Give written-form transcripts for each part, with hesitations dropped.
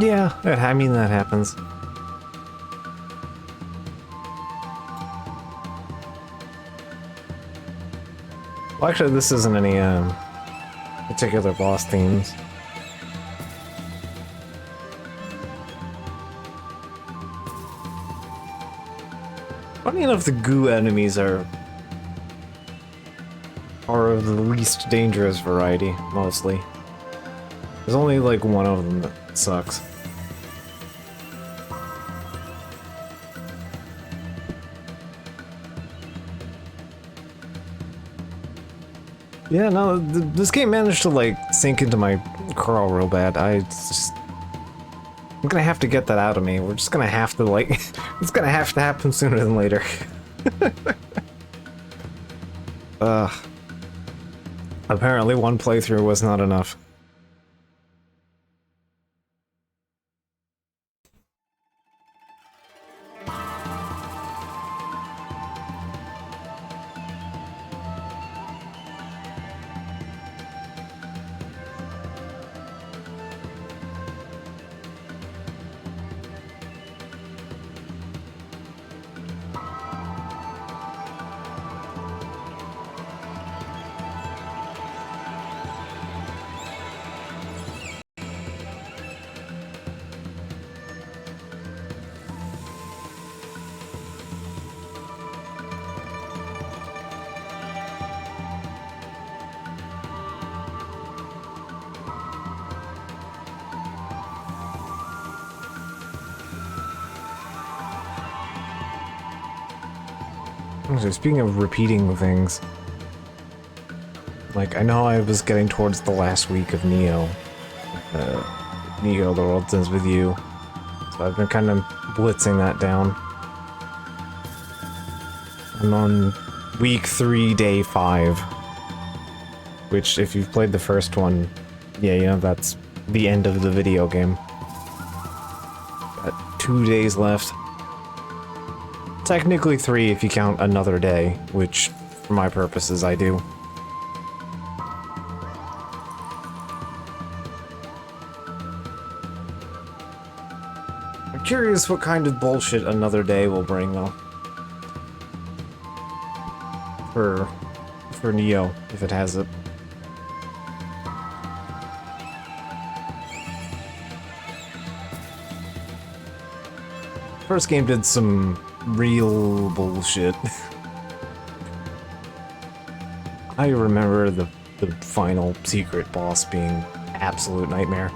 Yeah, I mean, that happens. Well, actually, this isn't any, particular boss themes. Funny enough, the goo enemies are of the least dangerous variety, mostly. There's only, like, one of them that sucks. Yeah, no, this game managed to, like, sink into my crawl real bad. I'm gonna have to get that out of me. We're just gonna have to, like, it's gonna have to happen sooner than later. Ugh. Apparently one playthrough was not enough. So speaking of repeating things, like, I know I was getting towards the last week of Neo. Neo, The World Ends With You. So I've been kind of blitzing that down. I'm on week 3, day 5. Which, if you've played the first one, yeah, you know, that's the end of the video game. Got 2 days left. Technically 3 if you count another day, which, for my purposes, I do. I'm curious what kind of bullshit another day will bring, though. For Neo, if it has it. First game did some real bullshit. I remember the final secret boss being absolute nightmare.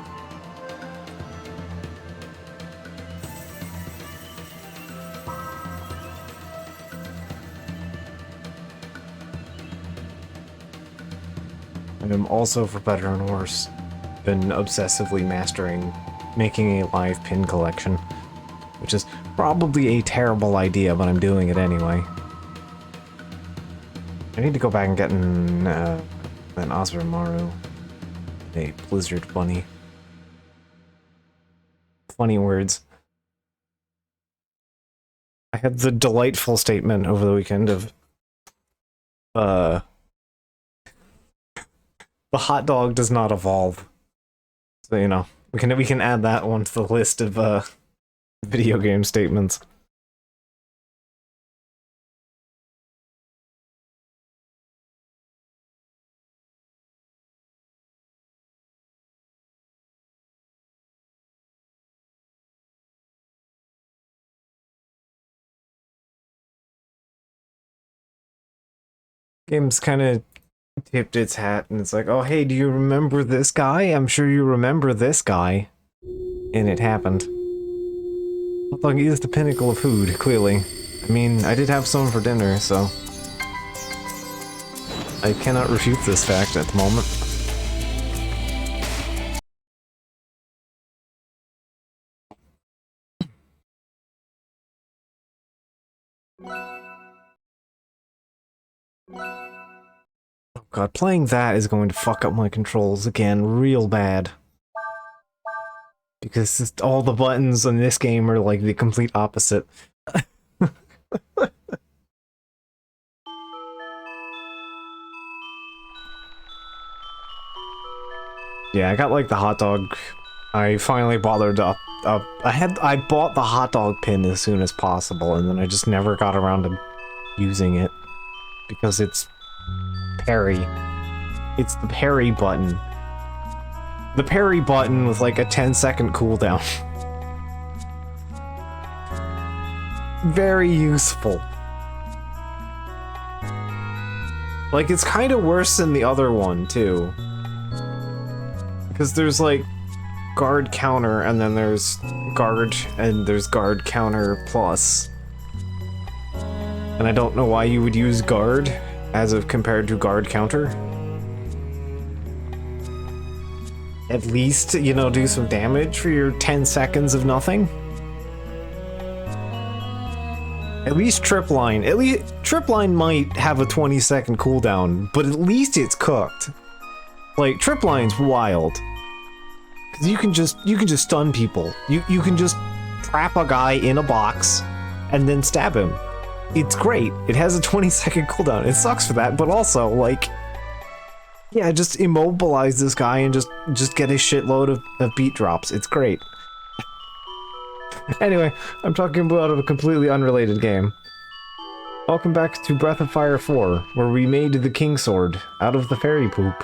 And I'm also, for better and worse, been obsessively mastering making a live pin collection, which is probably a terrible idea, but I'm doing it anyway. I need to go back and get an Asumaru, a Blizzard bunny. Funny words. I had the delightful statement over the weekend of, the hot dog does not evolve. So, you know, we can add that one to the list of, video game statements. Game's kind of tipped its hat and it's like, oh hey, do you remember this guy? I'm sure you remember this guy. And it happened. Hot dog is the pinnacle of food, clearly. I mean, I did have some for dinner, so I cannot refute this fact at the moment. Oh god, playing that is going to fuck up my controls again real bad. Because all the buttons in this game are like the complete opposite. Yeah, I got like the hot dog I finally bothered up. I bought the hot dog pin as soon as possible, and then I just never got around to using it because it's parry. It's the parry button. The parry button with like a 10-second cooldown. Very useful. Like, it's kind of worse than the other one, too. Because there's, like, guard counter, and then there's guard, and there's guard counter plus. And I don't know why you would use guard as of compared to guard counter. At least, you know, do some damage for your 10 seconds of nothing. At least tripline. At least tripline might have a 20-second cooldown, but at least it's cooked. Like, tripline's wild. Cause you can just stun people. You can just trap a guy in a box and then stab him. It's great. It has a 20-second cooldown. It sucks for that, but also, like, yeah, just immobilize this guy and just get a shitload of beat drops. It's great. Anyway, I'm talking about a completely unrelated game. Welcome back to Breath of Fire 4, where we made the King Sword out of the fairy poop.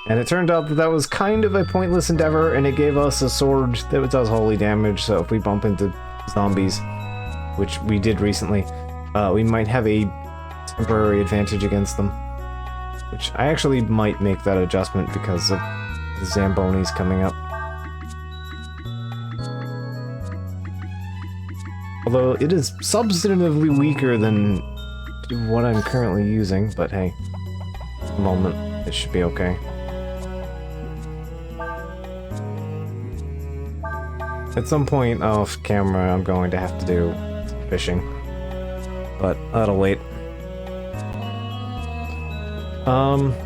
And it turned out that that was kind of a pointless endeavor, and it gave us a sword that does holy damage, so if we bump into zombies, which we did recently, we might have a temporary advantage against them. Which I actually might make that adjustment because of the Zambonis coming up. Although it is substantively weaker than what I'm currently using, but hey, at the moment, it should be okay. At some point off camera, I'm going to have to do fishing, but that'll wait.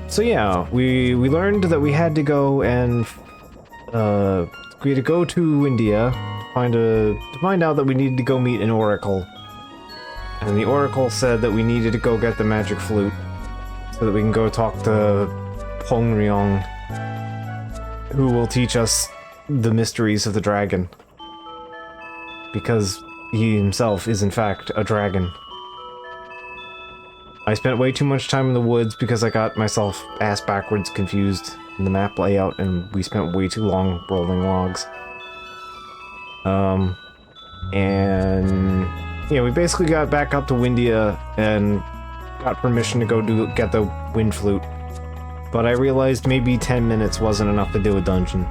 So yeah, we learned that we had to go and, we had to go to India to find out that we needed to go meet an oracle. And the oracle said that we needed to go get the magic flute so that we can go talk to Pongryong, who will teach us the mysteries of the dragon. Because he himself is in fact a dragon. I spent way too much time in the woods because I got myself ass backwards confused in the map layout, and we spent way too long rolling logs. And yeah, we basically got back up to Windia and got permission to go get the wind flute. But I realized maybe 10 minutes wasn't enough to do a dungeon.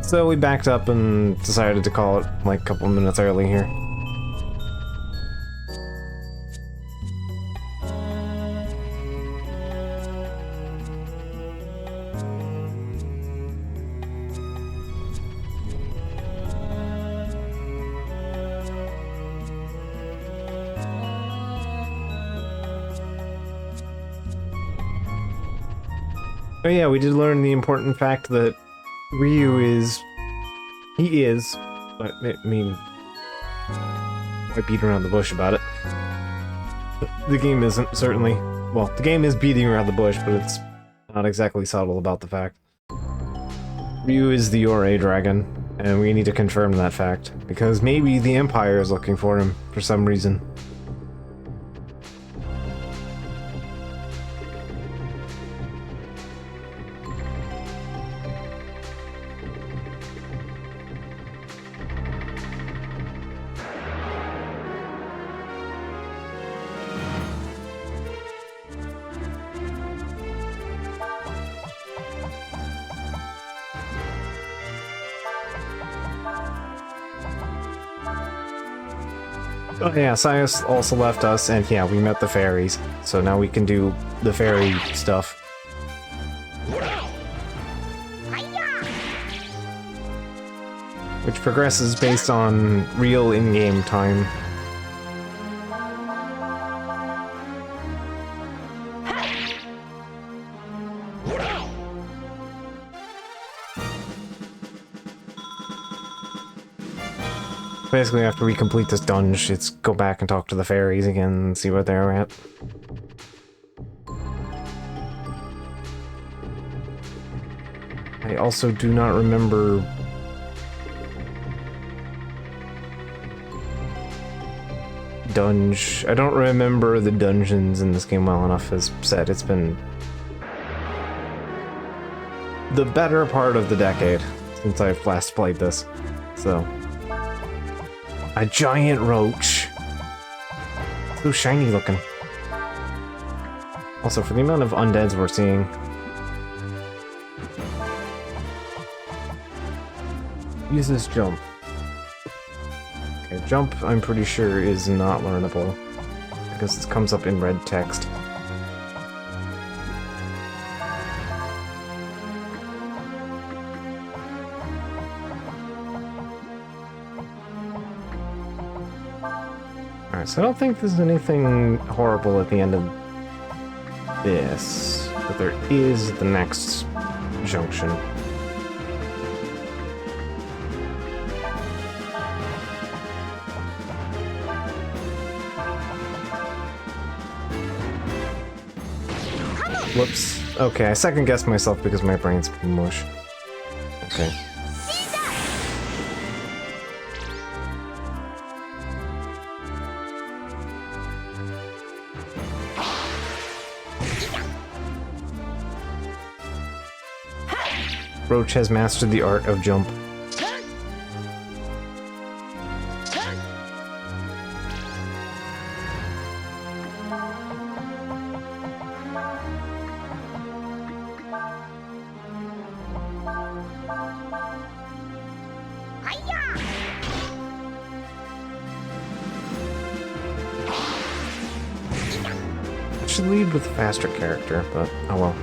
So we backed up and decided to call it like a couple minutes early here. Oh yeah, we did learn the important fact that Ryu is, but I mean, why beat around the bush about it? The game isn't, certainly. Well, the game is beating around the bush, but it's not exactly subtle about the fact. Ryu is the Yore dragon, and we need to confirm that fact, because maybe the Empire is looking for him for some reason. Oh yeah, Sias also left us, and yeah, we met the fairies, so now we can do the fairy stuff. Which progresses based on real in-game time. Basically, after we complete this dungeon, it's go back and talk to the fairies again and see where they're at. I also do not remember... I don't remember the dungeons in this game well enough. As said, it's been the better part of the decade since I've last played this. So, a giant roach. So shiny looking. Also, for the amount of undeads we're seeing, use this jump. Okay, jump, I'm pretty sure, is not learnable, because it comes up in red text. Alright, so I don't think there's anything horrible at the end of this, but there is the next junction. Whoops. Okay, I second-guessed myself because my brain's mush. Okay. Roach has mastered the art of jump. I should lead with a faster character, but oh well.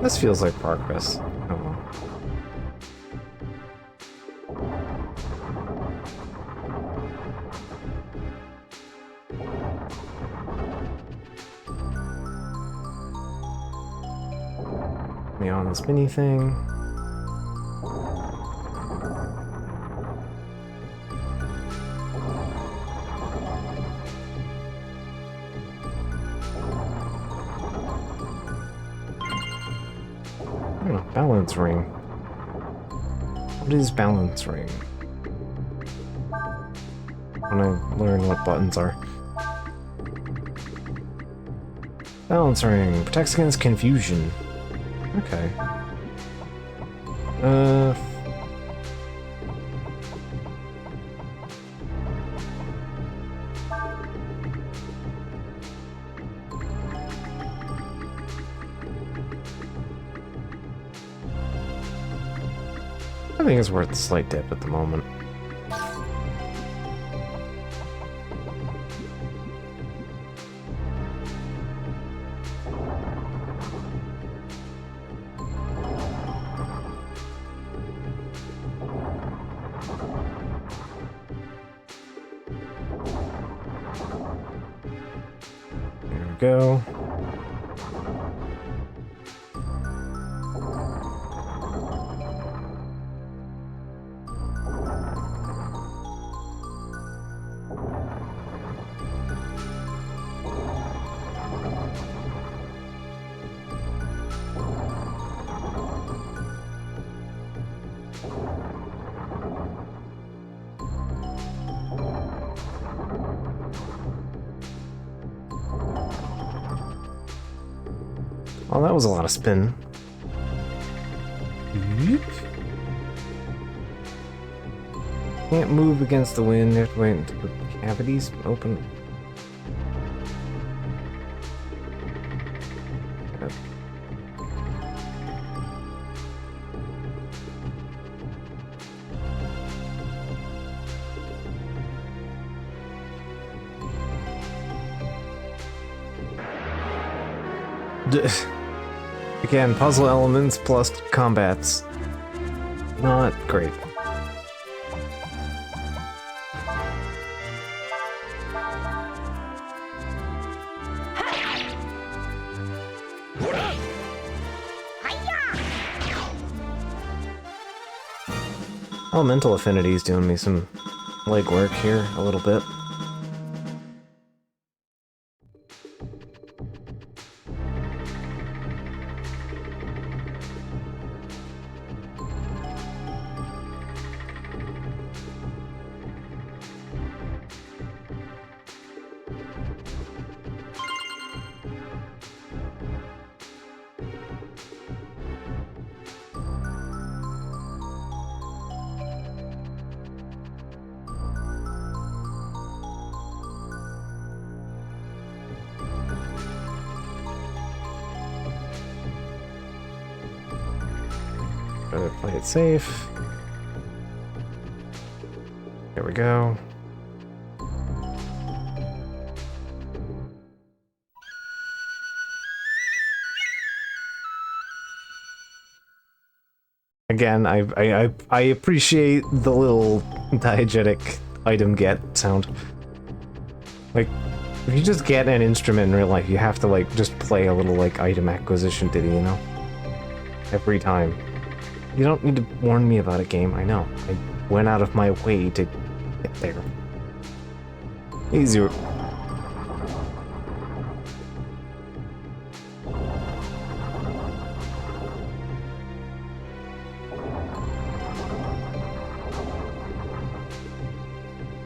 This feels like progress. Oh well. Me on the spinny thing. Balance ring. What is balance ring? When I learn what buttons are. Balance ring protects against confusion. Okay. I think it's worth a slight dip at the moment. There we go. Well, that was a lot of spin. Can't move against the wind. You have to wait until the cavities open. Again, puzzle elements plus combats. Not great. Elemental Affinity's doing me some legwork here a little bit. Better play it safe. There we go. Again, I appreciate the little diegetic item get sound. Like, if you just get an instrument in real life, you have to like just play a little like item acquisition ditty, you know? Every time. You don't need to warn me about a game, I know. I went out of my way to get there. Easier.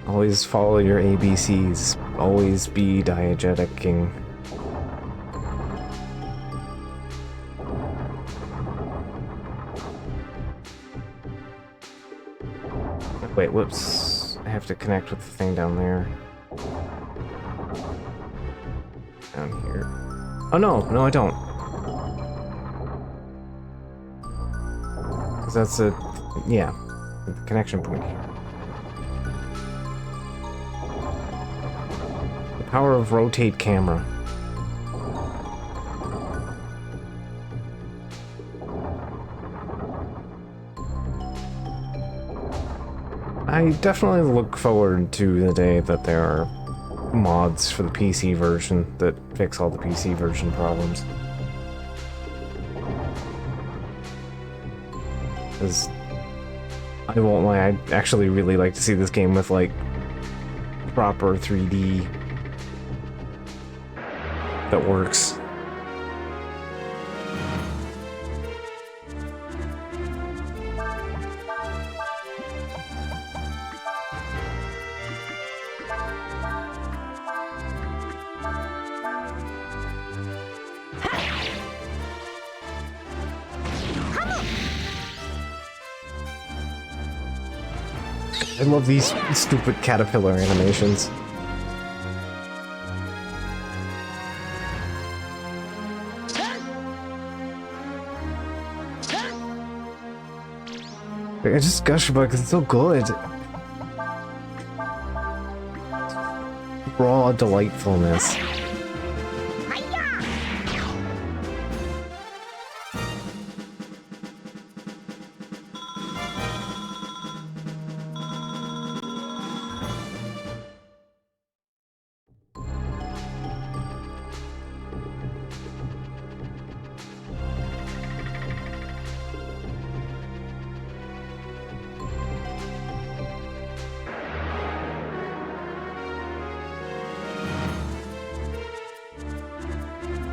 Always follow your ABCs. Always be diegeticing. Wait, whoops. I have to connect with the thing down there. Down here. Oh no, no I don't. Because that's a... yeah. The connection point here. The power of rotate camera. I definitely look forward to the day that there are mods for the PC version that fix all the PC version problems. Because I won't lie, I'd actually really like to see this game with like proper 3D that works. I love these stupid caterpillar animations. I just gush about it because it's so good. Raw delightfulness.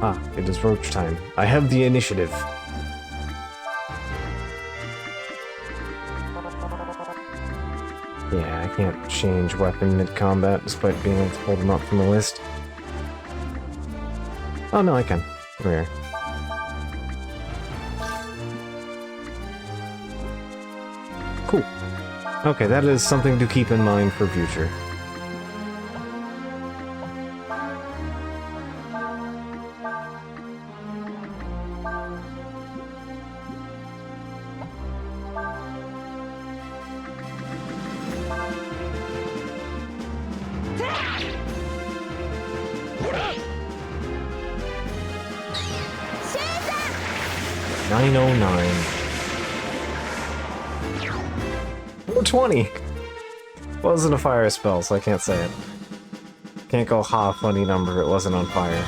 Ah, it is roach time. I have the initiative. Yeah, I can't change weapon mid-combat despite being able to pull them up from the list. Oh no, I can. Come here. Cool. Okay, that is something to keep in mind for future. 909. 420! Wasn't a fire spell, so I can't say it. Can't go, ha, funny number, it wasn't on fire.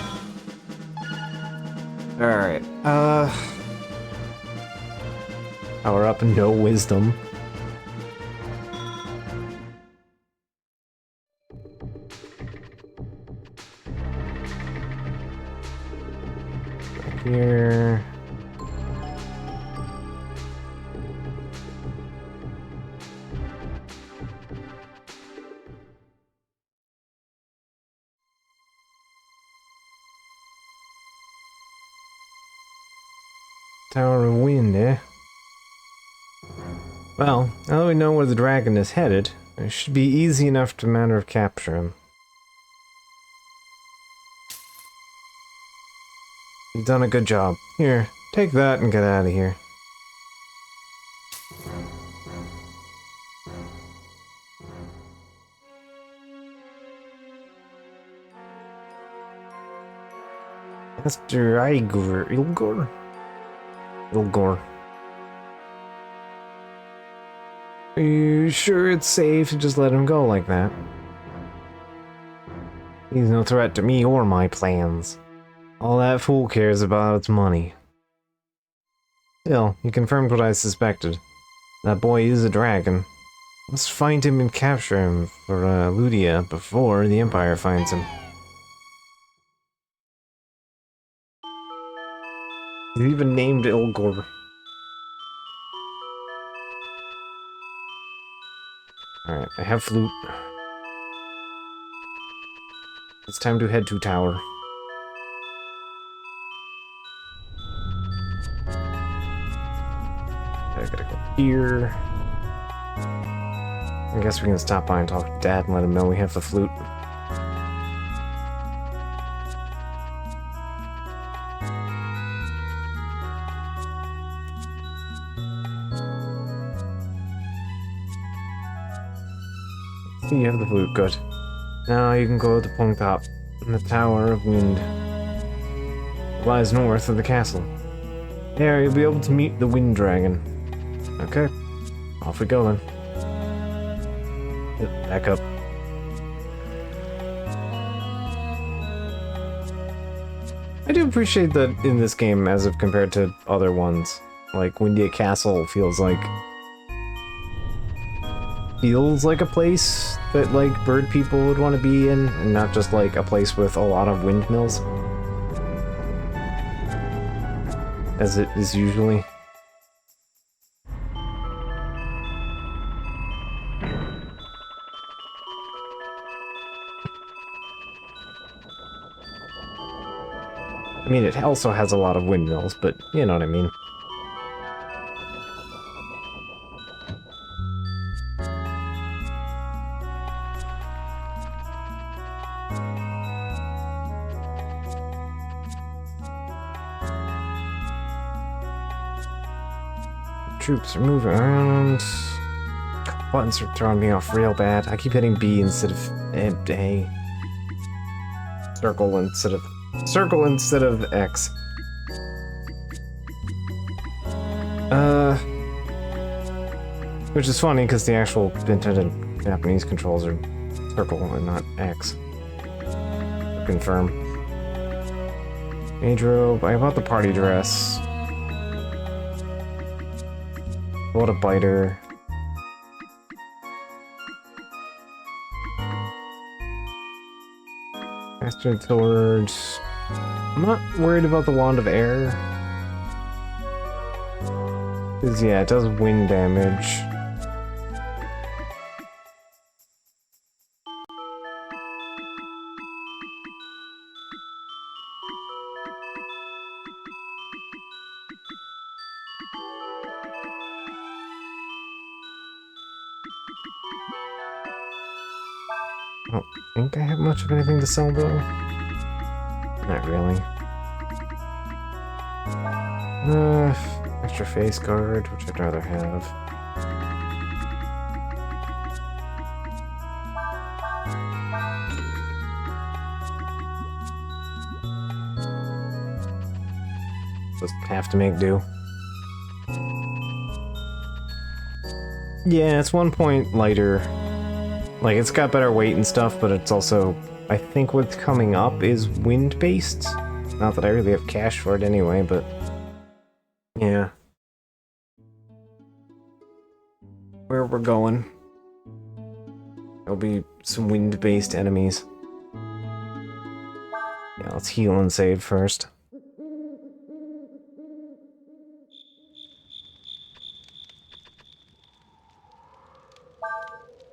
Alright, power up, no wisdom. Here. Tower of Wind, eh? Well, now that we know where the dragon is headed, it should be easy enough to matter of capture him. You've done a good job. Here, take that and get out of here. Master Ilgor? Ilgor. Are you sure it's safe to just let him go like that? He's no threat to me or my plans. All that fool cares about is money. Still, he confirmed what I suspected. That boy is a dragon. Let's find him and capture him for Ludia before the Empire finds him. He's even named Ilgor. Alright, I have flute. It's time to head to tower. I gotta go here. I guess we can stop by and talk to Dad and let him know we have the flute. You have the flute, good. Now you can go to Pongtop, in the Tower of Wind. It lies north of the castle. There, you'll be able to meet the Wind Dragon. Okay, off we go then. Yep, back up. I do appreciate that in this game, as if compared to other ones. Like, Windia Castle feels like a place that, like, bird people would want to be in, and not just, like, a place with a lot of windmills. As it is usually. I mean, it also has a lot of windmills, but you know what I mean. Troops are moving around. Buttons are throwing me off real bad. I keep hitting B instead of A. Circle instead of X. Which is funny because the actual intended Japanese controls are circle and not X. Confirm. Age robe. I bought the party dress. What a biter. Master Sword. I'm not worried about the Wand of Air. Because, yeah, it does wind damage. I don't think I have much of anything to sell, though. Not really. Extra face guard, which I'd rather have. Just have to make do. Yeah, it's 1 point lighter. Like, it's got better weight and stuff, but it's also... I think what's coming up is wind-based. Not that I really have cash for it anyway, but... yeah. Where we're going. There'll be some wind-based enemies. Yeah, let's heal and save first.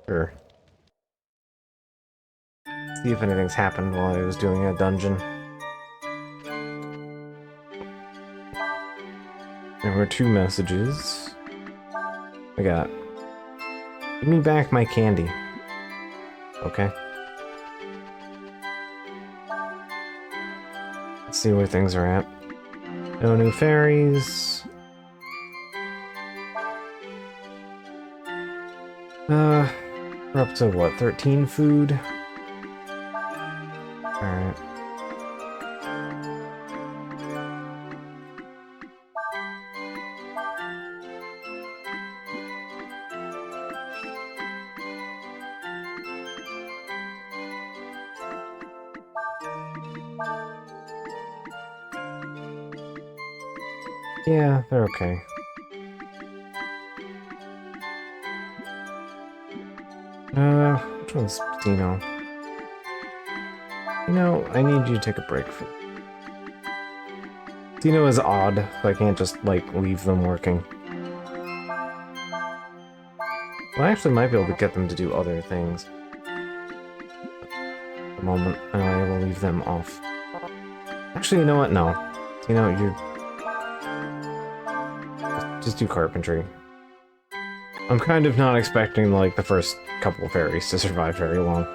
Sure. See if anything's happened while I was doing a dungeon. There were 2 messages. I got... give me back my candy. Okay. Let's see where things are at. No new fairies. We're up to what, 13 food? Alright. Yeah, they're okay. Which one's Dino? You know, I need you to take a break for... Dino is odd, so I can't just, like, leave them working. Well, I actually might be able to get them to do other things. At the moment, I will leave them off. Actually, you know what? No. You know, you're... just do carpentry. I'm kind of not expecting, like, the first couple of fairies to survive very long.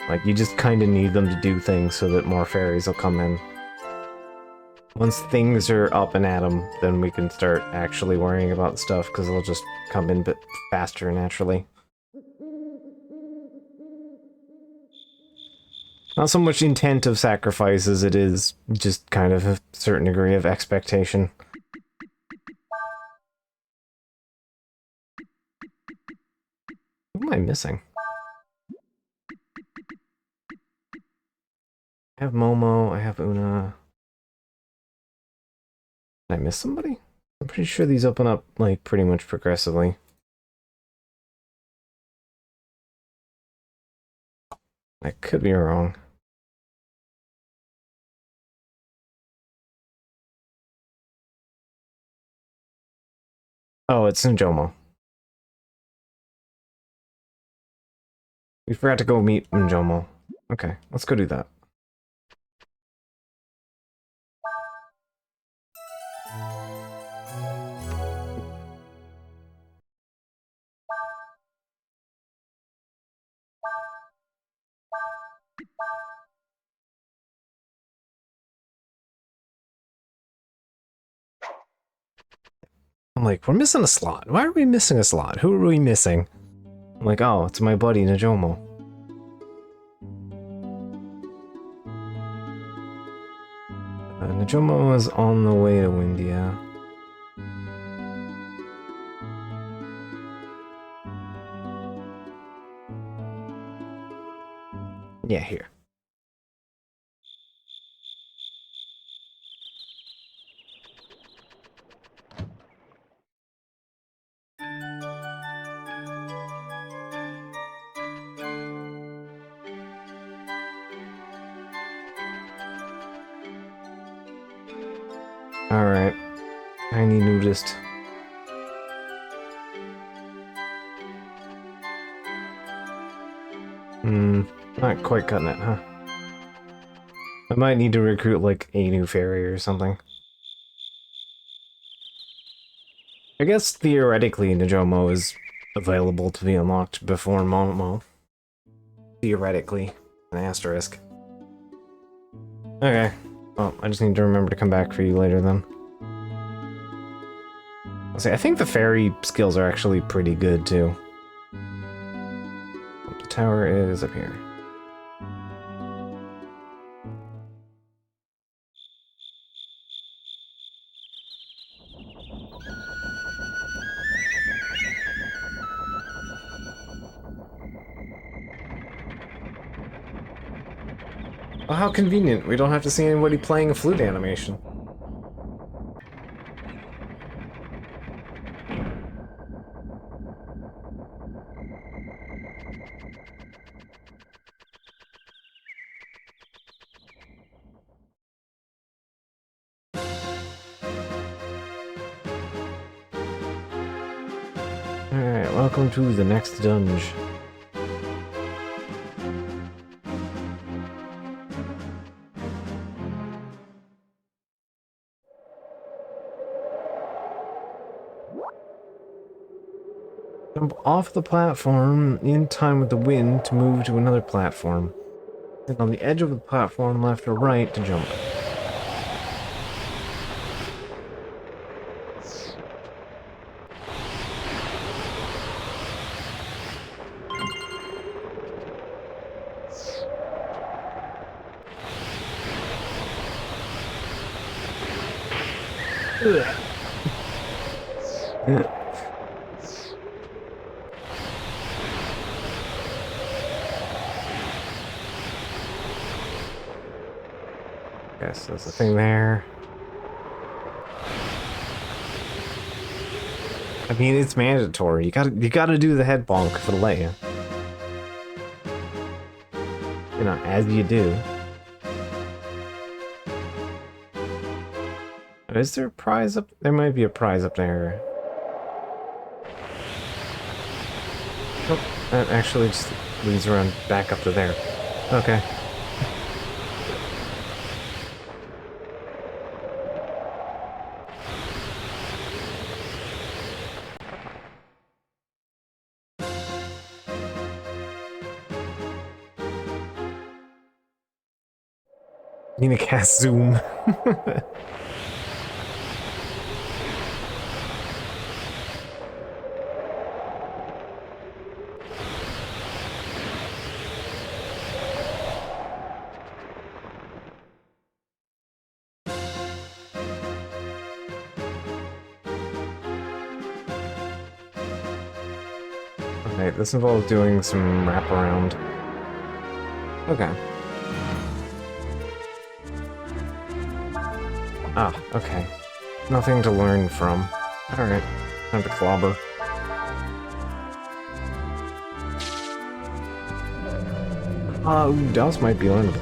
Like, you just kind of need them to do things so that more fairies will come in. Once things are up and at them, then we can start actually worrying about stuff, because they'll just come in a bit faster naturally. Not so much intent of sacrifice as it is just kind of a certain degree of expectation. What am I missing? I have Momo, I have Una. Did I miss somebody? I'm pretty sure these open up, like, pretty much progressively. I could be wrong. Oh, it's Njomo. We forgot to go meet Njomo. Okay, let's go do that. I'm like, we're missing a slot. Why are we missing a slot? Who are we missing? I'm like, oh, it's my buddy Njomo. Njomo is on the way to Windia. Yeah, here. Alright. Tiny nudist. Not quite cutting it, huh? I might need to recruit, like, a new fairy or something. I guess, theoretically, Njomo is available to be unlocked before Momo. Theoretically. An asterisk. Okay. Well, I just need to remember to come back for you later, then. I'll say, I think the fairy skills are actually pretty good, too. The tower is up here. Well, how convenient. We don't have to see anybody playing a flute animation. Alright, welcome to the next dungeon. Jump off the platform in time with the wind to move to another platform. And on the edge of the platform, left or right, to jump. Guess there's a thing there. I mean, it's mandatory. You gotta do the head bonk for the let you. You know, as you do. Is there a prize up? There might be a prize up there. Oh, that actually just leads around back up to there. Okay. You need to cast zoom. Alright, this involves doing some wraparound. Okay. Ah, okay. Nothing to learn from. Alright, time to clobber. Ooh, Douse might be learnable.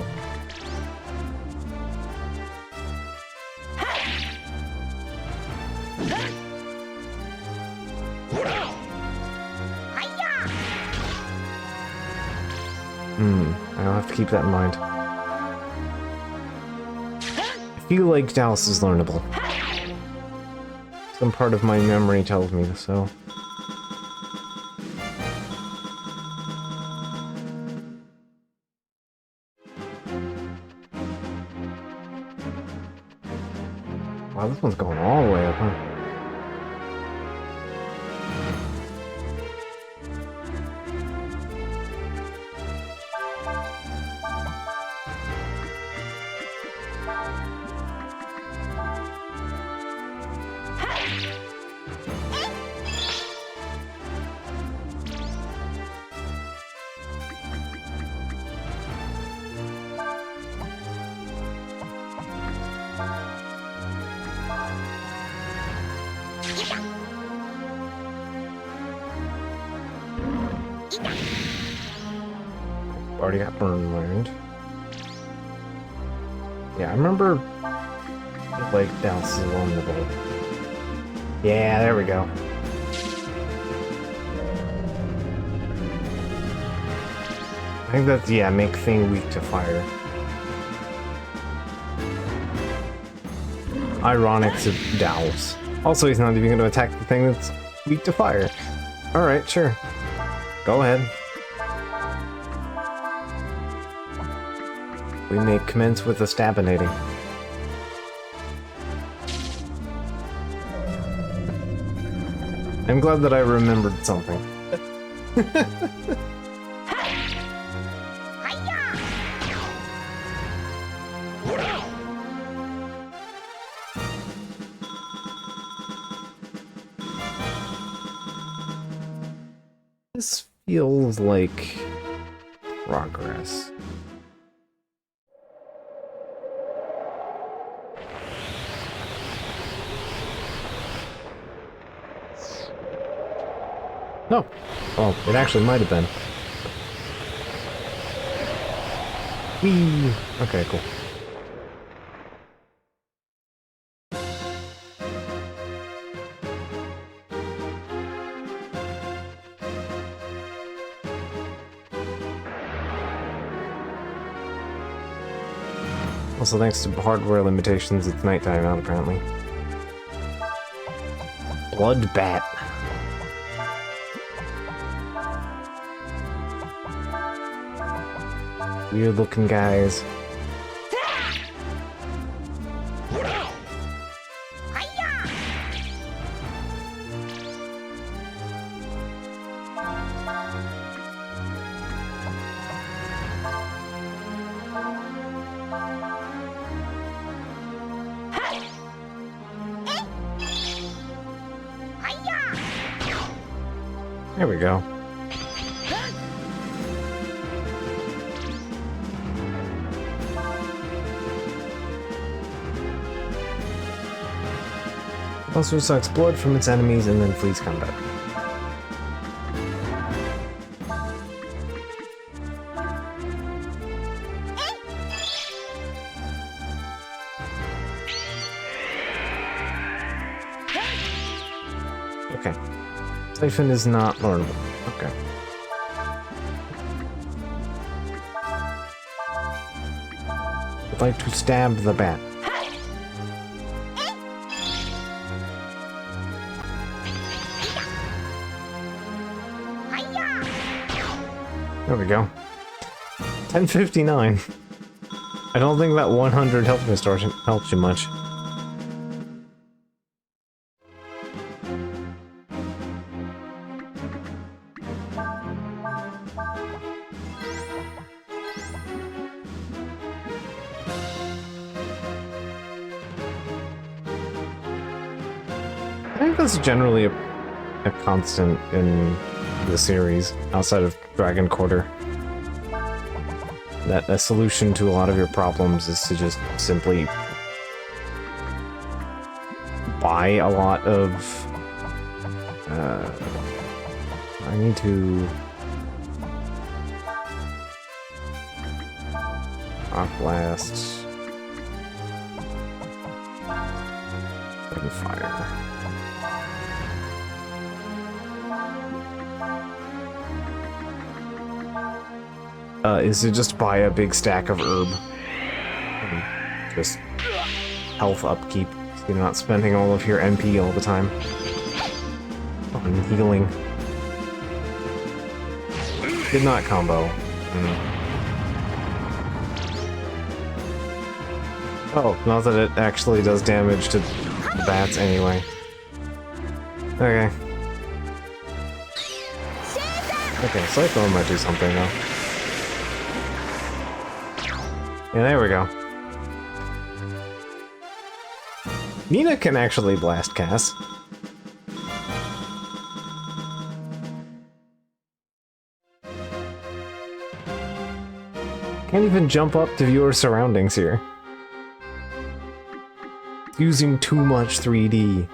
I'll have to keep that in mind. I feel like Douse is learnable. Some part of my memory tells me so. Wow, this one's going all the way up, huh? Already got burn learned. Yeah, I remember like Douse is vulnerable. Yeah, there we go. I think that's, yeah, make thing weak to fire. Ironic to Douse. Also, he's not even going to attack the thing that's weak to fire. Alright, sure. Go ahead. We may commence with the stabinating. I'm glad that I remembered something. This feels like progress. No. Oh, it actually might have been. Whee! Okay, cool. Also, thanks to hardware limitations, it's nighttime out, apparently. Blood bat. Weird looking guys. There we go. Also sucks blood from its enemies and then flees combat. Okay. Siphon is not learnable. Okay. I'd like to stab the bat. There we go. 1059. I don't think that 100 health distortion helps you much. I think that's generally a constant in the series, outside of Dragon Quarter. That a solution to a lot of your problems is to just simply buy a lot of... I need to... Rock Blast... and Fire. Is to just buy a big stack of herb. And just health upkeep, so you're not spending all of your MP all the time on healing. Did not combo. Oh, not that it actually does damage to the bats anyway. Okay. Okay, Cyclone might do something though. Yeah, there we go. Nina can actually blast Cass. Can't even jump up to view her surroundings here. Using too much 3D.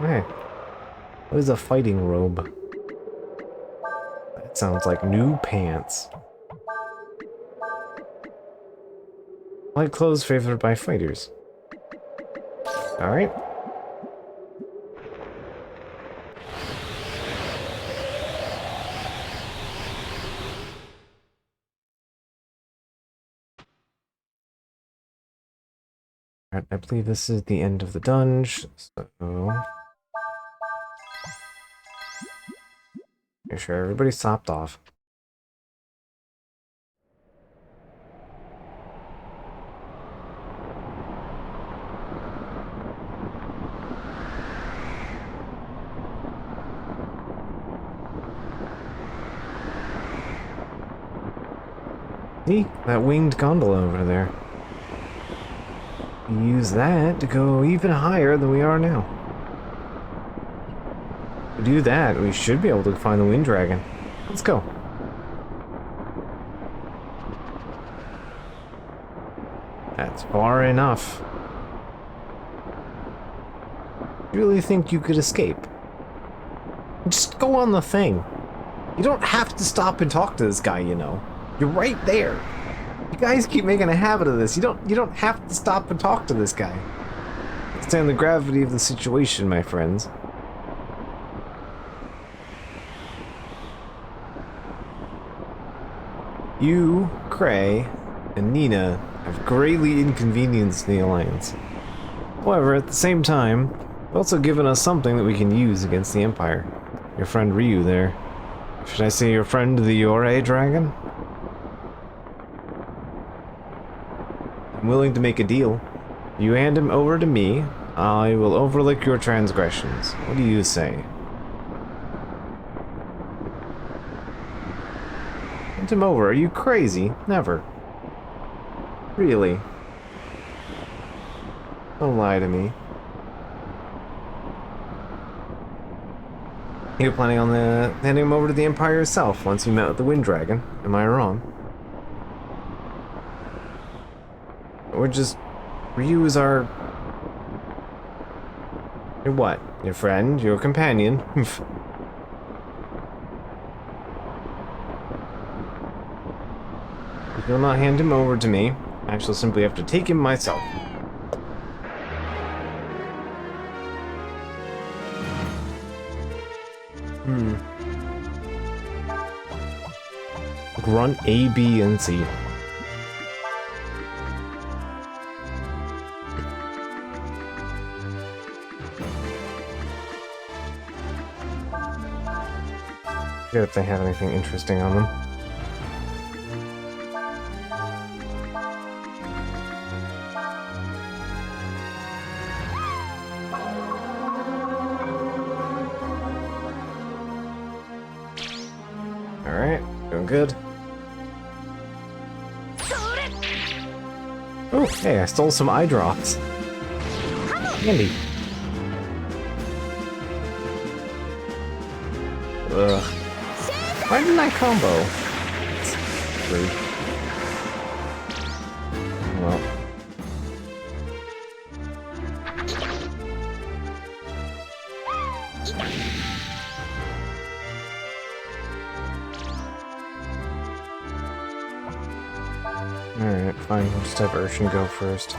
Hey, what is a fighting robe? That sounds like new pants. Light clothes favored by fighters. Alright. Alright, I believe this is the end of the dungeon, so... Make sure everybody's topped off. See? That winged gondola over there. We use that to go even higher than we are now. To do that, we should be able to find the wind dragon. Let's go. That's far enough. You really think you could escape? Just go on the thing. You don't have to stop and talk to this guy, you know. You're right there. You guys keep making a habit of this. You don't have to stop and talk to this guy. Understand the gravity of the situation, my friends. You, Cray, and Nina have greatly inconvenienced the Alliance. However, at the same time, you've also given us something that we can use against the Empire. Your friend Ryu there. Should I say your friend the Yore Dragon? I'm willing to make a deal. You hand him over to me, I will overlook your transgressions. What do you say? Hand him over? Are you crazy? Never. Really? Don't lie to me. You're planning on handing him over to the Empire itself once you met with the Wind Dragon. Am I wrong? Or just... Ryu is our... Your what? Your friend? Your companion? If you'll not hand him over to me, I shall simply have to take him myself. Grunt A, B, and C. Forget if they have anything interesting on them. Alright, doing good. Oh, hey, I stole some eye drops. Handy. Ugh. Why didn't I combo? It's rude. Well. Alright, fine. We'll just have Urshan go first.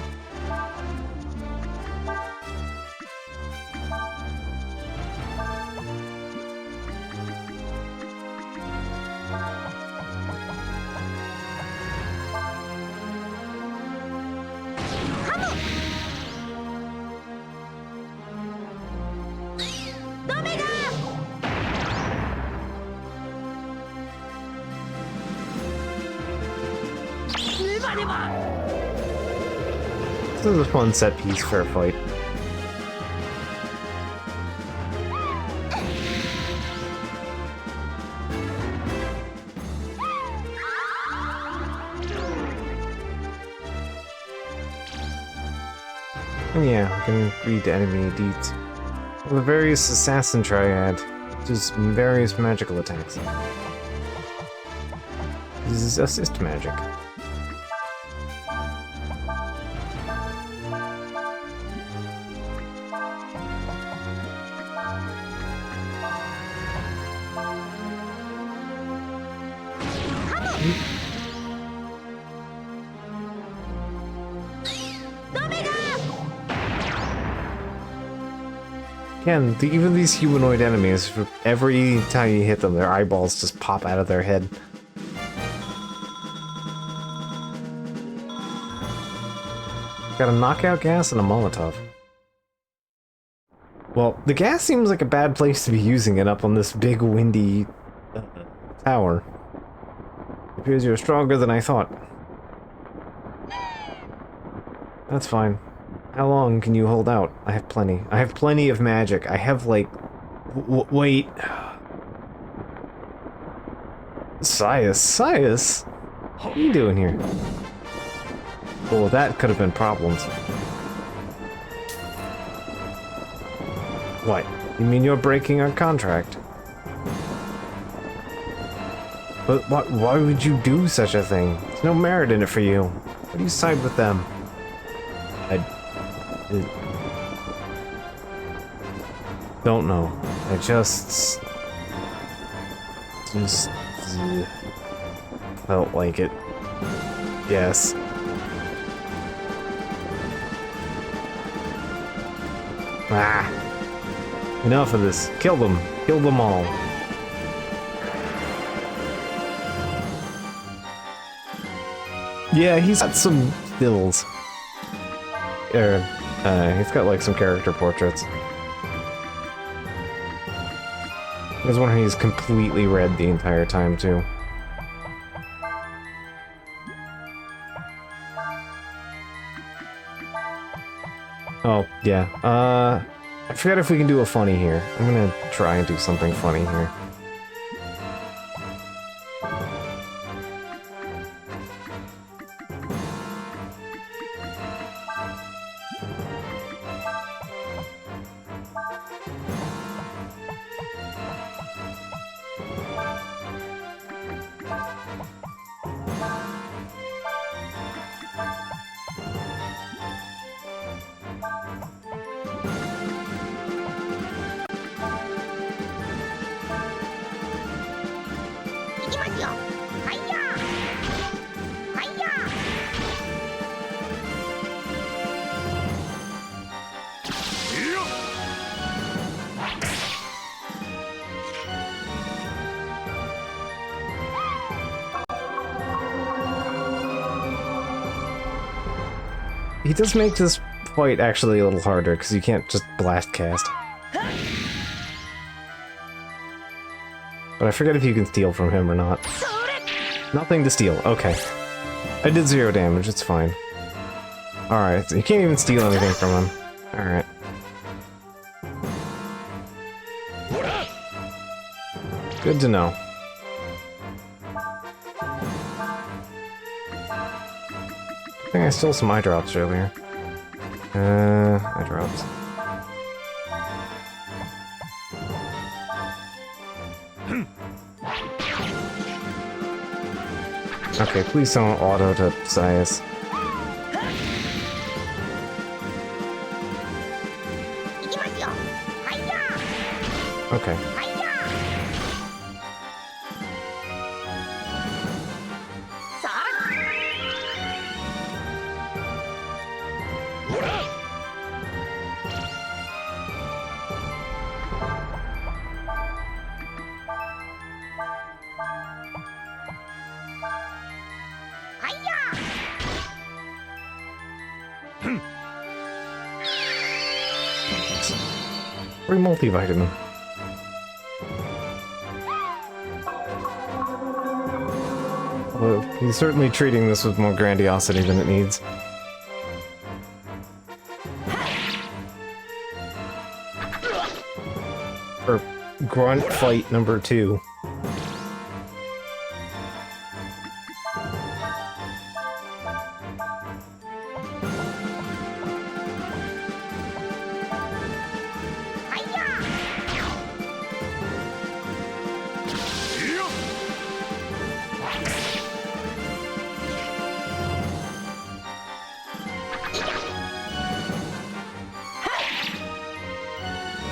This is a fun set piece for a fight. And yeah, we can read enemy deeds. The various assassin triad, just various magical attacks. This is assist magic. Again, even these humanoid enemies, for every time you hit them, their eyeballs just pop out of their head. Got a knockout gas and a Molotov. Well, the gas seems like a bad place to be using it up on this big windy tower. It appears you're stronger than I thought. That's fine. How long can you hold out? I have plenty. I have plenty of magic. I have, like... wait. Sias? What are you doing here? Well, that could have been problems. What? You mean you're breaking our contract? But why would you do such a thing? There's no merit in it for you. Why do you side with them? I don't know. I just felt like it. Yes. Ah! Enough of this. Kill them. Kill them all. Yeah, he's got some skills. He's got like some character portraits. There's one where he's completely red the entire time too. Oh, yeah. I forgot if we can do a funny here. I'm gonna try and do something funny here. He does make this fight actually a little harder, because you can't just blast cast. But I forget if you can steal from him or not. Nothing to steal, okay. I did 0 damage, it's fine. Alright, so you can't even steal anything from him. Alright. Good to know. I think I stole some eye drops earlier. Eye drops. Okay, please don't auto to Sias. Okay. Free multivitamin. Well, he's certainly treating this with more grandiosity than it needs. For grunt fight number 2.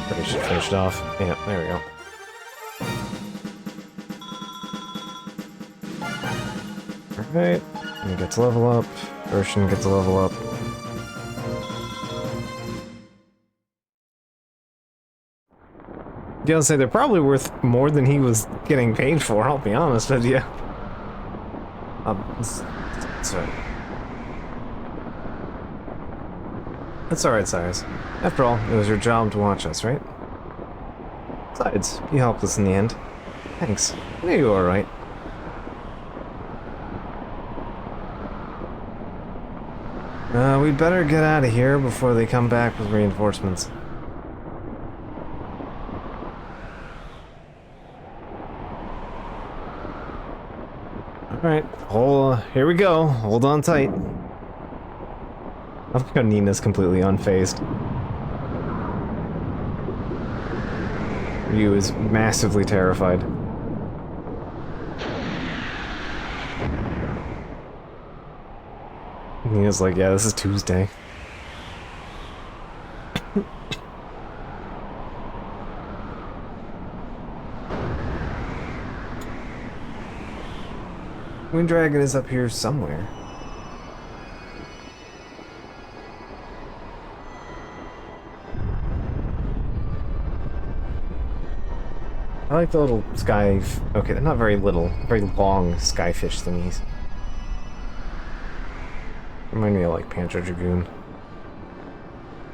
Pretty should finish it off. Yeah, there we go. Alright, he gets a level up. Urshan gets a level up. Yeah, I'll say they're probably worth more than he was getting paid for, I'll be honest with you. That's alright, Cyrus. After all, it was your job to watch us, right? Besides, you helped us in the end. Thanks. I knew you were alright. We'd better get out of here before they come back with reinforcements. Alright, here we go. Hold on tight. I think how Nina's completely unfazed. Ryu is massively terrified. Nina's like, yeah, this is Tuesday. Wind Dragon is up here somewhere. I like the little sky... Okay, they're not very little, very long skyfish thingies. Remind me of like Pancho Dragoon.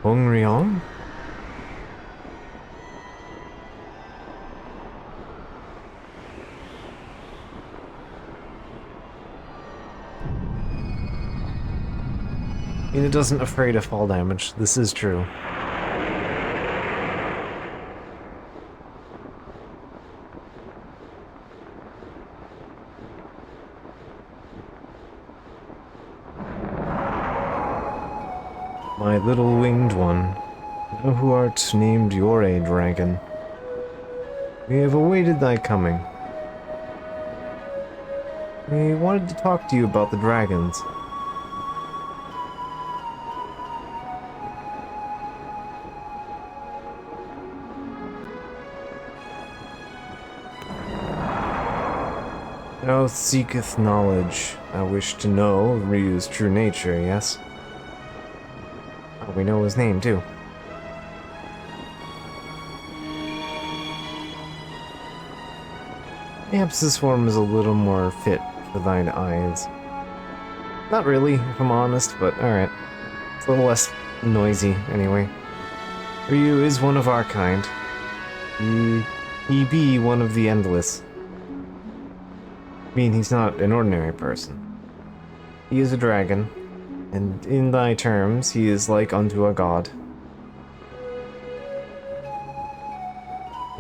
Hong Ryong? It doesn't afraid of fall damage. This is true. My little winged one, thou who art named Yore Dragon, we have awaited thy coming. We wanted to talk to you about the dragons. Thou seeketh knowledge. Thou wish to know Ryu's true nature, yes? Oh, we know his name, too. Perhaps this form is a little more fit for thine eyes. Not really, if I'm honest, but alright. It's a little less noisy, anyway. Ryu is one of our kind. He be one of the endless. I mean, he's not an ordinary person. He is a dragon, and in thy terms, he is like unto a god.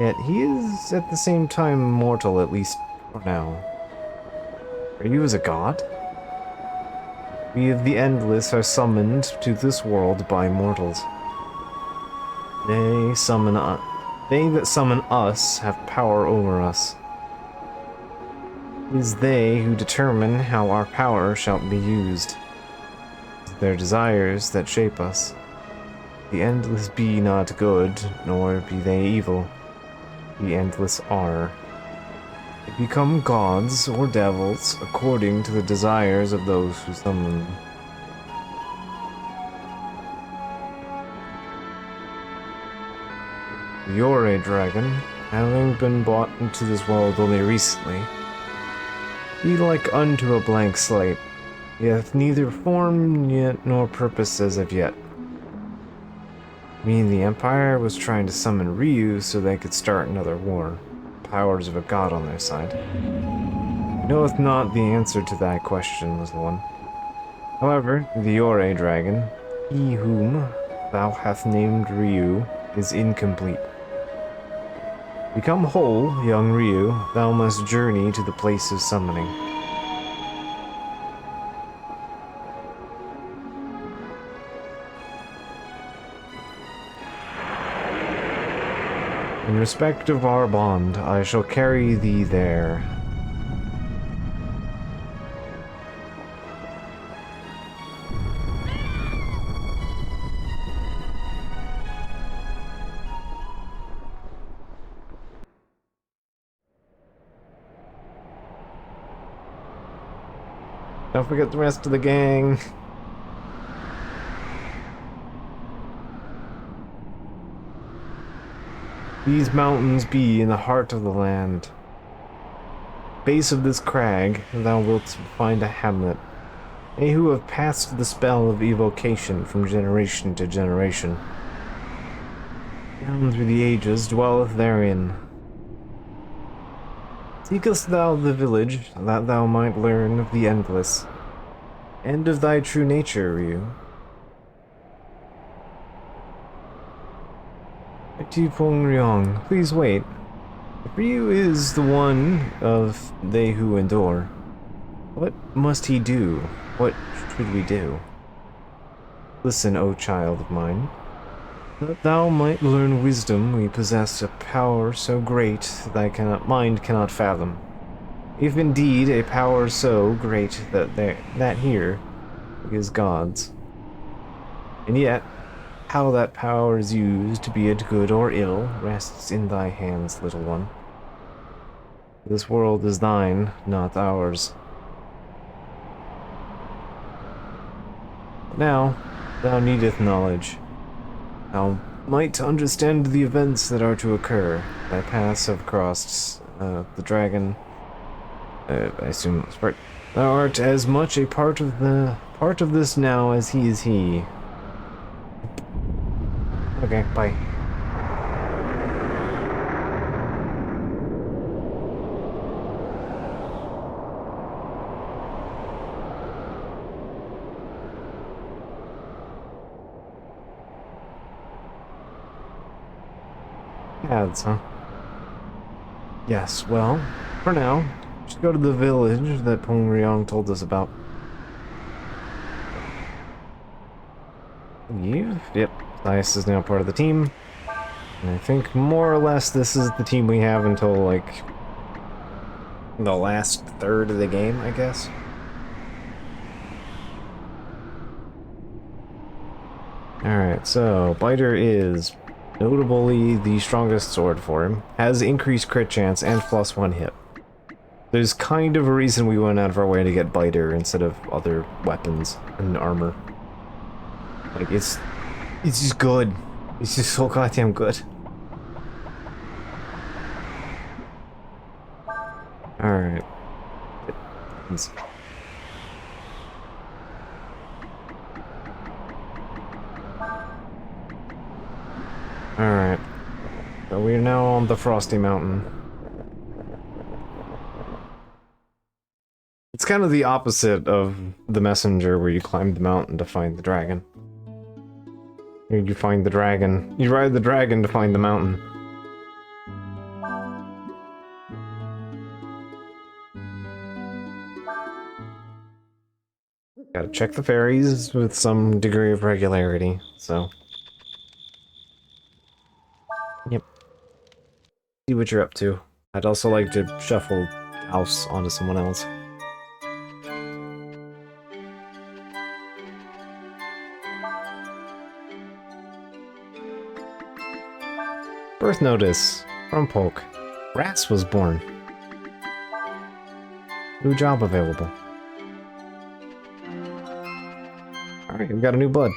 Yet he is at the same time mortal, at least for now. Ryu is a god? We of the Endless are summoned to this world by mortals. They that summon us have power over us. It is they who determine how our power shall be used. Their desires that shape us. The Endless be not good, nor be they evil. The Endless are. They become gods or devils according to the desires of those who summon them. You're a dragon, having been brought into this world only recently. Be like unto a blank slate. He hath neither form yet nor purpose as of yet. Me and the Empire was trying to summon Ryu so they could start another war. Powers of a god on their side. Knoweth not the answer to that question, was the one. However, the Yore dragon, he whom thou hast named Ryu, is incomplete. Become whole, young Ryu, thou must journey to the place of summoning. In respect of our bond, I shall carry thee there. Don't forget the rest of the gang. These mountains be in the heart of the land. Base of this crag, thou wilt find a hamlet. They who have passed the spell of evocation from generation to generation. Down through the ages dwelleth therein. Seekest thou the village, that thou might learn of the Endless, and of thy true nature, Ryu? Pong Ryong, please wait. If Ryu is the one of they who endure, What must he do? What should we do? Listen, O child of mine. That thou might learn wisdom, we possess a power so great thy mind cannot fathom. If indeed a power so great that here is God's. And yet, how that power is used, be it good or ill, rests in thy hands, little one. This world is thine, not ours. Now, thou needeth knowledge. Thou might understand the events that are to occur. Thy paths have crossed the dragon. I assume that's part. Thou art as much a part of this now as he is he. Okay, bye. Ads, huh? Yes, well, for now, just go to the village that Peng Ryong told us about. Leave? Yep, Dice is now part of the team. And I think more or less this is the team we have until, like, the last third of the game, I guess. Alright, so Biter is notably the strongest sword for him, has increased crit chance and +1 hit. There's kind of a reason we went out of our way to get Biter instead of other weapons and armor. Like, it's just good. It's just so goddamn good. Alright. Alright. So we are now on the Frosty Mountain. It's kind of the opposite of the messenger where you climb the mountain to find the dragon. Here you find the dragon. You ride the dragon to find the mountain. Gotta check the ferries with some degree of regularity, so... Yep. See what you're up to. I'd also like to shuffle House onto someone else. Birth notice from Polk. Ras was born. New job available. Alright, we got a new bud.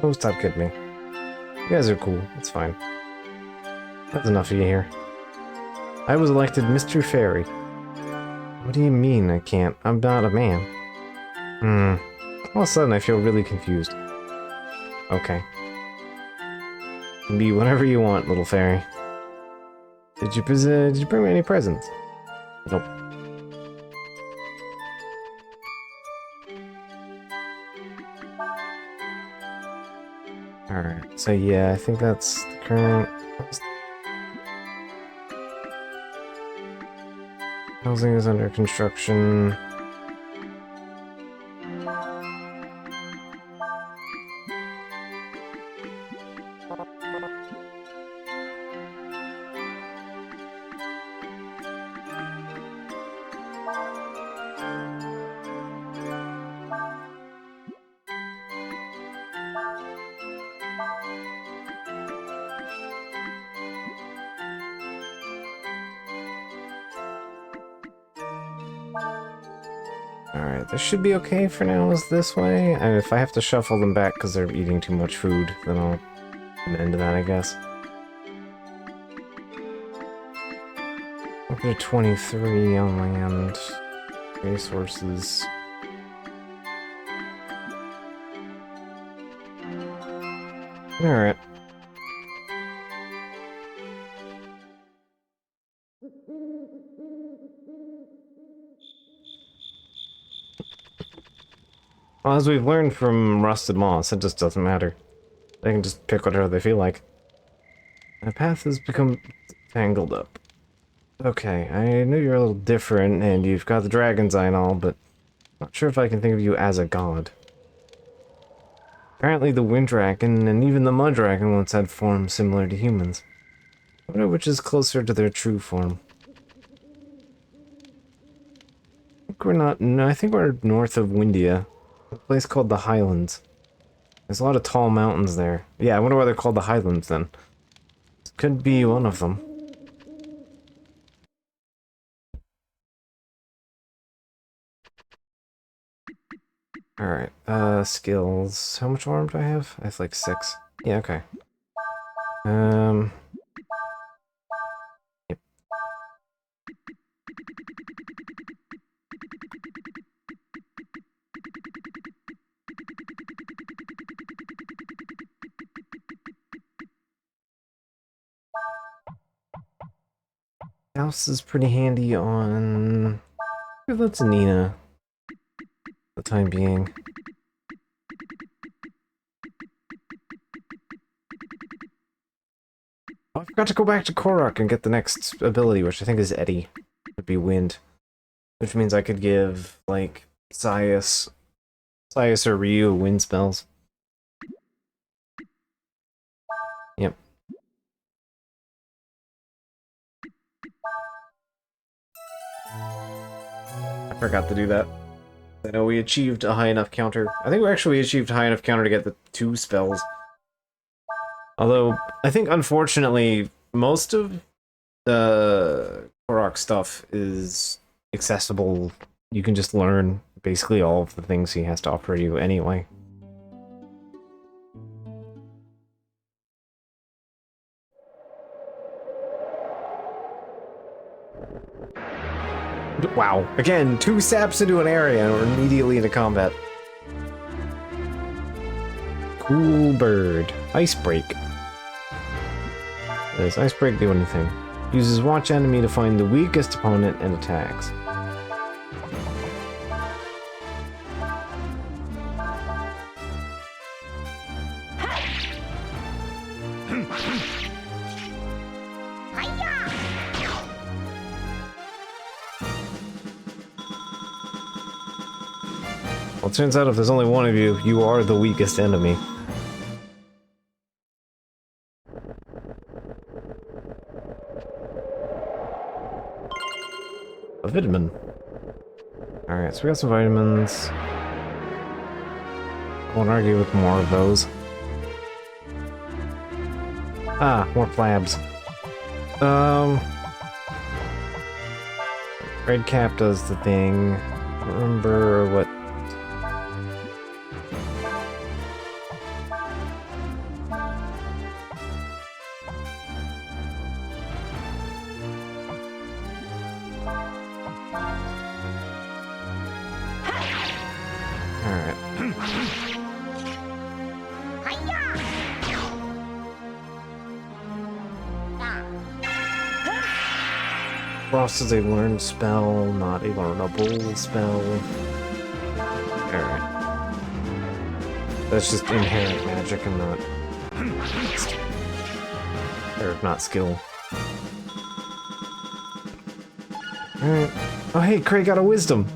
Oh, stop kidding me. You guys are cool. It's fine. That's enough of you here. I was elected Mr. Fairy. What do you mean I can't? I'm not a man. All of a sudden I feel really confused. Okay. You can be whatever you want, little fairy. Did you bring me any presents? Nope. Alright, so yeah, I think that's the current... Housing is under construction. Alright, this should be okay for now is this way. And if I have to shuffle them back because they're eating too much food, then I'll amend that, I guess. Up to 23 on land. Resources. Alright. Well, as we've learned from Rusted Moss, it just doesn't matter. They can just pick whatever they feel like. The path has become tangled up. Okay, I know you're a little different, and you've got the dragon's eye and all, but I'm not sure if I can think of you as a god. Apparently the wind dragon, and even the mud dragon once had forms similar to humans. I wonder which is closer to their true form. I think we're north of Windia. A place called the Highlands. There's a lot of tall mountains there. Yeah, I wonder why they're called the Highlands then. This could be one of them. Alright, skills. How much arm do I have? I have like 6. Yeah, okay. Yep. House is pretty handy on... That's Nina. For the time being. Oh, I forgot to go back to Korok and get the next ability, which I think is Eddie. Would be Wind. Which means I could give, like, Sias or Ryu wind spells. Yep. I forgot to do that. I know we achieved a high enough counter. I think we actually achieved a high enough counter to get the 2 spells. Although, I think unfortunately, most of the Korok stuff is accessible. You can just learn basically all of the things he has to offer you anyway. Wow. Again, 2 saps into an area and we're immediately into combat. Cool bird. Ice Break. Does Ice Break do anything? Uses watch enemy to find the weakest opponent and attacks. Well, it turns out if there's only one of you, you are the weakest enemy. A vitamin. Alright, so we got some vitamins. I won't argue with more of those. Ah, more flabs. Red cap does the thing. I don't remember what... Frost is a learned spell, not a learnable spell. Alright. That's just inherent magic and not... or not skill. Alright. Oh hey, Craig got a wisdom!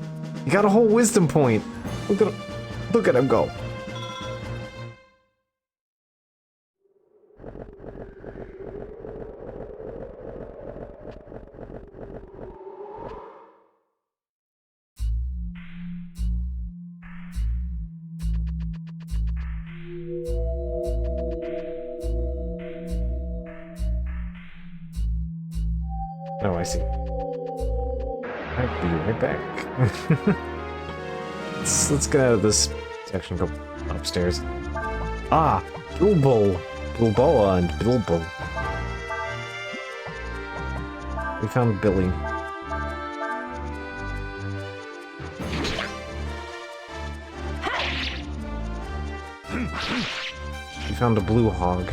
He got a whole wisdom point! Look at him go! Oh, I see. I'll be right back. let's get out of this section and go upstairs. Ah, Bilbo, Bilboa, and Bilbo. We found Billy. We found a blue hog.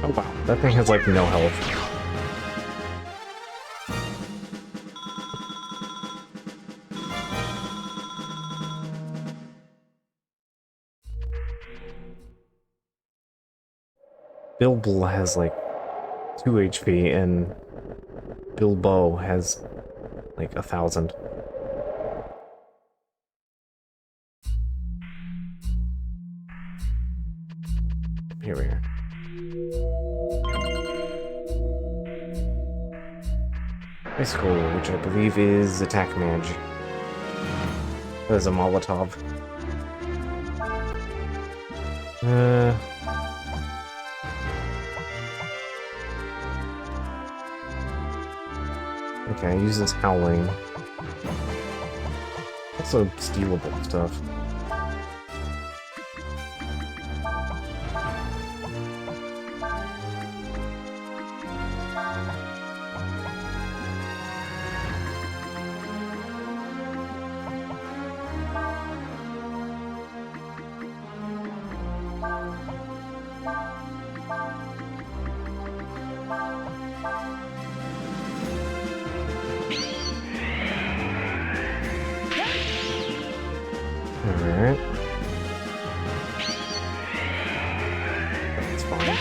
Oh wow, that thing has like no health. Bilbo has like 2 HP and Bilbo has like 1,000. Here we are. Icicle, which I believe is attack magic. That is a Molotov. Okay, uses howling. Also stealable stuff. Alright. That's fine.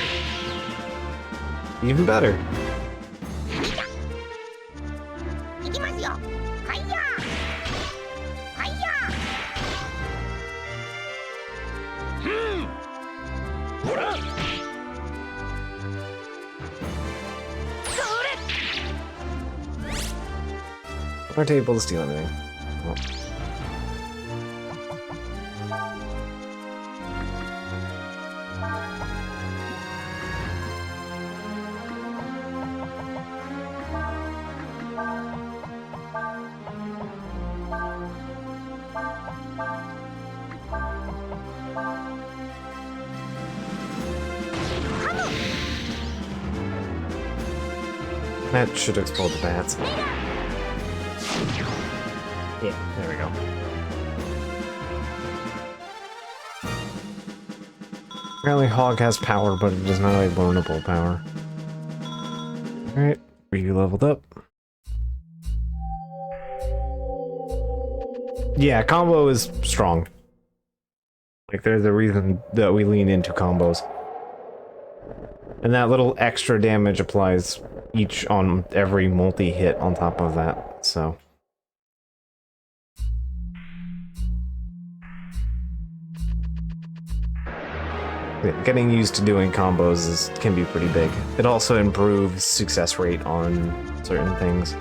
Even better. Aren't able to steal anything. Well. That should explode the bats. Yeah, there we go. Apparently Hog has power, but it does not have vulnerable power. Alright, we leveled up. Yeah, combo is strong. Like, there's a reason that we lean into combos. And that little extra damage applies each on every multi-hit on top of that, so... Yeah, getting used to doing combos can be pretty big. It also improves success rate on certain things.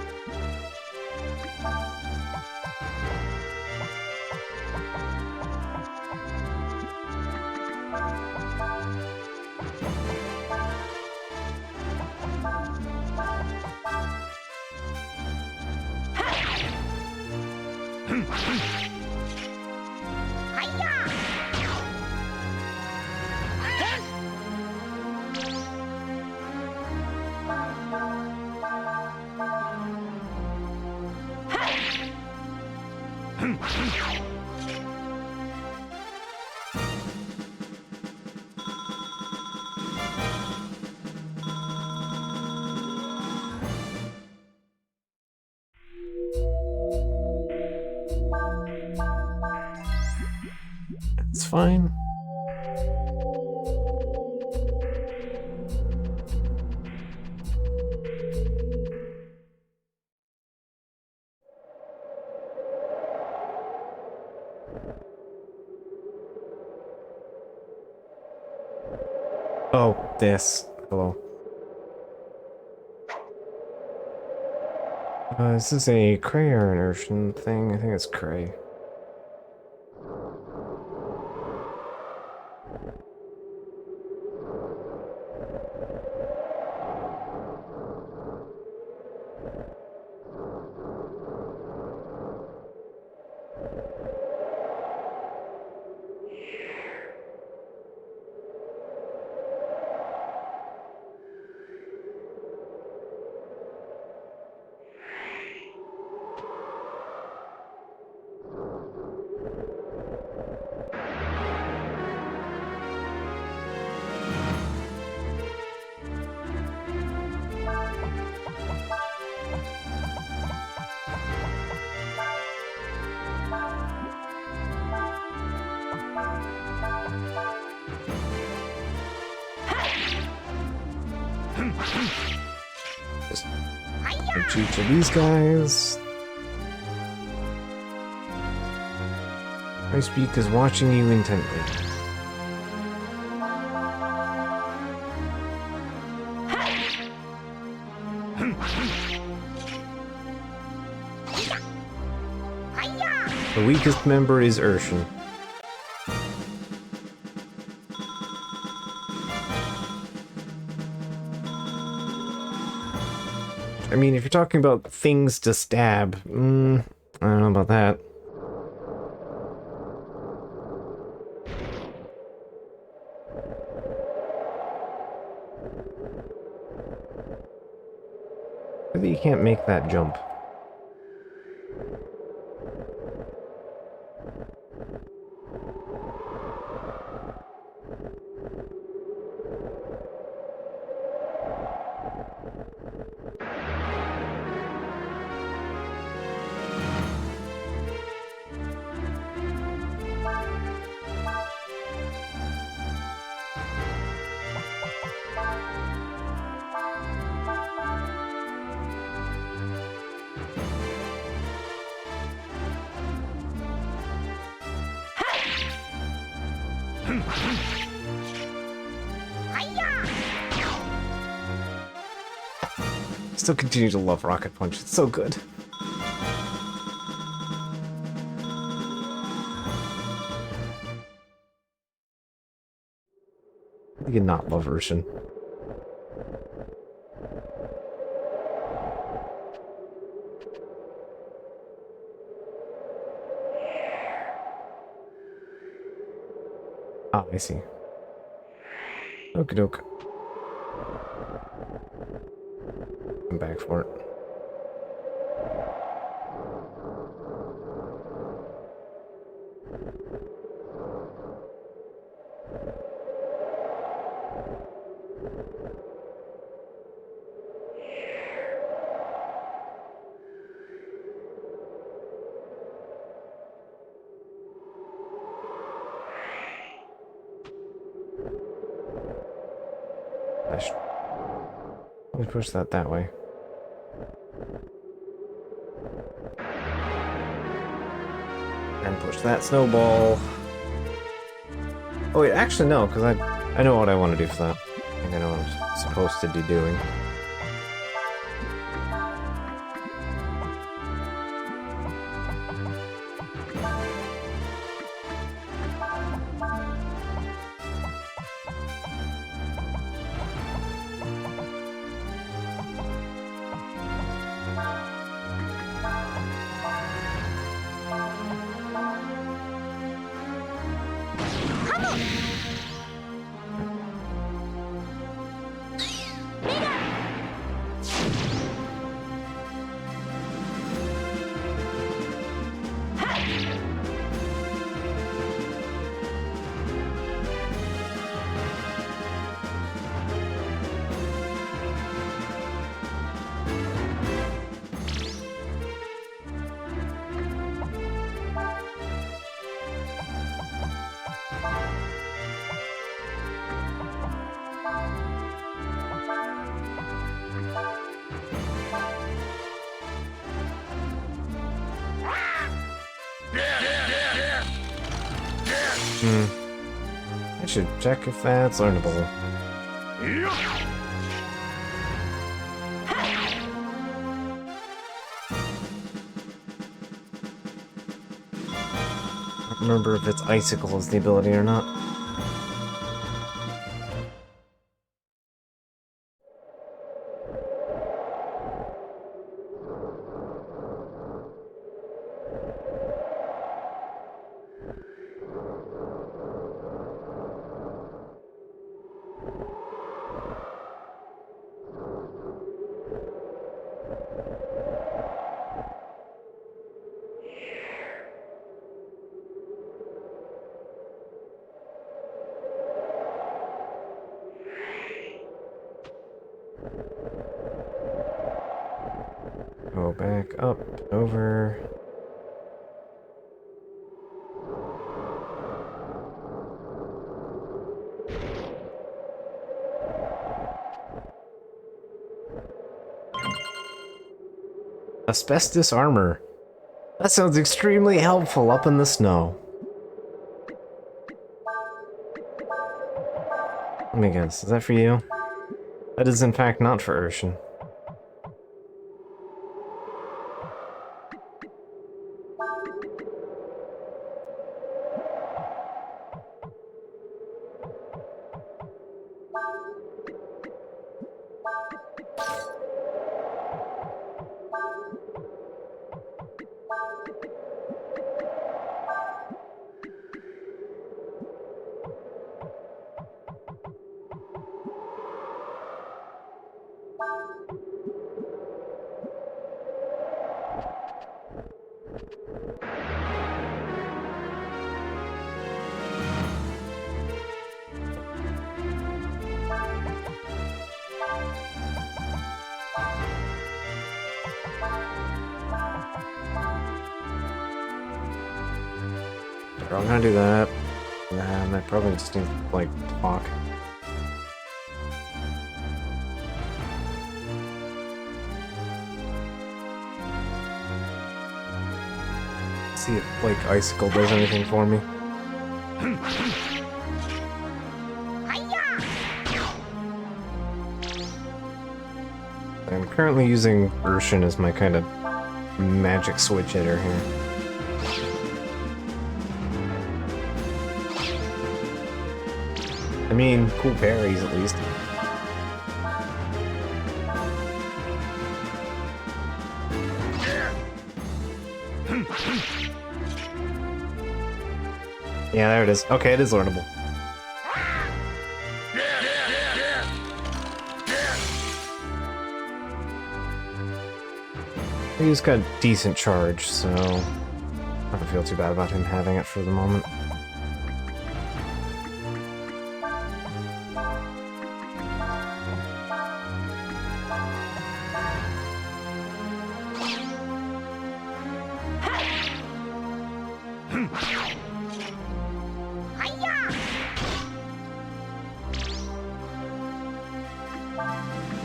It's fine. Oh, this. Hello. Is this a Cray or an Urshan thing? I think it's Cray. Just each of these guys. My speak is watching you intently. The weakest member is Urshan. I mean, if you're talking about things to stab, I don't know about that. Maybe you can't make that jump. Still continue to love Rocket Punch. It's so good. You can not love Urshan. Ah, I see. Okie doke. I'm back for it. I should probably push that way. And push that snowball. Oh wait, actually no, because I know what I want to do for that. I think I know what I'm supposed to be doing. I should check if that's learnable. I don't remember if it's icicle is the ability or not. Go back up, over. Asbestos armor. That sounds extremely helpful up in the snow. Let me guess, is that for you? That is in fact not for Urshan. I'm gonna do that. And I probably just need to, like, talk. See if, like, icicle does anything for me. I'm currently using Urshan as my kind of magic switch hitter here. I mean, cool parries at least. Yeah, there it is. Okay, it is learnable. He's got a decent charge, so I don't feel too bad about him having it for the moment.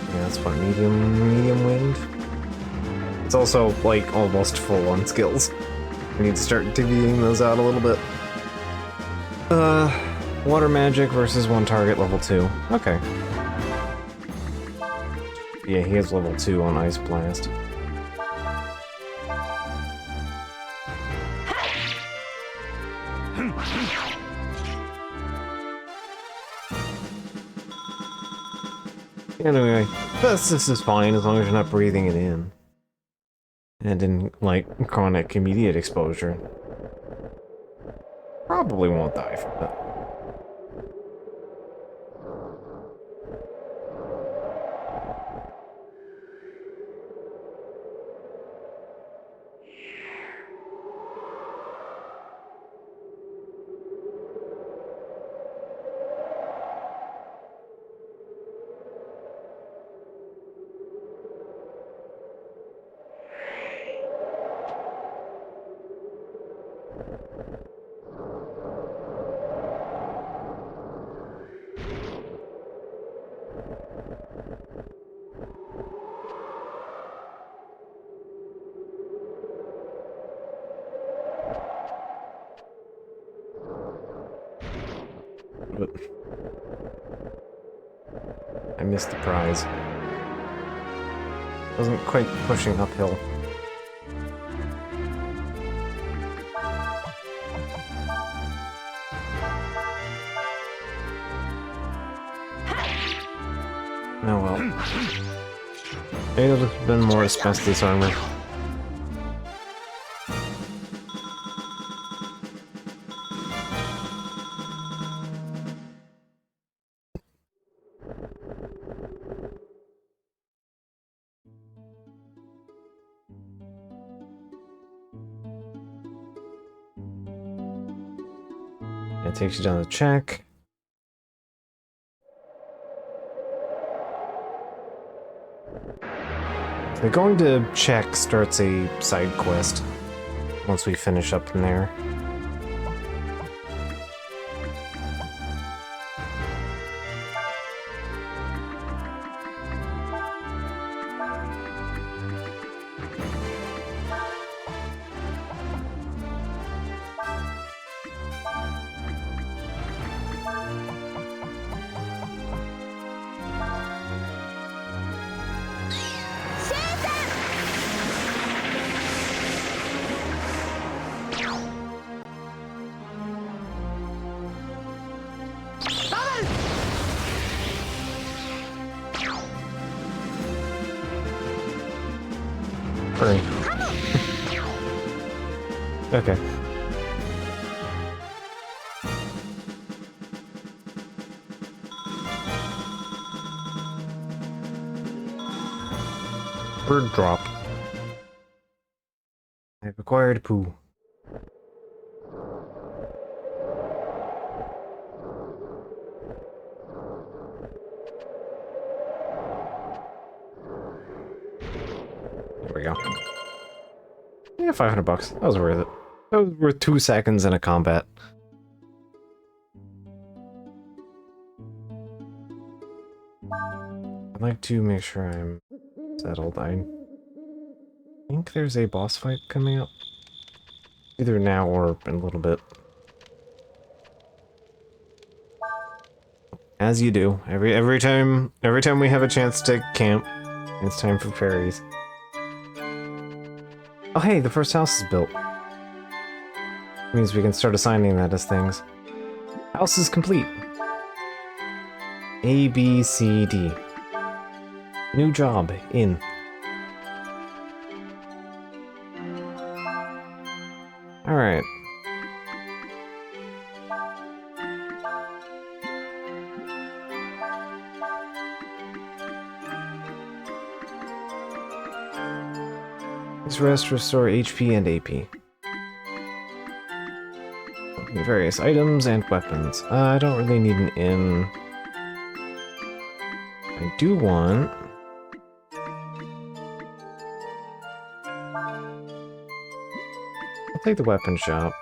Yeah, that's what medium wind. It's also like almost full on skills. I need to start divvying those out a little bit. Water magic versus one target level 2. Okay. Yeah, he has level 2 on Ice Blast. Anyway, this is fine as long as you're not breathing it in. And in, like, chronic immediate exposure. Probably won't die from it. But I missed the prize. Wasn't quite pushing uphill. Oh well. Maybe it'll have been more asbestos armor. It takes you down the check. So going to check starts a side quest once we finish up in there. Hurry. Okay. Bird drop. I've acquired poo. There we go. Yeah, $500. That was worth it. That was worth 2 seconds in a combat. I'd like to make sure I'm settled. I think there's a boss fight coming up. Either now or in a little bit. As you do. Every time we have a chance to camp, it's time for fairies. Oh hey, the first house is built. Means we can start assigning that as things. House is complete. A, B, C, D. New job, in. Alright. Please rest, restore HP and AP. Various items and weapons. I don't really need an inn. I do want... I'll take the weapon shop.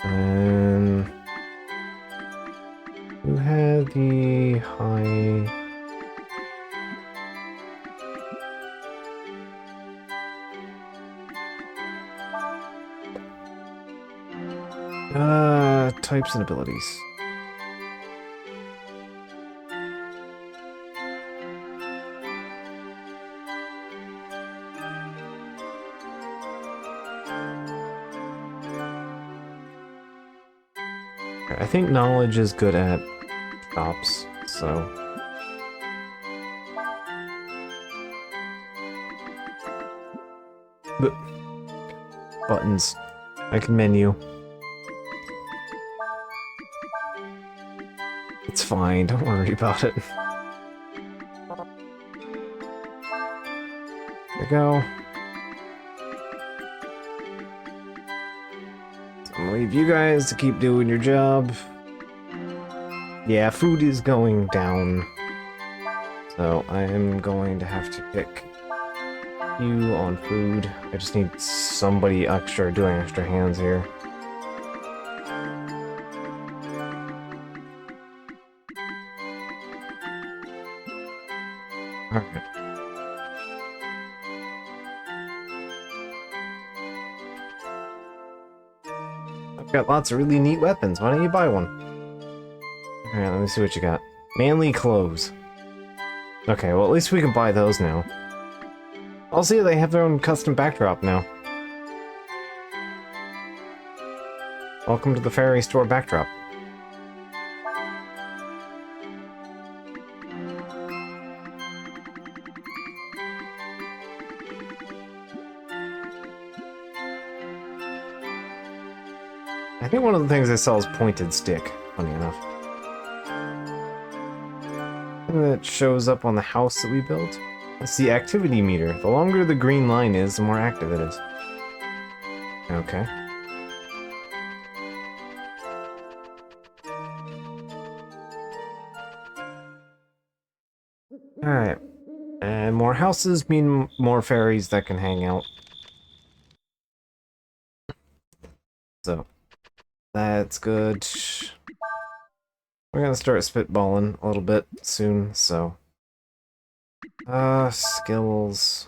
And... who had the high... types and abilities. I think knowledge is good at shops, so... But... buttons. Like menu. It's fine, don't worry about it. There we go. So I'm gonna leave you guys to keep doing your job. Yeah, food is going down. So I am going to have to pick you on food. I just need somebody extra doing extra hands here. Alright. I've got lots of really neat weapons. Why don't you buy one? Alright, let me see what you got. Manly clothes. Okay, well at least we can buy those now. Also, they have their own custom backdrop now. Welcome to the Fairy Store backdrop. I think one of the things they sell is pointed stick, funny enough. And that shows up on the house that we built. It's the activity meter. The longer the green line is, the more active it is. Okay. Alright. And more houses mean more fairies that can hang out. So, that's good. We're gonna start spitballing a little bit soon, so... skills...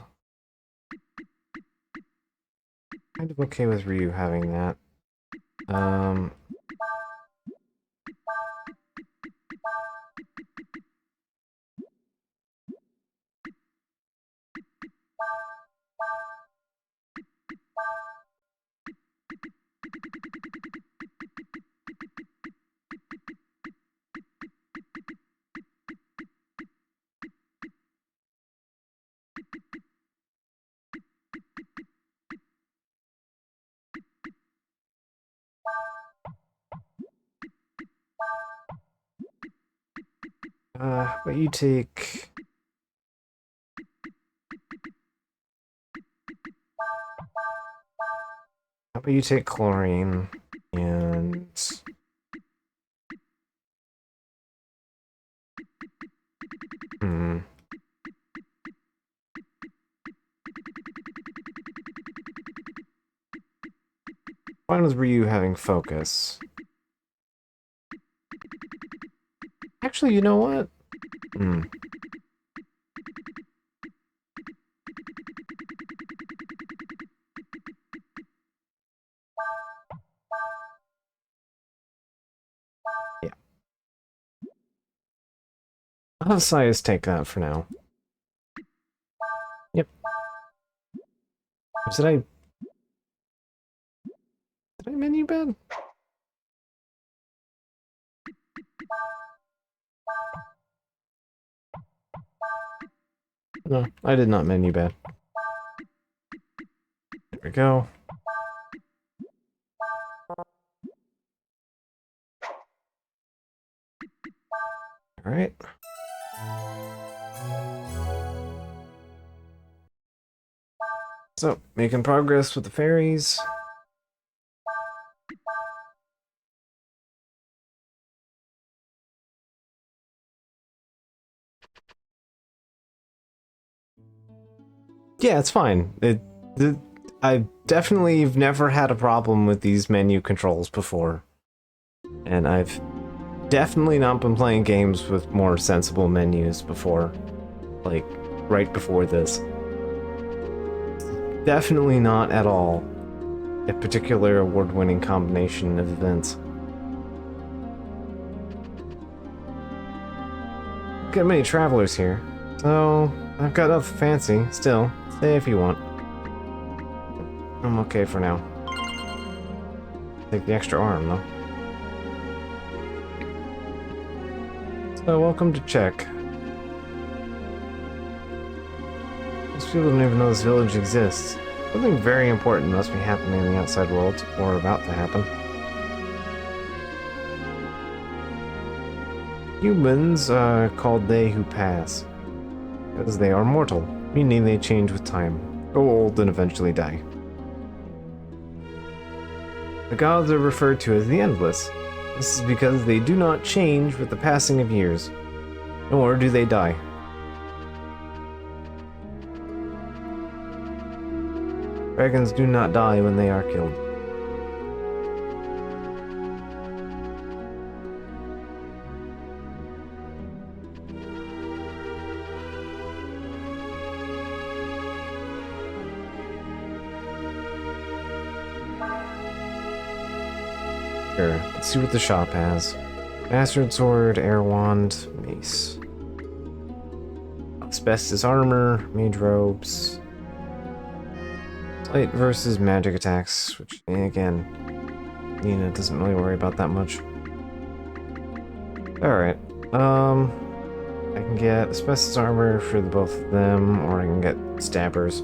Kind of okay with Ryu having that. But you take... How about you take chlorine, and... Why was Ryu having focus? Actually, you know what? Yeah. I'll have Sias take that for now. Yep. Did I menu bed? No, I did not menu bed. There we go. Alright. So, making progress with the fairies. Yeah, it's fine. I definitely have never had a problem with these menu controls before. And I've definitely not been playing games with more sensible menus before. Like, right before this. Definitely not at all a particular award-winning combination of events. Got many travelers here, so I've got nothing fancy. Still, stay if you want. I'm okay for now. Take the extra arm, though. So, welcome to Czech. Most people don't even know this village exists. Something very important must be happening in the outside world, or about to happen. Humans are called they who pass, because they are mortal, meaning they change with time, grow old, and eventually die. The gods are referred to as the Endless. This is because they do not change with the passing of years, nor do they die. Dragons do not die when they are killed. Sure, let's see what the shop has. Bastard sword, air wand, mace. Asbestos armor, mage robes. Light versus magic attacks, which, again, Nina doesn't really worry about that much. Alright, I can get asbestos armor for the both of them, or I can get stabbers.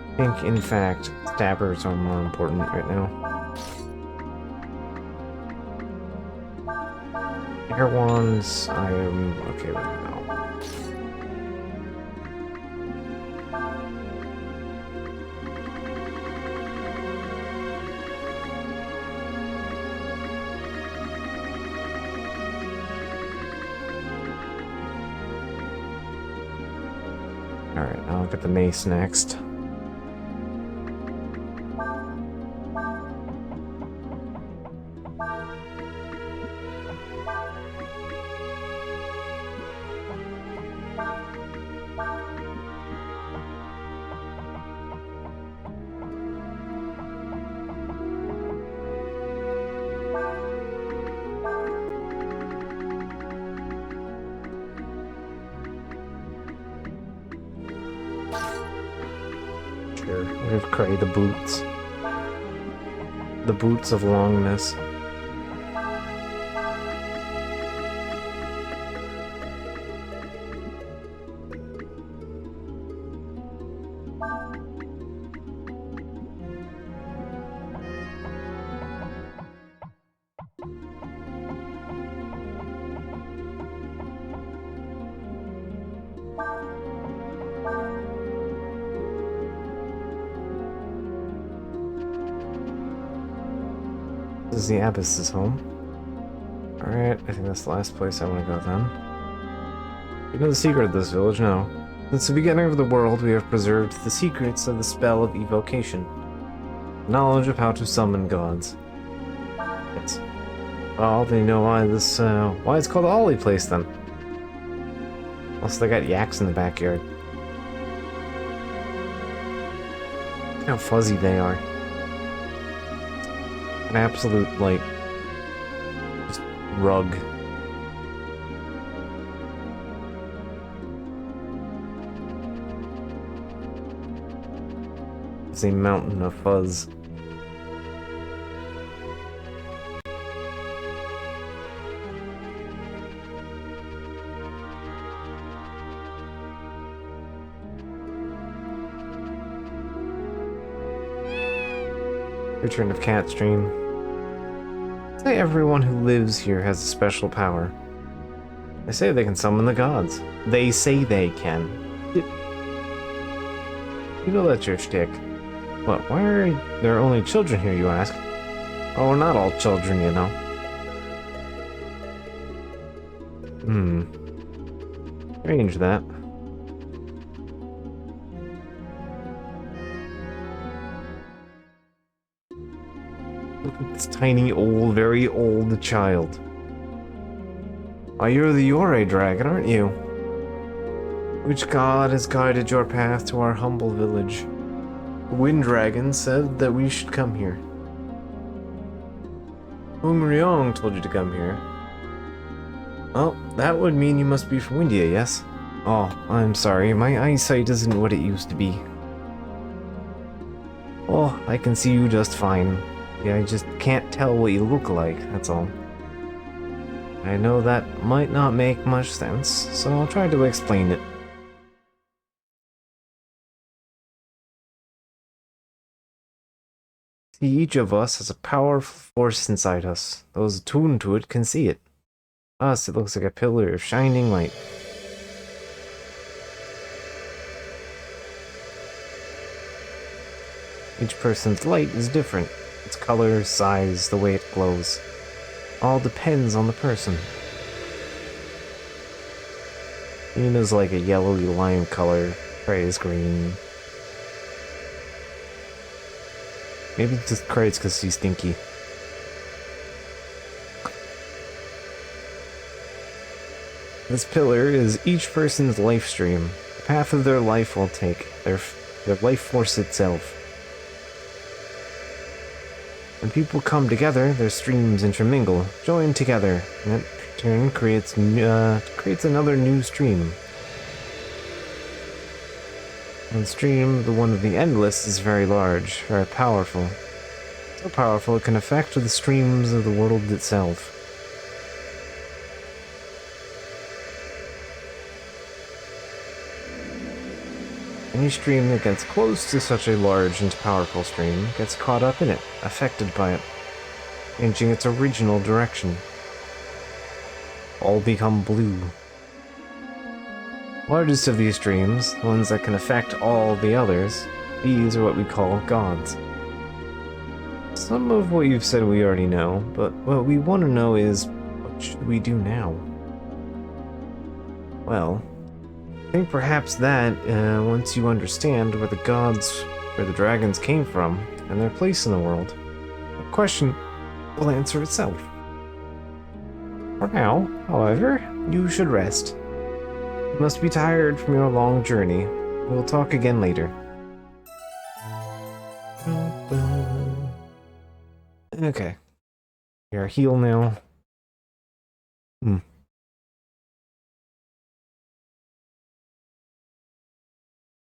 I think, in fact, stabbers are more important right now. Air wands, I am okay with now. Alright, I'll get the mace next. We've created the boots. The boots of longness. This is the Abbess's home. Alright, I think that's the last place I want to go then. You know the secret of this village now. Since the beginning of the world, we have preserved the secrets of the spell of evocation. Knowledge of how to summon gods. Yes. Well, they know why this, why it's called the Ollie place then. Also, they got yaks in the backyard. Look how fuzzy they are. An absolute, like, just rug. It's a mountain of fuzz. Return of Catstream. Say everyone who lives here has a special power. They say they can summon the gods. They say they can. You know that's your shtick. What, why are there only children here, you ask? Oh, we're not all children, you know. Strange that. Look at this tiny, old, very old child. Oh, you're the Yore dragon, aren't you? Which god has guided your path to our humble village? The wind dragon said that we should come here. Ryong told you to come here. Well, that would mean you must be from India, yes? Oh, I'm sorry, my eyesight isn't what it used to be. Oh, I can see you just fine. Yeah, I just can't tell what you look like, that's all. I know that might not make much sense, so I'll try to explain it. See, each of us has a powerful force inside us. Those attuned to it can see it. Us, it looks like a pillar of shining light. Each person's light is different. Its color, size, the way it glows. All depends on the person. Nina's like a yellowy lime color. Prey's green. Maybe just Craig's because she's stinky. This pillar is each person's life stream. The path of their life will take. Their life force itself. When people come together, their streams intermingle, join together, and that in turn creates another new stream. And the stream, the one of the Endless, is very large, very powerful. So powerful it can affect the streams of the world itself. Any stream that gets close to such a large and powerful stream gets caught up in it, affected by it, changing its original direction. All become blue. Largest of these streams, the ones that can affect all the others, these are what we call gods. Some of what you've said we already know, but what we want to know is, what should we do now? Well, I think perhaps that, once you understand where the dragons came from, and their place in the world, the question will answer itself. For now, however, you should rest. You must be tired from your long journey. We'll talk again later. Okay. You're a heal now.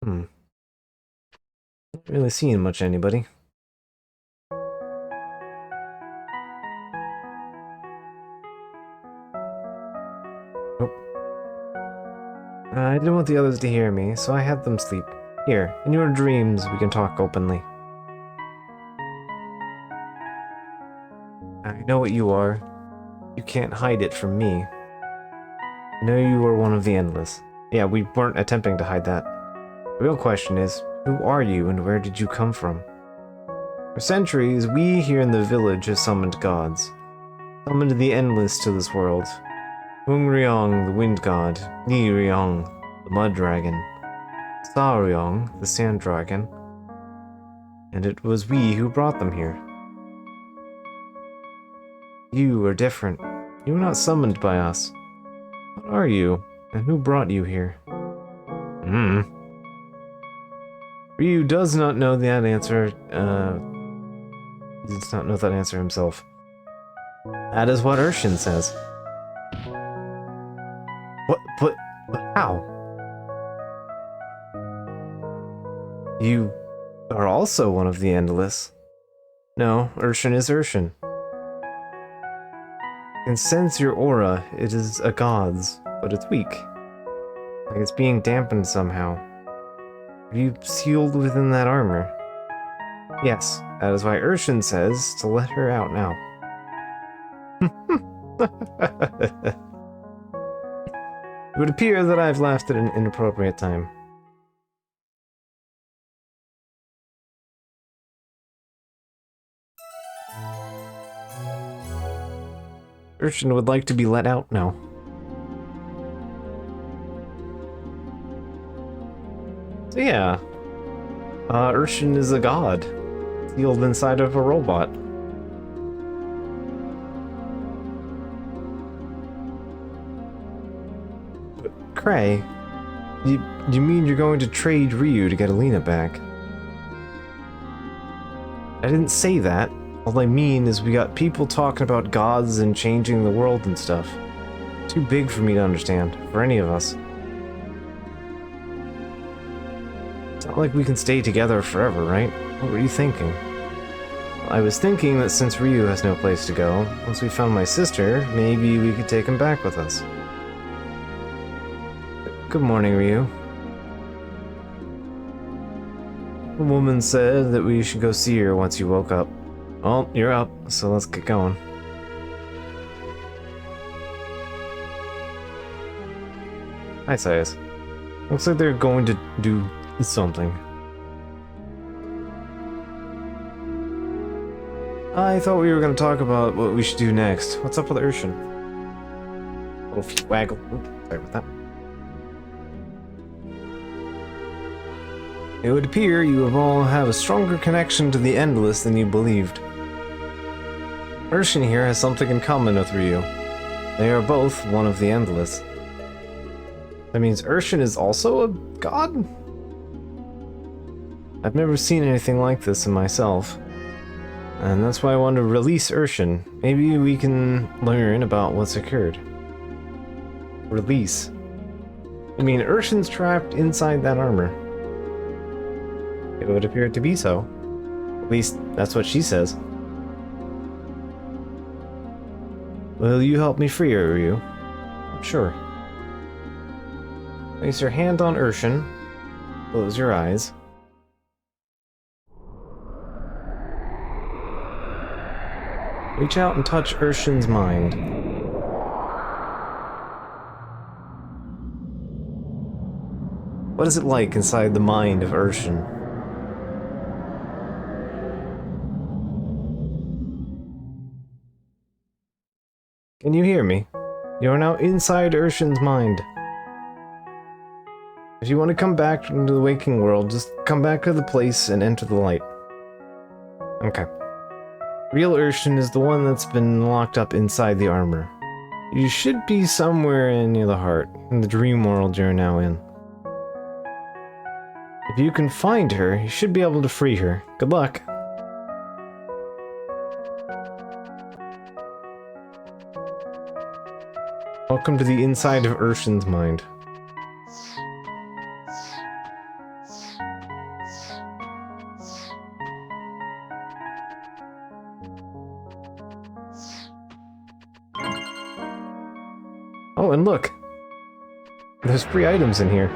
Not really seeing much anybody. Nope. I didn't want the others to hear me, so I had them sleep. Here, in your dreams, we can talk openly. I know what you are. You can't hide it from me. I know you are one of the Endless. Yeah, we weren't attempting to hide that. The real question is, who are you and where did you come from? For centuries, we here in the village have summoned gods. Summoned the Endless to this world. Ungryong, the wind god. Niryong, the mud dragon. Saryong, the sand dragon. And it was we who brought them here. You are different. You were not summoned by us. What are you, and who brought you here? Ryu does not know that answer, does not know that answer himself. That is what Urshan says. But how? You are also one of the Endless. No, Urshan is Urshan. I can sense your aura. It is a god's, but it's weak. Like it's being dampened somehow. Are you sealed within that armor? Yes, that is why Urshan says to let her out now. It would appear that I've laughed at an inappropriate time. Urshan would like to be let out now. So yeah, Urshan is a god, sealed inside of a robot. But Cray, you mean you're going to trade Ryu to get Alina back? I didn't say that. All I mean is we got people talking about gods and changing the world and stuff. Too big for me to understand, for any of us. It's not like we can stay together forever, right? What were you thinking? I was thinking that since Ryu has no place to go, once we found my sister, maybe we could take him back with us. Good morning, Ryu. The woman said that we should go see her once you woke up. Well, you're up, so let's get going. Hi, Sayas. Looks like they're going to do something. I thought we were going to talk about what we should do next. What's up with Urshan? Little feet waggle. Oops, sorry about that. It would appear you all have a stronger connection to the Endless than you believed. Urshan here has something in common with Ryu. They are both one of the Endless. That means Urshan is also a god? I've never seen anything like this in myself. And that's why I want to release Urshan. Maybe we can learn about what's occurred. Release. I mean, Urshan's trapped inside that armor. It would appear to be so. At least, that's what she says. Will you help me free her, Ryu? Sure. Place your hand on Urshan. Close your eyes. Reach out and touch Urshan's mind. What is it like inside the mind of Urshan? Can you hear me? You are now inside Urshan's mind. If you want to come back into the waking world, just come back to the place and enter the light. Okay. Real Urshan is the one that's been locked up inside the armor. You should be somewhere near the heart, in the dream world you're now in. If you can find her, you should be able to free her. Good luck. Welcome to the inside of Urshan's mind. Oh, and look! There's free items in here.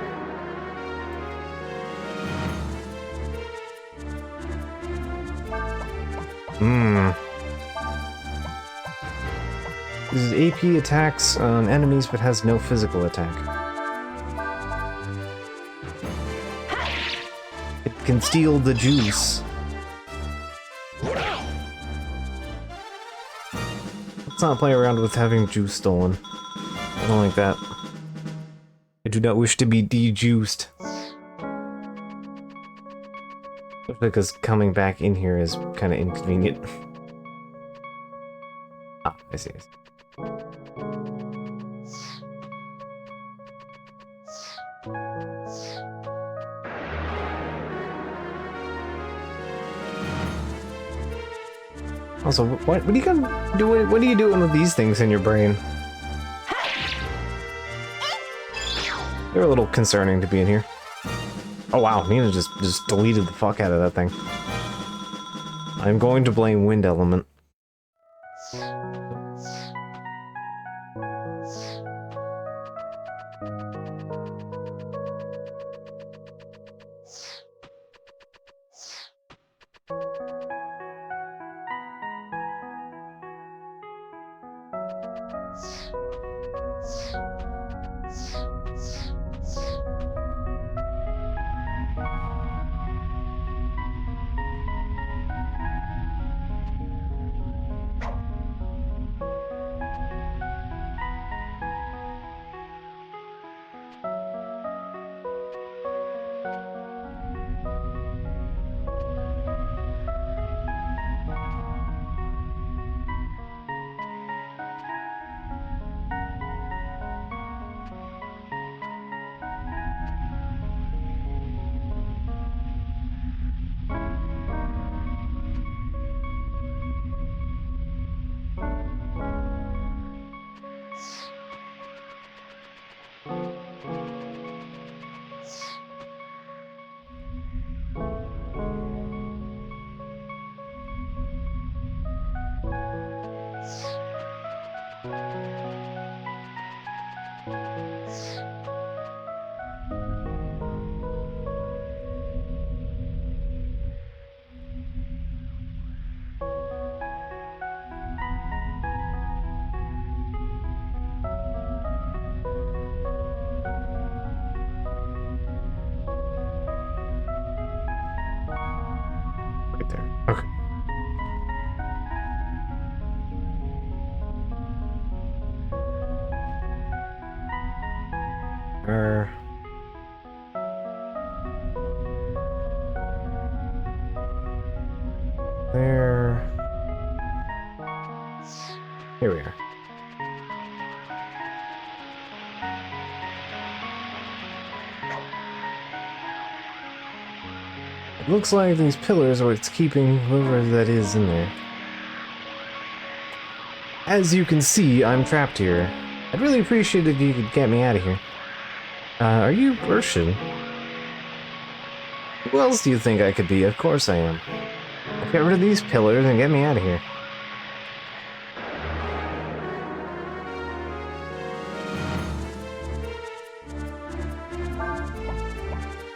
Uses AP attacks on enemies but has no physical attack. It can steal the juice. Let's not play around with having juice stolen. I don't like that. I do not wish to be de-juiced. Because coming back in here is kind of inconvenient. Ah, I see. Also, what are you gonna do? What are you doing with these things in your brain? They're a little concerning to be in here. Oh wow, Nina just deleted the fuck out of that thing. I'm going to blame Wind Element. Right there. Okay. There. Here we are. It looks like these pillars are what's keeping whoever that is in there. As you can see, I'm trapped here. I'd really appreciate it if you could get me out of here. Are you Urshan? Who else do you think I could be? Of course I am. Get rid of these pillars and get me out of here.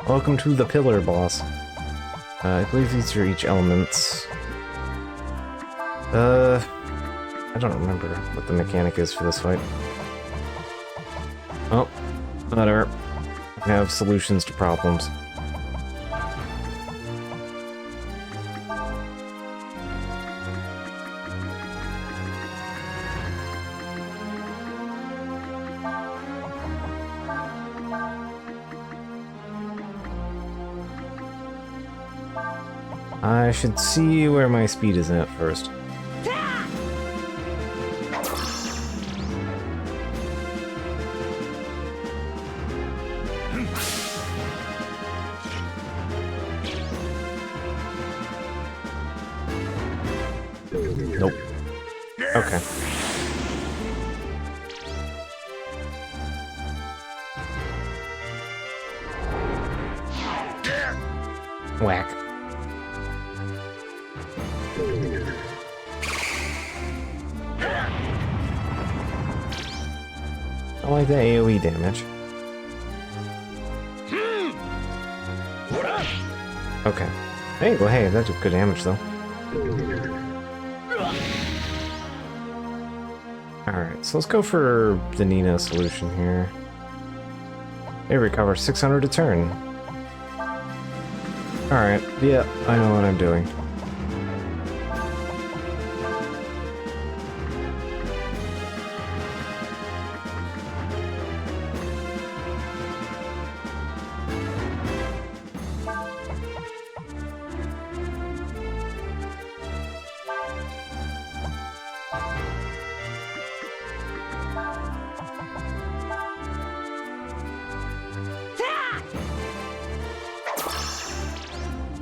Welcome to the pillar boss. I believe these are each elements. I don't remember what the mechanic is for this fight. Oh, whatever. I have solutions to problems. I should see where my speed is at first. Nope. Okay. Whack. I like that AoE damage. Okay. Hey, well, hey, that did good damage, though. Alright, so let's go for the Nina solution here. They recover 600 a turn. Alright, yeah, I know what I'm doing.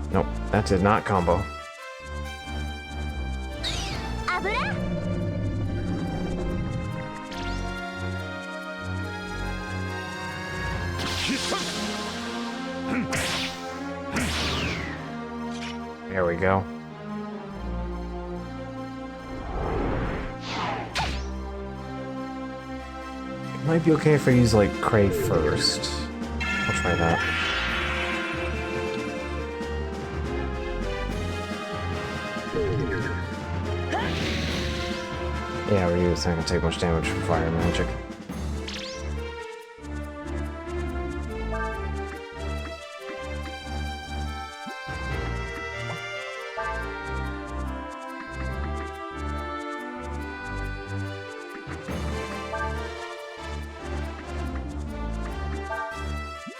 Nope, that did not combo. There we go. It might be okay if I use, like, Cray first. I'll try that. Yeah, Ryu's not gonna take much damage from fire magic.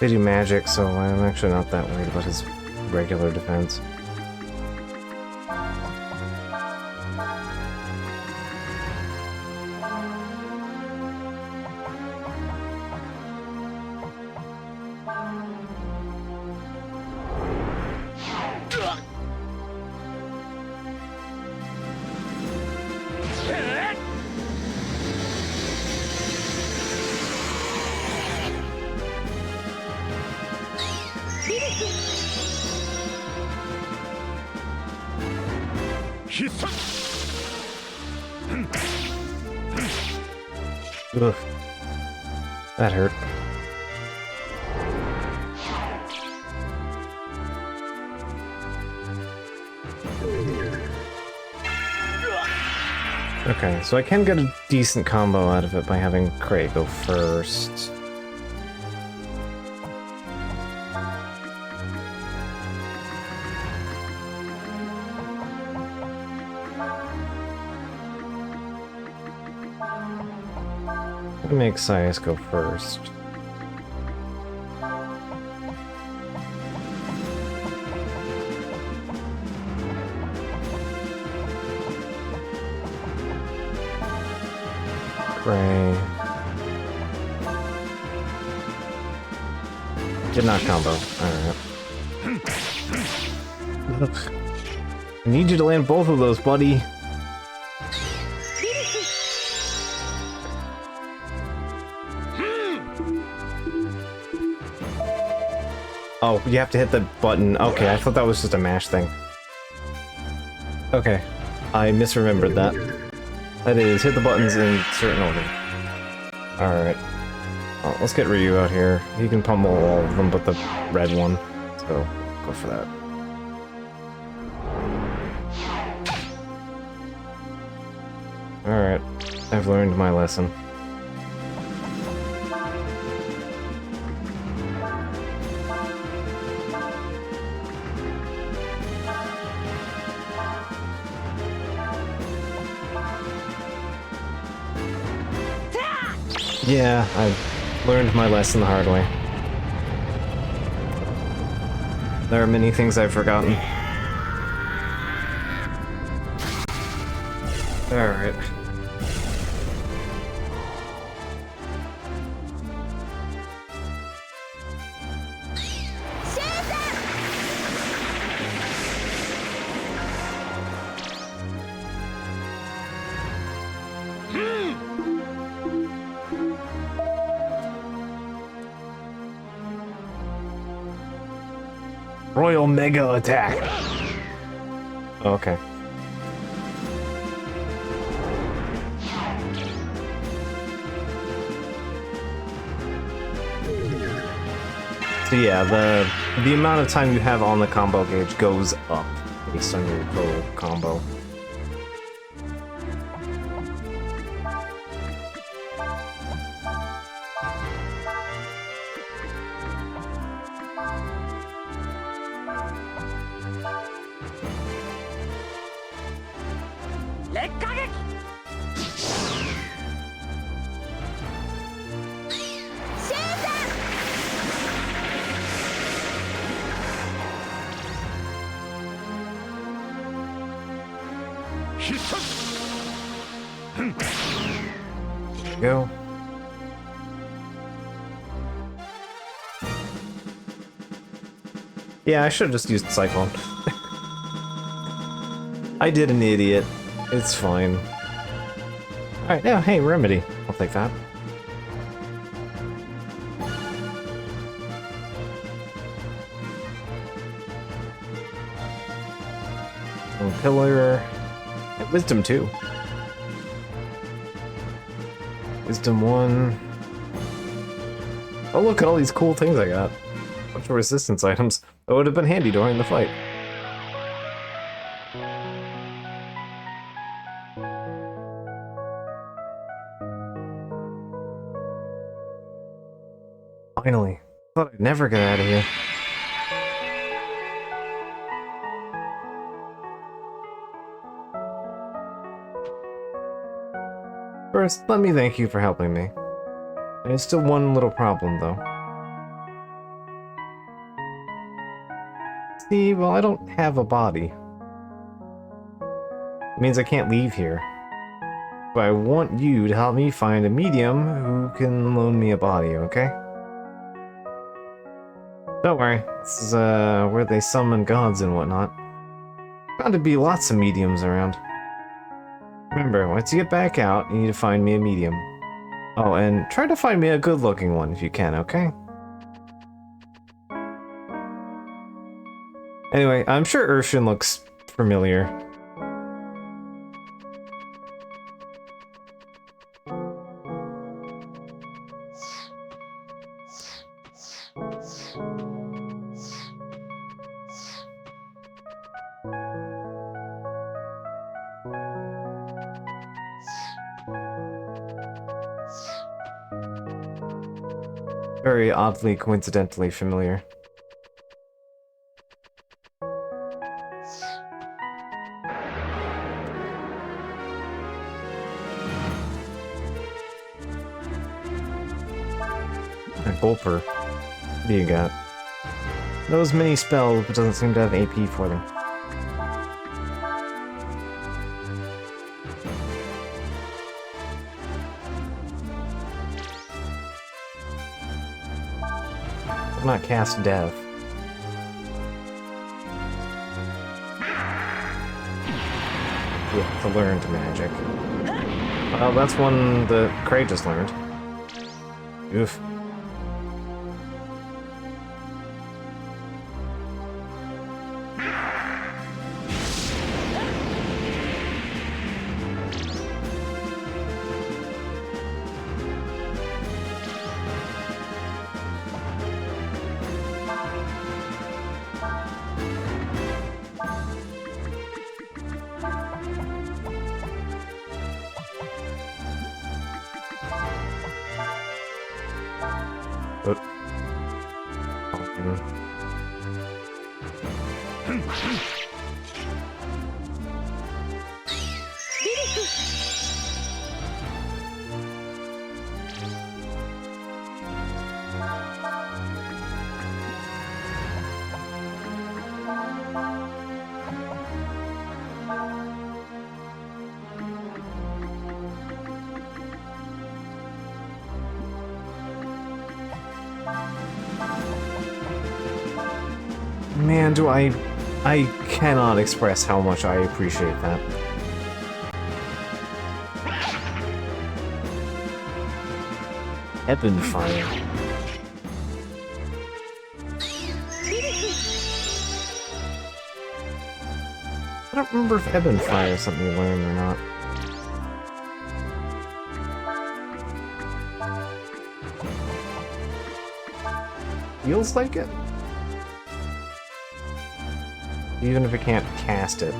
They do magic, so I'm actually not that worried about his regular defense. Ugh. That hurt. Okay, so I can get a decent combo out of it by having Cray go first. Make Sias go first. Gray. Did not combo. Alright. I need you to land both of those, buddy. Oh, you have to hit the button. Okay, I thought that was just a mash thing. Okay, I misremembered that. That is, hit the buttons in certain order. Alright. Oh, let's get Ryu out here. He can pummel all of them but the red one. So, go for that. Alright, I've learned my lesson. Yeah, I've learned my lesson the hard way. There are many things I've forgotten. Alright. Royal Mega Attack! Okay. So yeah, the amount of time you have on the combo gauge goes up based on your total combo. Go. Yeah, I should have just used Cyclone. I did an idiot. It's fine. Alright, yeah, hey, Remedy. I'll take that. Pillar. Wisdom 2. Wisdom 1. Oh, look at all these cool things I got. A bunch of resistance items. That would have been handy during the fight. Finally. I thought I'd never get out of here. First, let me thank you for helping me. There's still one little problem, though. See, well, I don't have a body. It means I can't leave here. But I want you to help me find a medium who can loan me a body, okay? Don't worry, this is where they summon gods and whatnot. Bound to be lots of mediums around. Remember, once you get back out, you need to find me a medium. Oh, and try to find me a good-looking one if you can, okay? Anyway, I'm sure Urshan looks familiar. Very oddly, coincidentally familiar. Gulper. What do you got? Knows many spells, but doesn't seem to have AP for them. Not cast death. Yeah, to learn to magic. Well, that's one that Cray just learned. Oof. But... Man, do I cannot express how much I appreciate that. Heaven Fire. I don't remember if Heaven Fire is something you learn or not. Feels like it? Even if it can't cast it.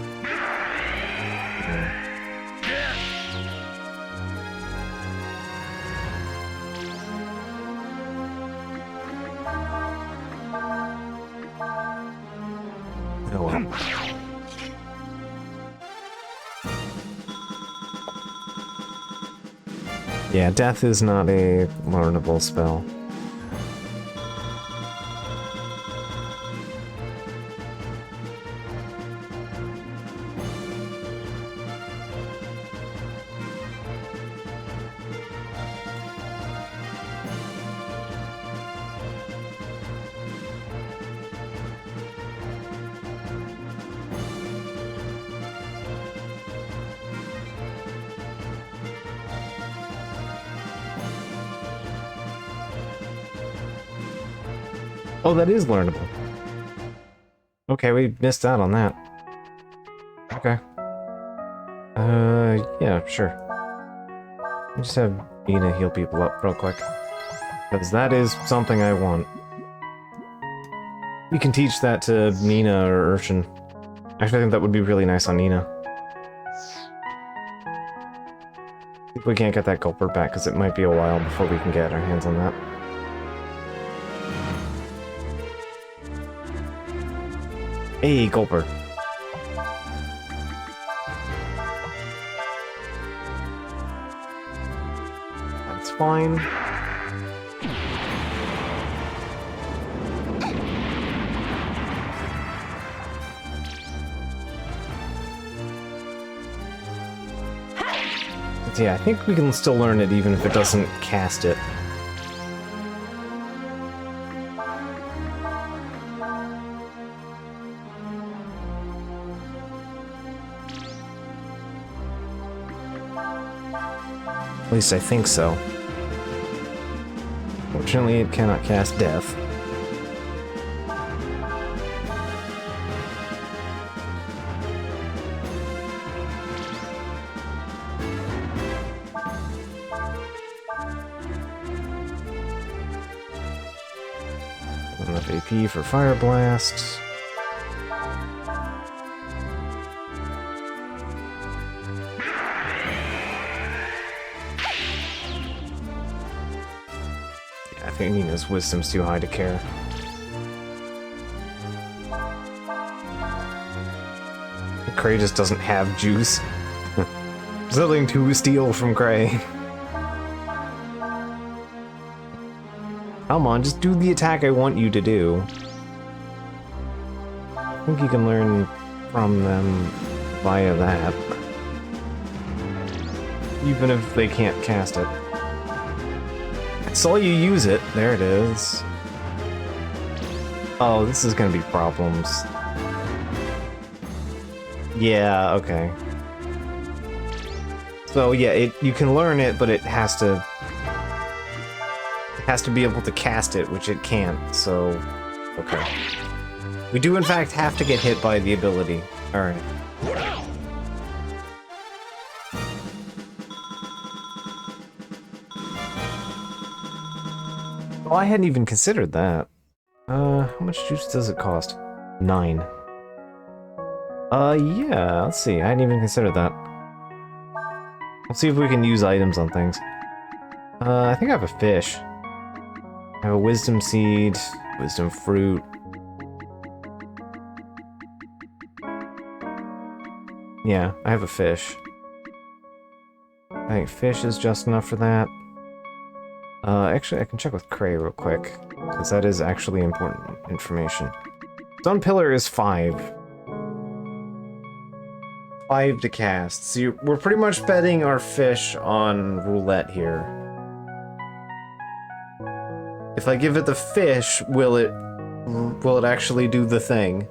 Oh well. Yeah, death is not a learnable spell. Oh, that is learnable. Okay, we missed out on that. Okay. Yeah, sure. I'll just have Nina heal people up real quick. Because that is something I want. We can teach that to Nina or Urshan. Actually, I think that would be really nice on Nina. If we can't get that Gulper back, because it might be a while before we can get our hands on that. Hey, Gulper. That's fine. But yeah, I think we can still learn it even if it doesn't cast it. At least I think so. Fortunately, it cannot cast death. Enough AP for Fire Blast. I think Nina's wisdom's too high to care. Cray just doesn't have juice. There's nothing to steal from Cray. Come on, just do the attack I want you to do. I think you can learn from them via that. Even if they can't cast it. I saw you use it. There it is. Oh, this is gonna be problems. Yeah, okay. So yeah, you can learn it, but it has to be able to cast it, which it can't. So okay, we do in fact have to get hit by the ability. All right. Oh, I hadn't even considered that. How much juice does it cost? 9. Yeah, let's see. I hadn't even considered that. Let's see if we can use items on things. I think I have a fish. I have a wisdom seed, wisdom fruit. Yeah, I have a fish. I think fish is just enough for that. Actually, I can check with Cray real quick, because that is actually important information. Stone Pillar is 5. 5 to cast. So we're pretty much betting our fish on roulette here. If I give it the fish, will it actually do the thing?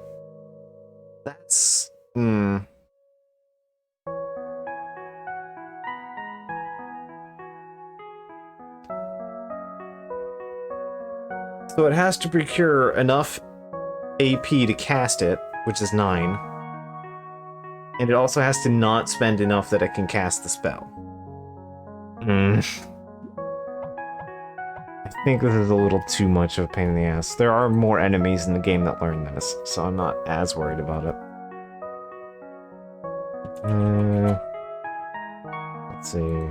That's... So it has to procure enough AP to cast it, which is 9. And it also has to not spend enough that it can cast the spell. I think this is a little too much of a pain in the ass. There are more enemies in the game that learn this, so I'm not as worried about it. Let's see.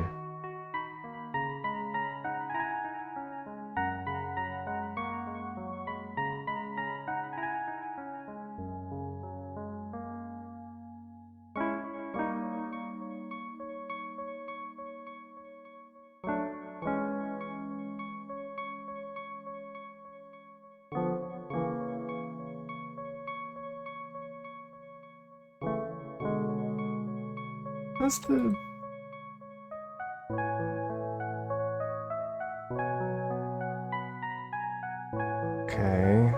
That's the... Okay.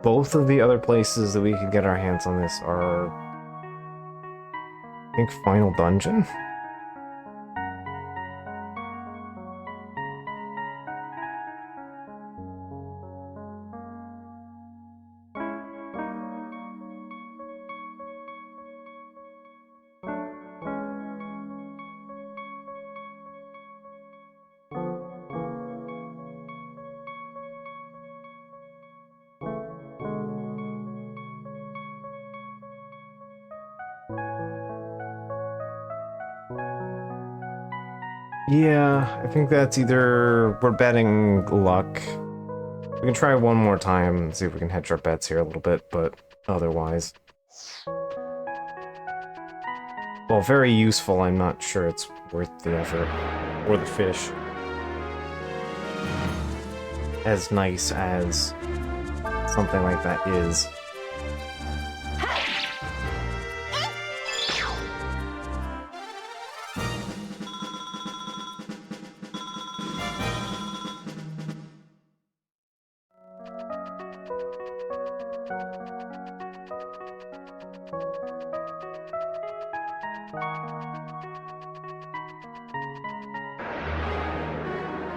Both of the other places that we can get our hands on this are... I think Final Dungeon? Yeah, I think that's either... we're betting luck. We can try one more time and see if we can hedge our bets here a little bit, but otherwise... Well, very useful, I'm not sure it's worth the effort. Or the fish. As nice as something like that is.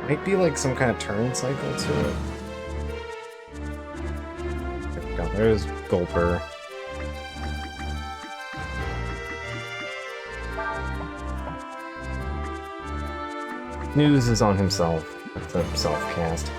Might be like some kind of turn cycle to it. There we go, there's Gulper. News is on himself. It's a self-cast.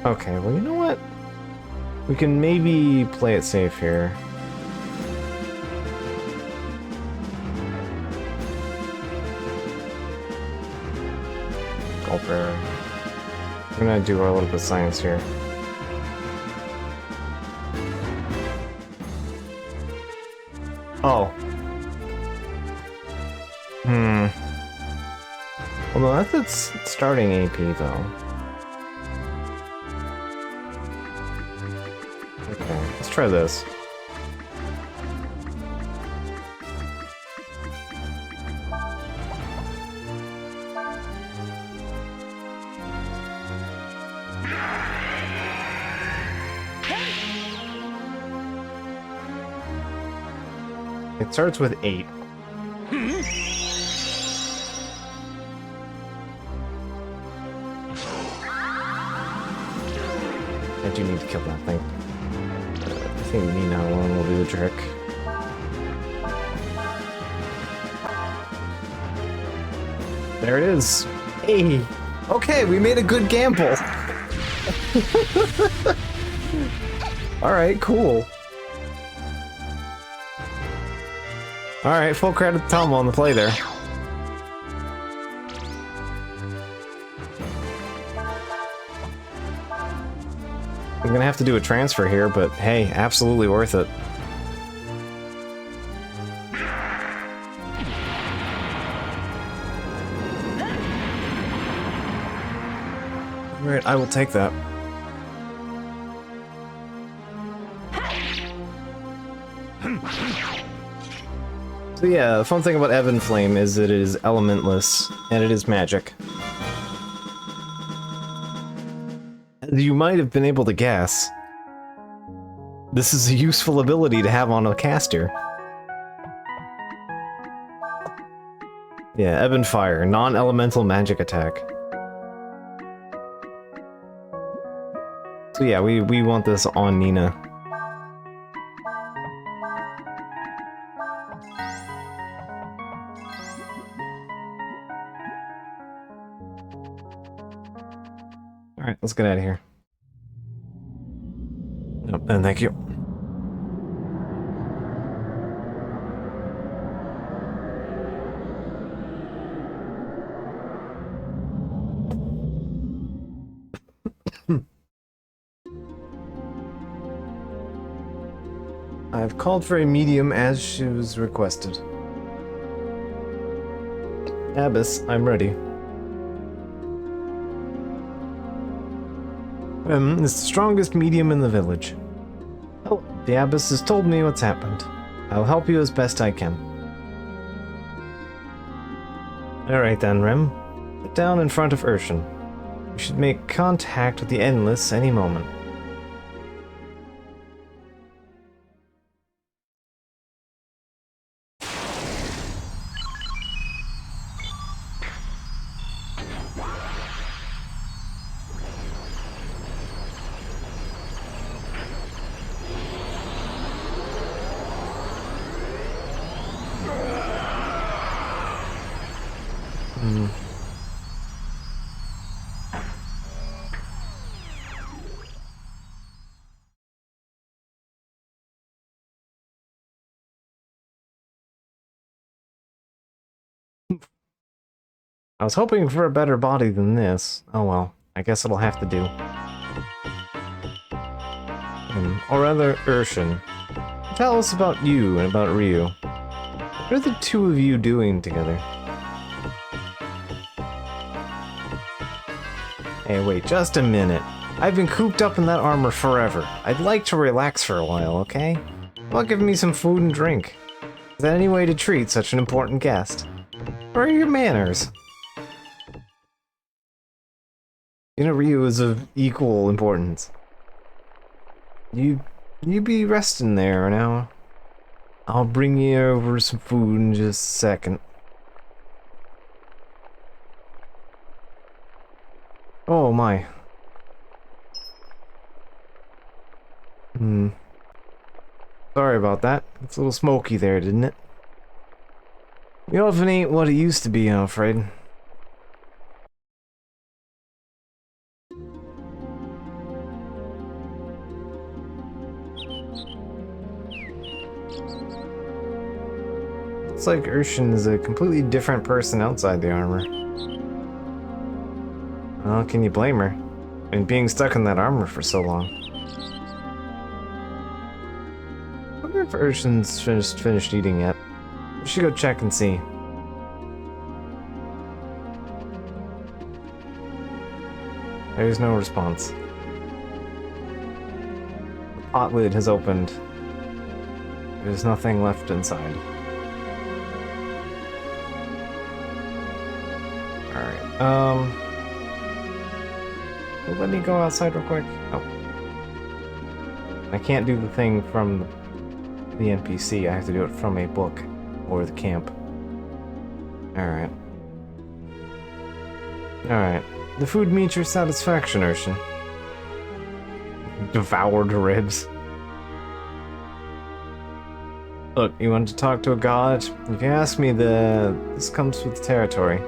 Okay, well, you know what? We can maybe play it safe here. Gulper. We're gonna do our little bit of science here. Oh. Well, no, that's its starting AP, though. Okay, let's try this. It starts with 8. I do need to kill that thing. I think Nina alone will do the trick. There it is. Hey! Okay, we made a good gamble! Alright, cool. Alright, full credit to Tom on the play there. I'm gonna have to do a transfer here, but hey, absolutely worth it. Alright, I will take that. So yeah, the fun thing about Ebon Flame is that it is elementless, and it is magic. As you might have been able to guess, this is a useful ability to have on a caster. Yeah, Ebon Fire, non-elemental magic attack. So yeah, we want this on Nina. Alright, let's get out of here. Yep, and thank you. I've called for a medium as she was requested. Abbess, I'm ready. Is the strongest medium in the village. Oh, the Abbess has told me what's happened. I'll help you as best I can. Alright then, Rem. Sit down in front of Urshan. We should make contact with the Endless any moment. I was hoping for a better body than this. Oh well, I guess it'll have to do. Or rather, Urshan. Tell us about you and about Ryu. What are the two of you doing together? Hey, wait, just a minute. I've been cooped up in that armor forever. I'd like to relax for a while, okay? How about giving me some food and drink? Is that any way to treat such an important guest? Where are your manners? You know, Ryu is of equal importance. You be resting there now. I'll bring you over some food in just a second. Oh my. Sorry about that. It's a little smoky there, didn't it? The oven ain't what it used to be, I'm afraid. It's like Urshan is a completely different person outside the armor. Well, can you blame her? I mean, being stuck in that armor for so long. I wonder if Urshan's finished eating yet. We should go check and see. There's no response. The pot lid has opened. There's nothing left inside. Alright, let me go outside real quick. Oh. I can't do the thing from the NPC, I have to do it from a book or the camp. Alright. Alright. The food meets your satisfaction, Urshan. Devoured ribs. Look, you want to talk to a god? If you ask me, this comes with the territory.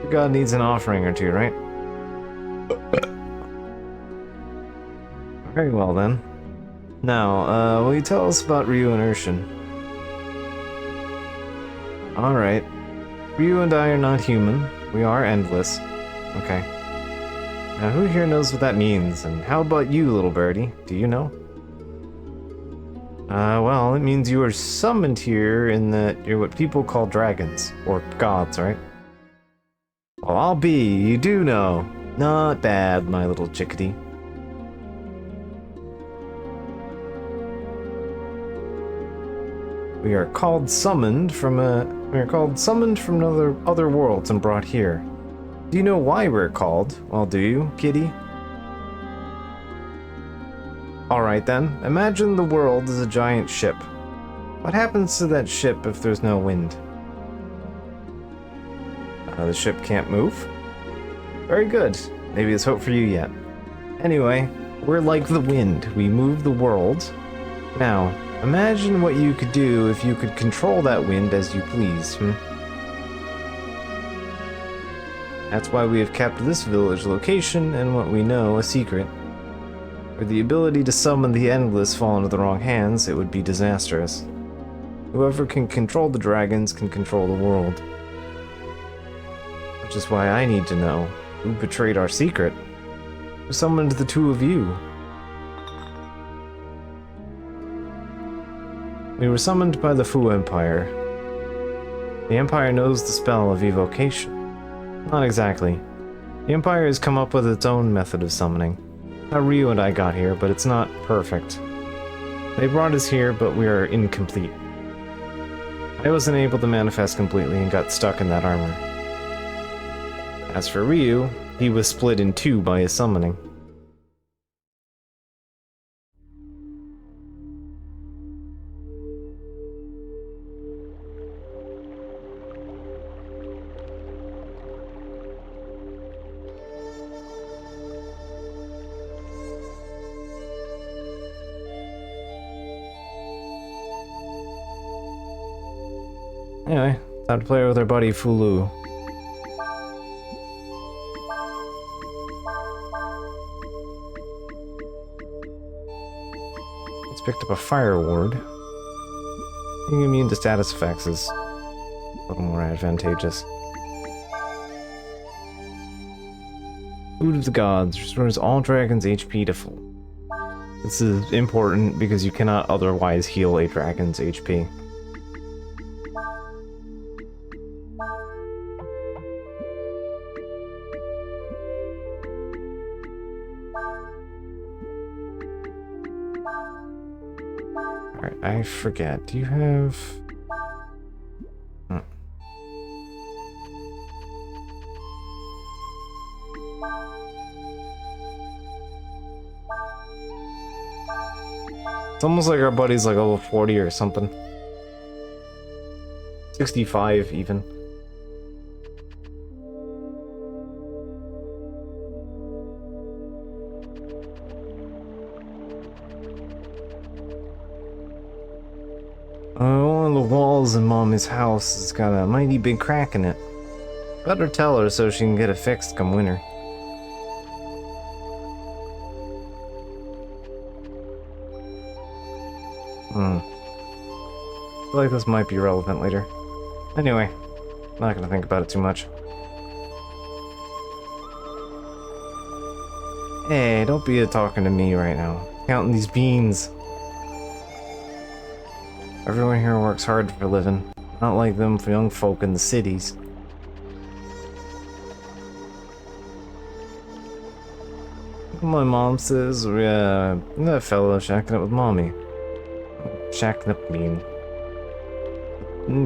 The god needs an offering or two, right? Very well then. Now, will you tell us about Ryu and Urshan? Alright. Ryu and I are not human. We are endless. Okay. Now, who here knows what that means? And how about you, little birdie? Do you know? Well, it means you are summoned here in that you're what people call dragons. Or gods, right? Well, I'll be. You do know. Not bad, my little chickadee. We are called summoned from other worlds and brought here. Do you know why we're called? Well, do you, kitty? Alright then, imagine the world is a giant ship. What happens to that ship if there's no wind? The ship can't move? Very good. Maybe there's hope for you yet. Anyway, we're like the wind. We move the world. Now, imagine what you could do if you could control that wind as you please, That's why we have kept this village location and what we know a secret. Were the ability to summon the Endless fall into the wrong hands, it would be disastrous. Whoever can control the dragons can control the world. Which is why I need to know who betrayed our secret. Who summoned the two of you? We were summoned by the Fu Empire. The Empire knows the spell of evocation. Not exactly. The Empire has come up with its own method of summoning. How Ryu and I got here, but it's not perfect. They brought us here, but we are incomplete. I wasn't able to manifest completely and got stuck in that armor. As for Ryu, he was split in two by his summoning. Anyway, time to play with our buddy Fulu. Let's picked up a fire ward. Being immune to status effects is a little more advantageous. Food of the Gods restores all dragons' HP to full. This is important because you cannot otherwise heal a dragon's HP. Alright, I forget. Do you have... It's almost like our buddy's like level 40 or something. 65 even. One of the walls in Mommy's house has got a mighty big crack in it. Better tell her so she can get it fixed come winter. feel like this might be relevant later. Anyway, not gonna think about it too much. Hey, don't be talking to me right now. Counting these beans. Everyone here works hard for a living. Not like them for young folk in the cities. My mom says, that fella shacking up with mommy. Shacking up mean.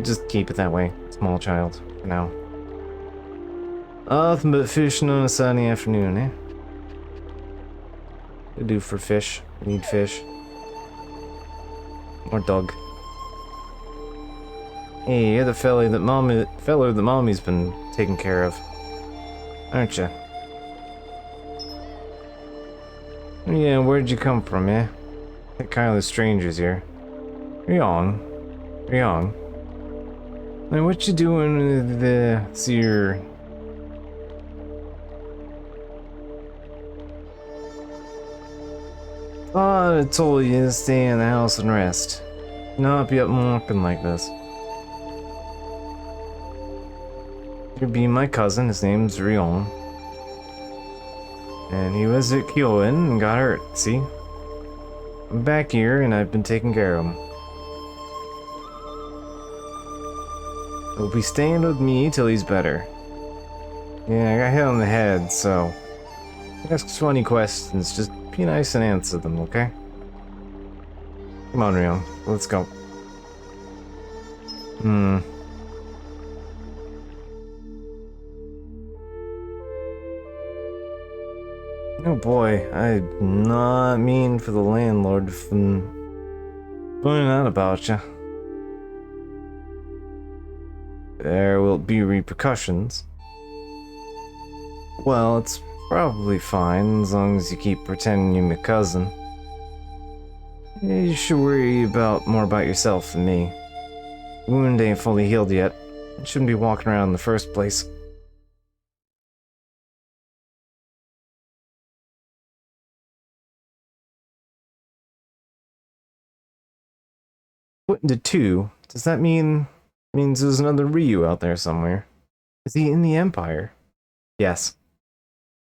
Just keep it that way. Small child, for now. Nothing but fishing on a sunny afternoon, eh? What do for fish? Need fish. Or dog. Hey, you're the fella that mommy's been taking care of, aren't you? Yeah, where'd you come from, eh? That kind of the strangers here. Young. And what you doing with the seer? Oh, I told you to stay in the house and rest. Not be up and walking like this. You're being my cousin, his name's Rion. And he was at Kyoin and got hurt, see? I'm back here and I've been taking care of him. He'll be staying with me till he's better. Yeah, I got hit on the head, so... ask funny questions, just be nice and answer them, okay? Come on, Rion, let's go. Oh boy, I'm not mean for the landlord from finding out about you. There will be repercussions. Well, it's probably fine as long as you keep pretending you're my cousin. You should worry more about yourself than me. The wound ain't fully healed yet. You shouldn't be walking around in the first place. Split into two? Does that means there's another Ryu out there somewhere? Is he in the Empire? Yes.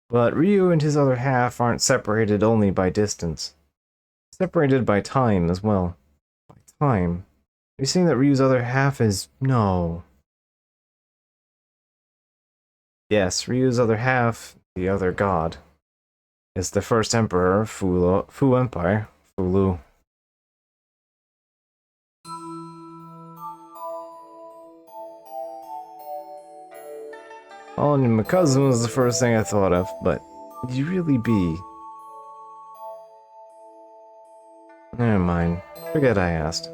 But Ryu and his other half aren't separated only by distance. Separated by time as well. By time? Are you saying that Ryu's other half is... No. Yes, Ryu's other half, the other god, is the first emperor of Fu Empire, Fulu. Oh, and my cousin was the first thing I thought of, but would you really be? Never mind. Forget I asked.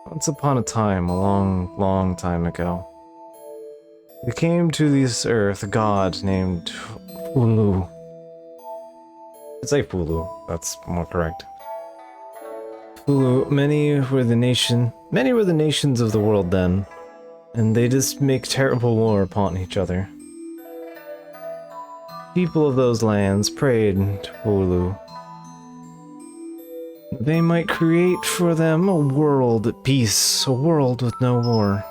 Once upon a time, a long, long time ago, there came to this earth a god named Fulu. I'd say Fulu, that's more correct. Fulu, many were the nations of the world then, and they just make terrible war upon each other. People of those lands prayed to Fulu. They might create for them a world at peace, a world with no war.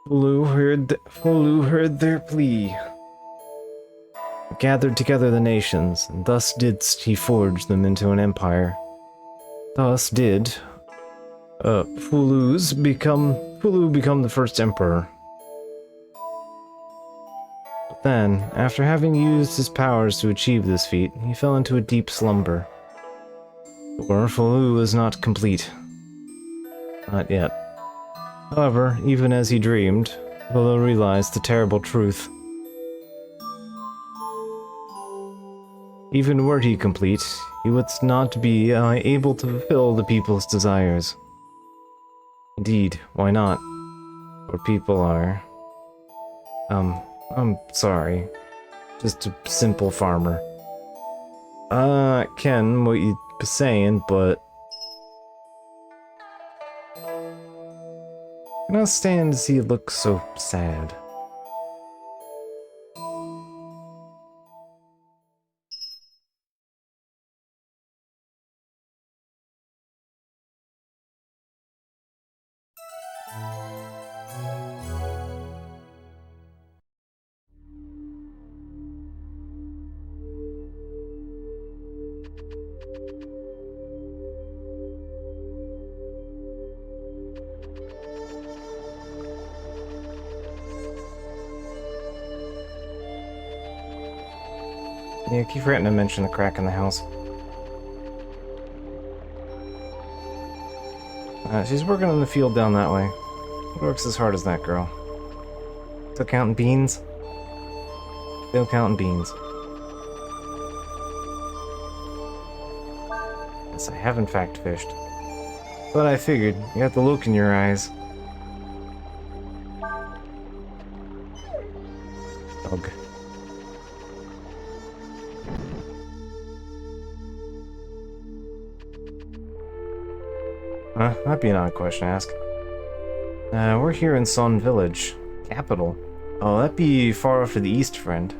Fulu heard their plea, gathered together the nations, and thus didst he forge them into an empire. Thus did Fulu become the first emperor. But then, after having used his powers to achieve this feat, he fell into a deep slumber. For Fulu is not complete. Not yet. However, even as he dreamed, Fulu realized the terrible truth. Even were he complete, he would not be able to fulfill the people's desires. Indeed, why not? For people are... I'm sorry. Just a simple farmer. Ken, what you be saying, but... I cannot stand to see it look so sad. Yeah, keep forgetting to mention the crack in the house. She's working in the field down that way. Who works as hard as that girl? Still counting beans? Still counting beans. Yes, I have in fact fished. But I figured, you got the look in your eyes. Dog. That'd be an odd question to ask. We're here in Son Village. Capital. Oh, that'd be far off to the east, friend.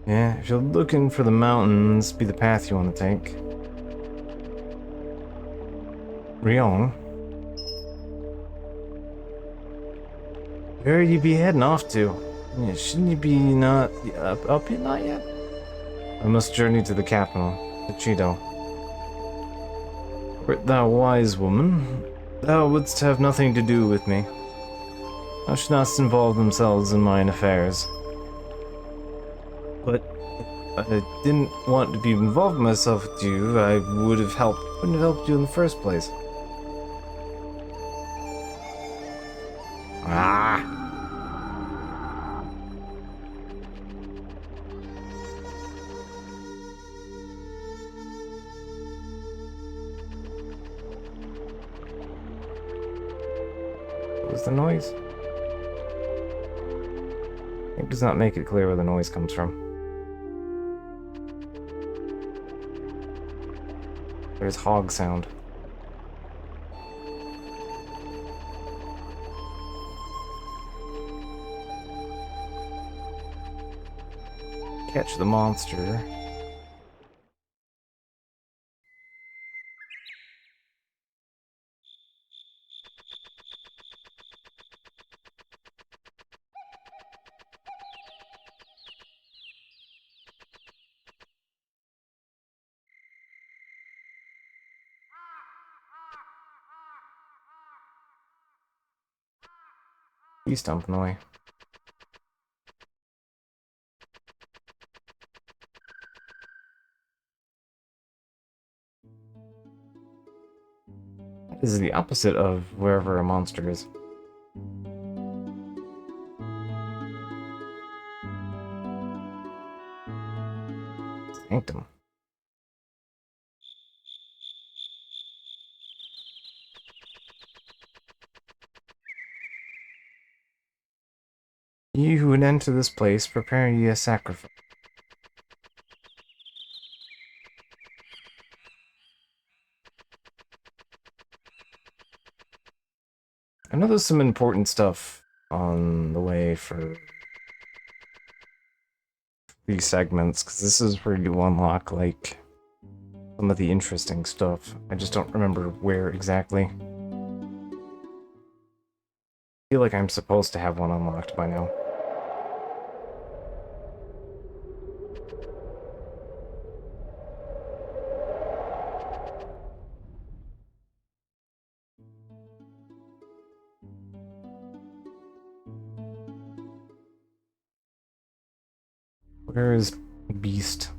Yeah, if you're looking for the mountains, be the path you want to take. Ryong? Where you be heading off to? Yeah, shouldn't you be not up yet? Not yet? I must journey to the capital, to Chido. Wert thou wise woman? Thou wouldst have nothing to do with me. Thou should not involve themselves in mine affairs. But if I didn't want to be involved myself with you, I wouldn't have helped you in the first place. Ah! What was the noise? It does not make it clear where the noise comes from. There's hog sound. Catch the monster. He's stomping away. This is the opposite of wherever a monster is. Sanctum. You who would enter this place, prepare ye a sacrifice. I know there's some important stuff on the way for these segments, because this is where you unlock, like, some of the interesting stuff. I just don't remember where exactly. I feel like I'm supposed to have one unlocked by now. Where is Beast?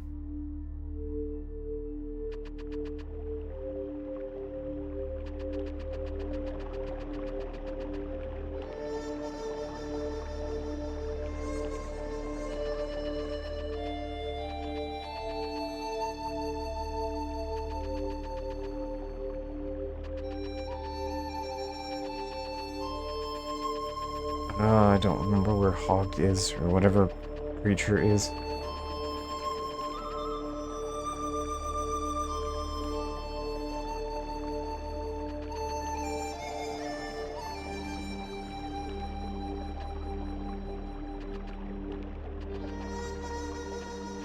I don't remember where Hog is, or whatever creature is.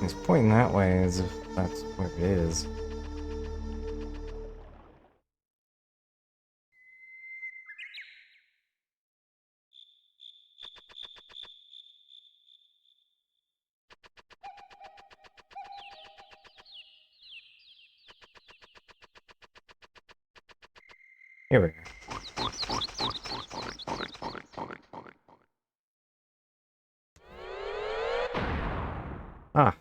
He's pointing that way as if that's where it is. Here we are. Ah.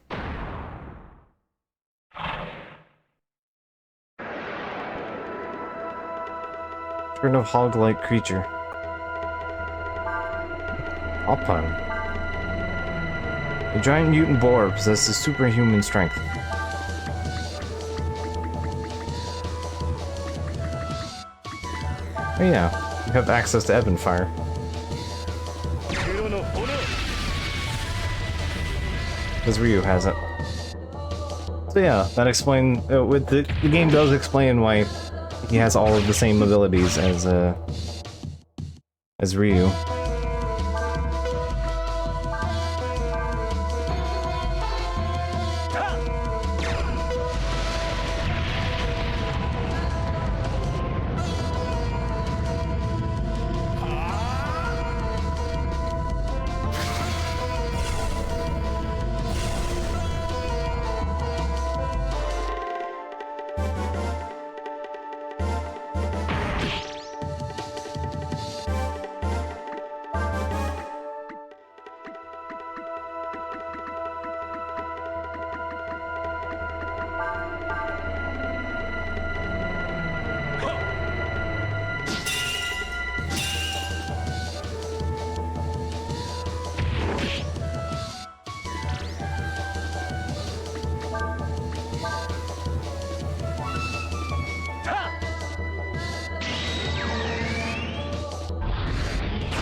Turn of hog-like creature. Alpine. A giant mutant boar possesses superhuman strength. Oh yeah, you have access to Ebon Fire. Because Ryu has it. So yeah, that explains. With the game does explain why he has all of the same abilities as Ryu.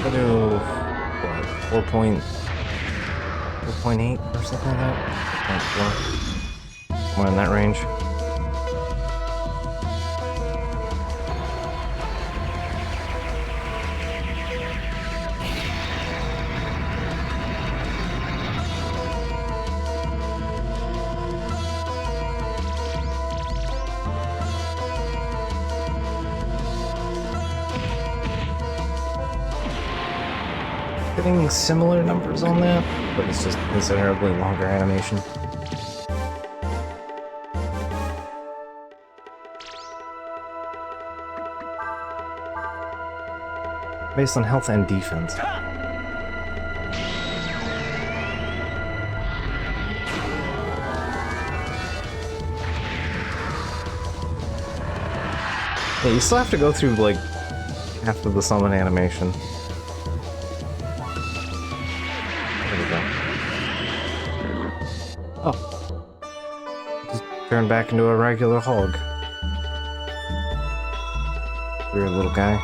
What do 4.8 or something like that? 4.4. Somewhere in that range. Getting similar numbers on that, but it's just considerably longer animation. Based on health and defense. Yeah, you still have to go through like half of the summon animation. Oh. Just turned back into a regular hog. Weird little guy.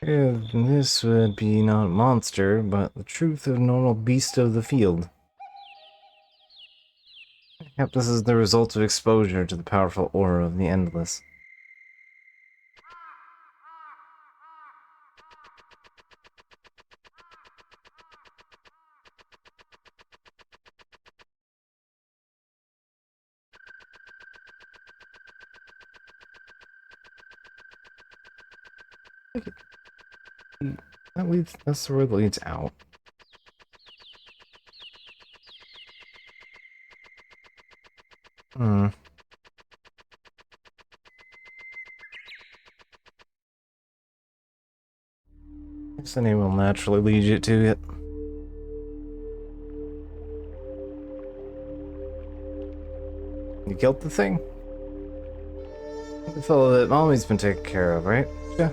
Yeah, this would be not a monster, but the truth of normal beast of the field. Yep, this is the result of exposure to the powerful aura of the Endless. That's the road that leads out. Hmm. I guess the name will naturally lead you to it. You killed the thing? The fellow that Mommy's been taken care of, right? Yeah.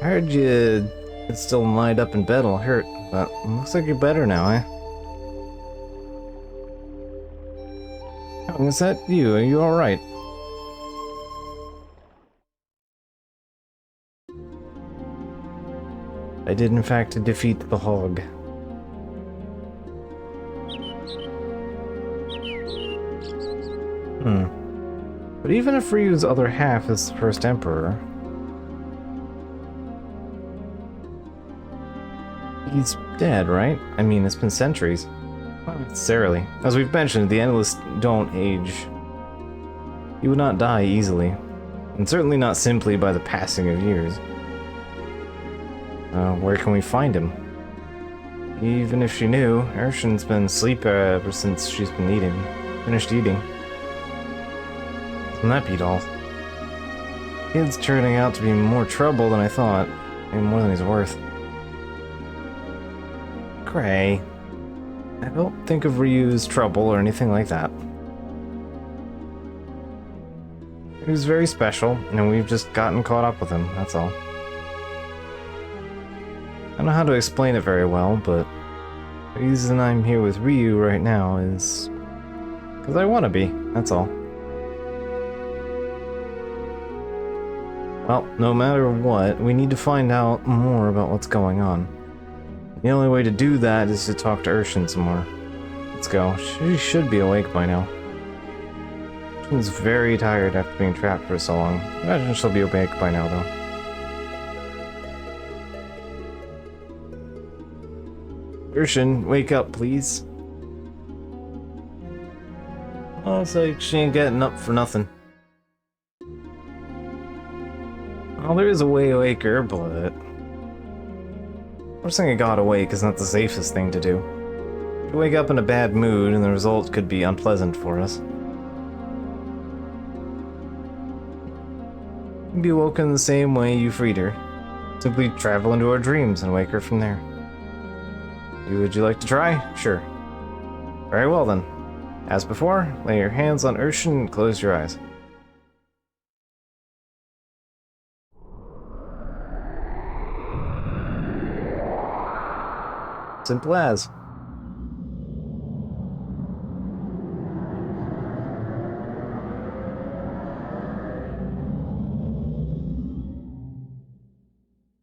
I heard you still lined up in bed all hurt, but it looks like you're better now, eh? Oh, is that you? Are you alright? I did in fact defeat the hog. But even if Ryu's other half is the first emperor, he's dead, right? I mean, it's been centuries. Not necessarily. As we've mentioned, the Endless don't age. He would not die easily, and certainly not simply by the passing of years. Where can we find him? Even if she knew, Urshan's been asleep ever since she's been finished eating. Isn't that beat all? Kid's turning out to be more trouble than I thought, and more than he's worth. Gray. I don't think of Ryu's trouble or anything like that. He was very special, and we've just gotten caught up with him, that's all. I don't know how to explain it very well, but the reason I'm here with Ryu right now is because I want to be, that's all. Well, no matter what, we need to find out more about what's going on. The only way to do that is to talk to Urshan some more. Let's go. She should be awake by now. She's very tired after being trapped for so long. I imagine she'll be awake by now, though. Urshan, wake up, please. Oh, it's like she ain't getting up for nothing. Well, there is a way to wake her, but forcing a god awake is not the safest thing to do. You wake up in a bad mood, and the result could be unpleasant for us. You can be woken the same way you freed her. Simply travel into our dreams and wake her from there. Would you like to try? Sure. Very well then. As before, lay your hands on Urshan and close your eyes. Simple as.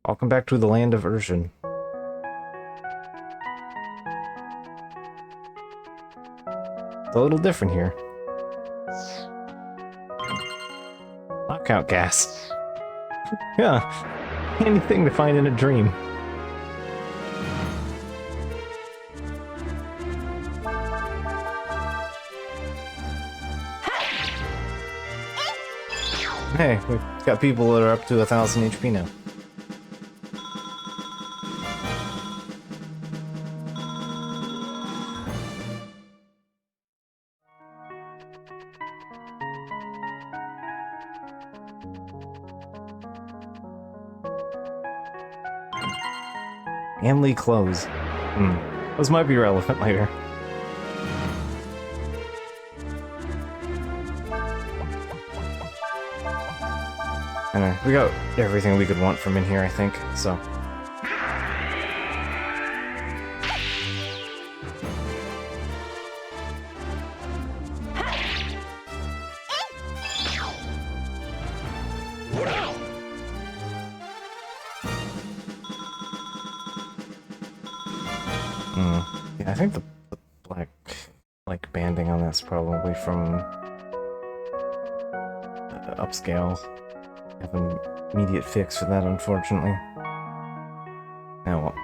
Welcome back to the land of Urshan. It's a little different here. Knockout gas. Yeah, anything to find in a dream. Hey, we've got people that are up to 1000 HP now. Manly clothes. Those might be relevant later. Anyway, we got everything we could want from in here, I think, so. Yeah, I think the black banding on that's probably from upscale. I have an immediate fix for that, unfortunately. Now what?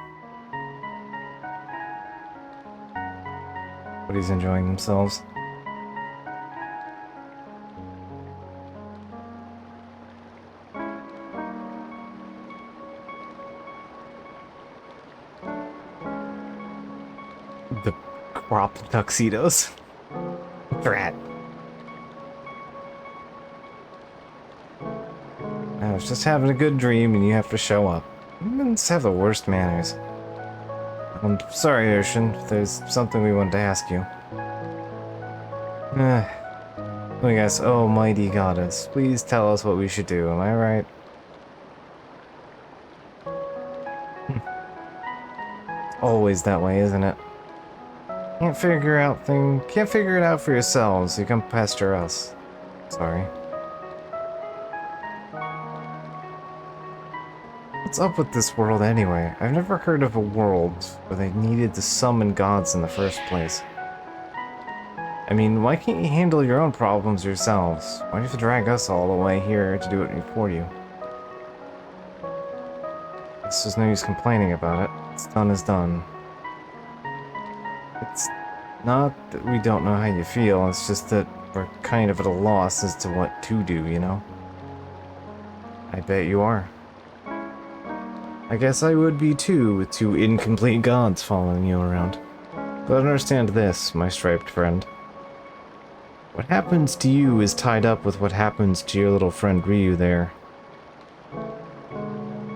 Everybody's enjoying themselves. The cropped tuxedos. Drat. I was just having a good dream and you have to show up. Humans have the worst manners. I'm sorry, Urshan, there's something we wanted to ask you. I guess, oh mighty goddess, please tell us what we should do, am I right? It's always that way, isn't it? Can't figure it out for yourselves, you come pester us. Sorry. What's up with this world anyway? I've never heard of a world where they needed to summon gods in the first place. I mean, why can't you handle your own problems yourselves? Why do you have to drag us all the way here to do it for you? It's just no use complaining about it. What's done is done. It's not that we don't know how you feel, it's just that we're kind of at a loss as to what to do, you know? I bet you are. I guess I would be too, with two incomplete gods following you around. But understand this, my striped friend. What happens to you is tied up with what happens to your little friend Ryu there.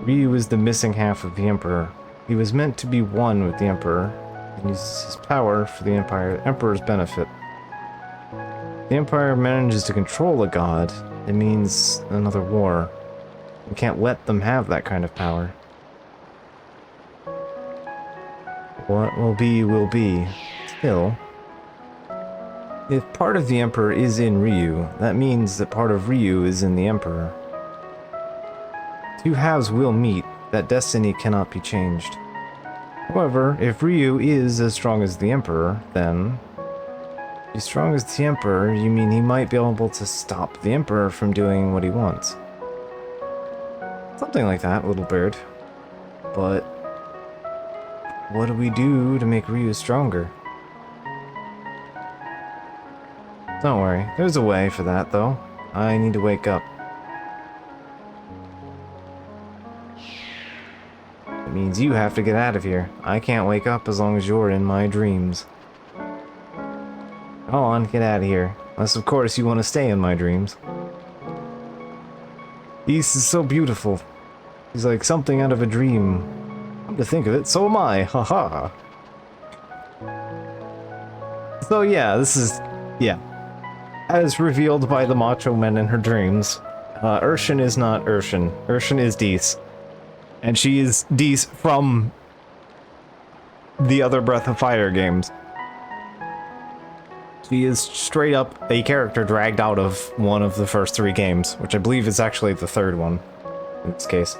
Ryu is the missing half of the Emperor. He was meant to be one with the Emperor, and uses his power for the Emperor's benefit. The Empire manages to control a god, it means another war. We can't let them have that kind of power. What will be, will be. Still, if part of the Emperor is in Ryu, that means that part of Ryu is in the Emperor. Two halves will meet, that destiny cannot be changed. However, if Ryu is as strong as the Emperor, then... As strong as the Emperor, you mean he might be able to stop the Emperor from doing what he wants. Something like that, little bird. But... what do we do to make Ryu stronger? Don't worry, there's a way for that, though. I need to wake up. It means you have to get out of here. I can't wake up as long as you're in my dreams. Go on, get out of here. Unless, of course, you want to stay in my dreams. East is so beautiful. He's like something out of a dream. Come to think of it, so am I. Haha. So yeah, this is... yeah. As revealed by the Macho Men in her dreams, Urshan is not Urshan. Urshan is Dees. And she is Dees from the other Breath of Fire games. She is straight up a character dragged out of one of the first 3 games, which I believe is actually the 3rd one, in this case.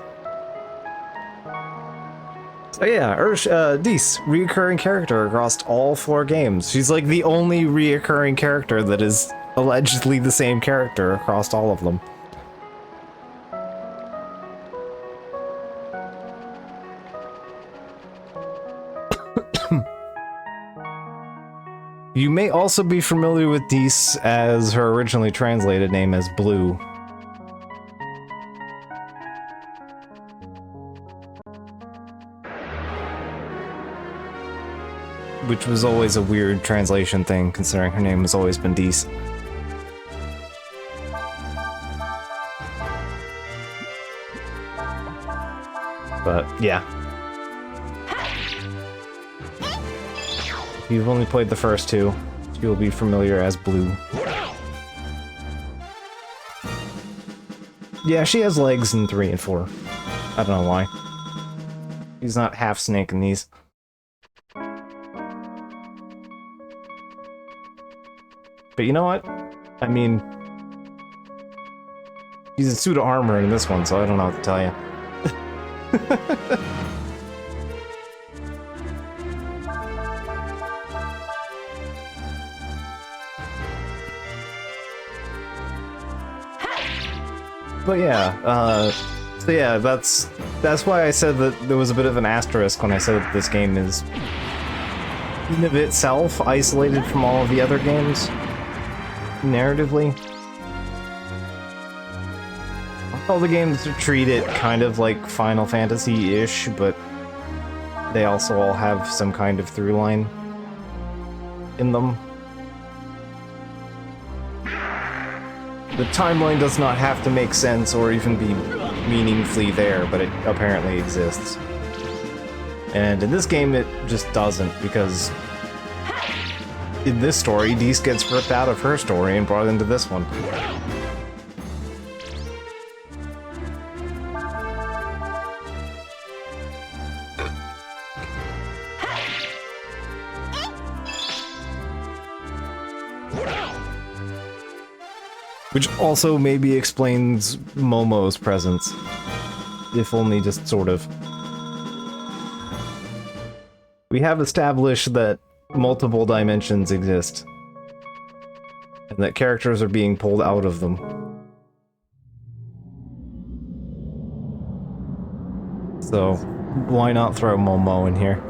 So yeah, Dees, reoccurring character across all 4 games. She's like the only reoccurring character that is allegedly the same character across all of them. You may also be familiar with Dees as her originally translated name as Blue. Which was always a weird translation thing, considering her name has always been Dees. But, yeah. If you've only played the first 2, you'll be familiar as Blue. Yeah, she has legs in 3 and 4. I don't know why. He's not half snake in these. But you know what? I mean... he's in suit of armor in this one, so I don't know what to tell you. But yeah, so yeah, that's why I said that there was a bit of an asterisk when I said that this game is in of itself isolated from all of the other games, narratively. All the games treat it kind of like Final Fantasy-ish, but they also all have some kind of through line in them. The timeline does not have to make sense or even be meaningfully there, but it apparently exists. And in this game, it just doesn't, because in this story, Dees gets ripped out of her story and brought into this one. Which also maybe explains Momo's presence. If only just sort of. We have established that multiple dimensions exist. And that characters are being pulled out of them. So, why not throw Momo in here?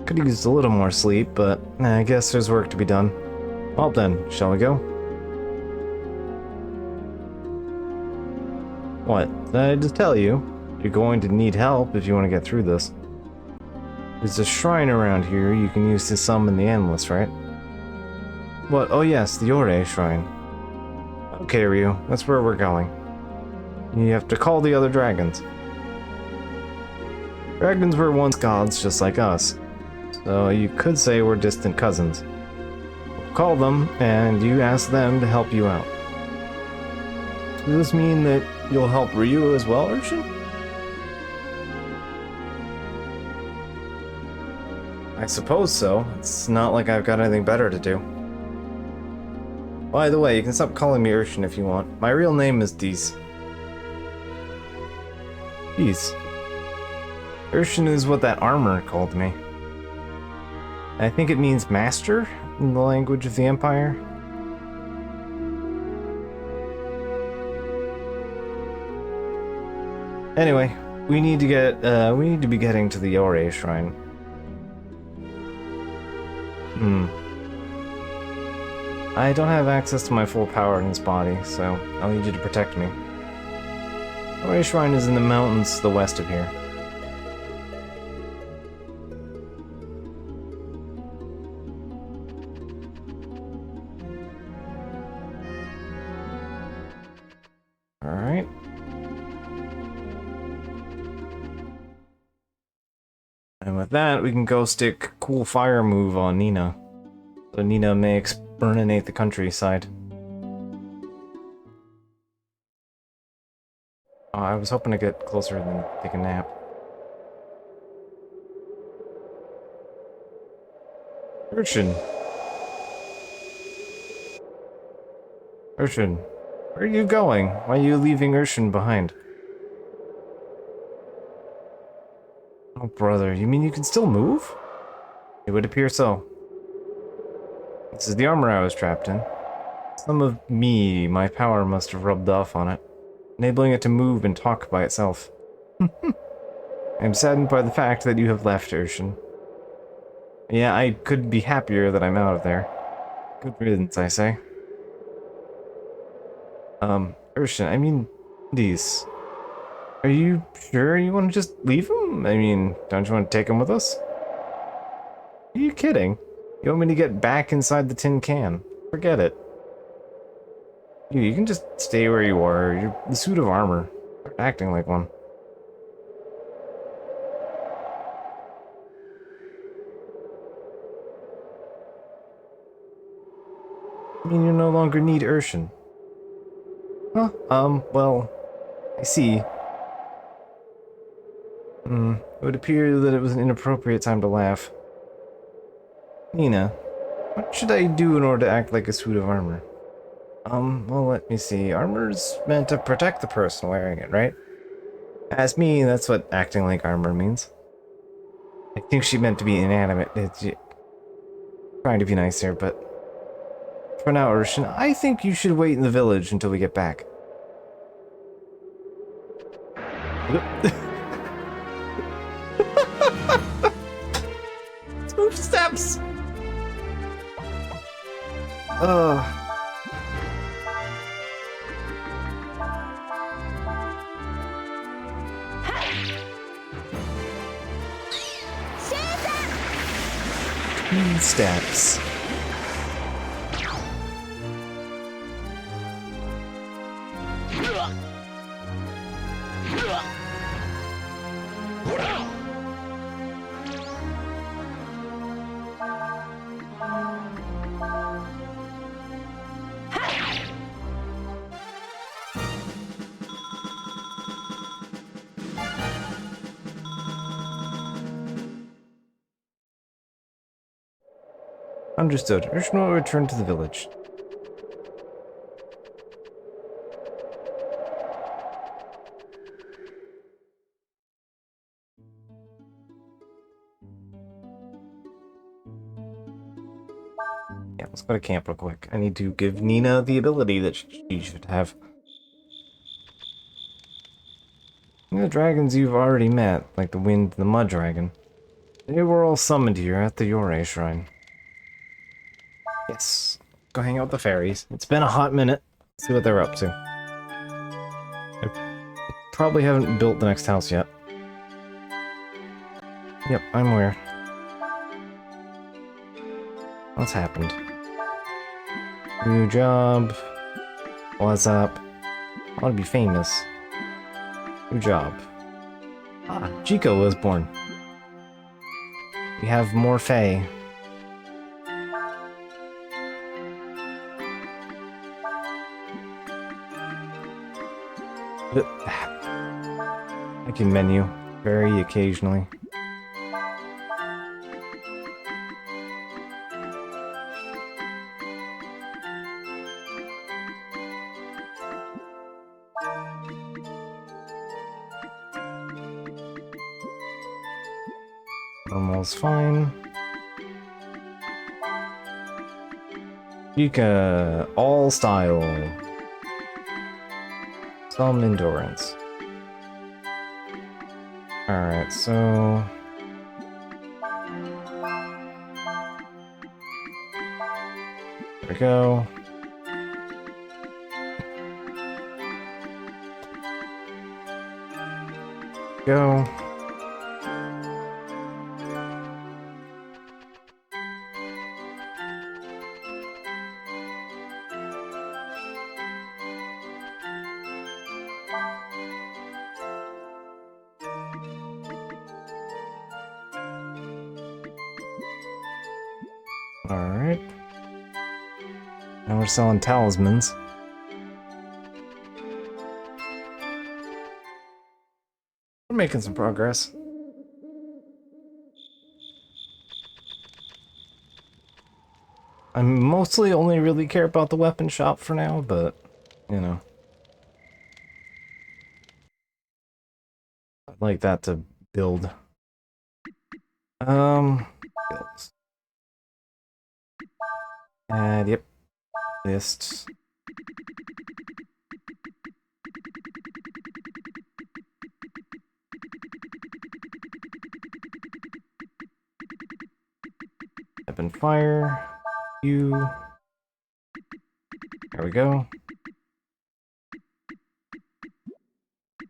Could have used a little more sleep, but I guess there's work to be done. Well then, shall we go? What? Did I just tell you? You're going to need help if you want to get through this. There's a shrine around here you can use to summon the Endless, right? What? Oh yes, the Ore shrine. Okay, Ryu, that's where we're going. You have to call the other dragons. Dragons were once gods just like us, so you could say we're distant cousins. Call them, and you ask them to help you out. Does this mean that you'll help Ryu as well, Urshin? I suppose so. It's not like I've got anything better to do. By the way, you can stop calling me Urshin if you want. My real name is Dees. Dees. Urshin is what that armor called me. I think it means master in the language of the Empire. Anyway, we need to be getting to the Ore shrine. I don't have access to my full power in this body, so I'll need you to protect me. Ore shrine is in the mountains to the west of here. Alright. And with that, we can go stick cool fire move on Nina. So Nina may exterminate the countryside. Oh, I was hoping to get closer than take a nap. Urshin. Urshin, where are you going? Why are you leaving Urshin behind? Oh, brother, you mean you can still move? It would appear so. This is the armor I was trapped in. Some of my power must have rubbed off on it, enabling it to move and talk by itself. I am saddened by the fact that you have left, Urshin. Yeah, I could be happier that I'm out of there. Good riddance, I say. Urshin, I mean, these. Are you sure you want to just leave him? I mean, don't you want to take him with us? Are you kidding? You want me to get back inside the tin can? Forget it. You can just stay where you are. You're the suit of armor. Start acting like one. I mean, you no longer need Urshin. Huh? Well, I see. It would appear that it was an inappropriate time to laugh. Nina, what should I do in order to act like a suit of armor? Well, let me see. Armor's meant to protect the person wearing it, right? As me, that's what acting like armor means. I think she meant to be inanimate. It's trying to be nice here, but for now, Urshin, I think you should wait in the village until we get back. Let's move steps! Steps. Understood. Urshin will return to the village. Yeah, let's go to camp real quick. I need to give Nina the ability that she should have. The dragons you've already met, like the wind and the mud dragon, they were all summoned here at the Yore Shrine. Yes. Go hang out with the fairies. It's been a hot minute. Let's see what they're up to. I probably haven't built the next house yet. Yep, I'm aware. What's happened? New job. What's up? I want to be famous. New job. Ah, Chico was born. We have more Fae. I can menu very occasionally. Normal's fine. Yika, all style. Some endurance. Alright, so... there we go. Go. Alright. Now we're selling talismans. We're making some progress. I mostly only really care about the weapon shop for now, but, you know. I'd like that to build. Builds. And, yep. Lists. Weapon fire. You. There we go.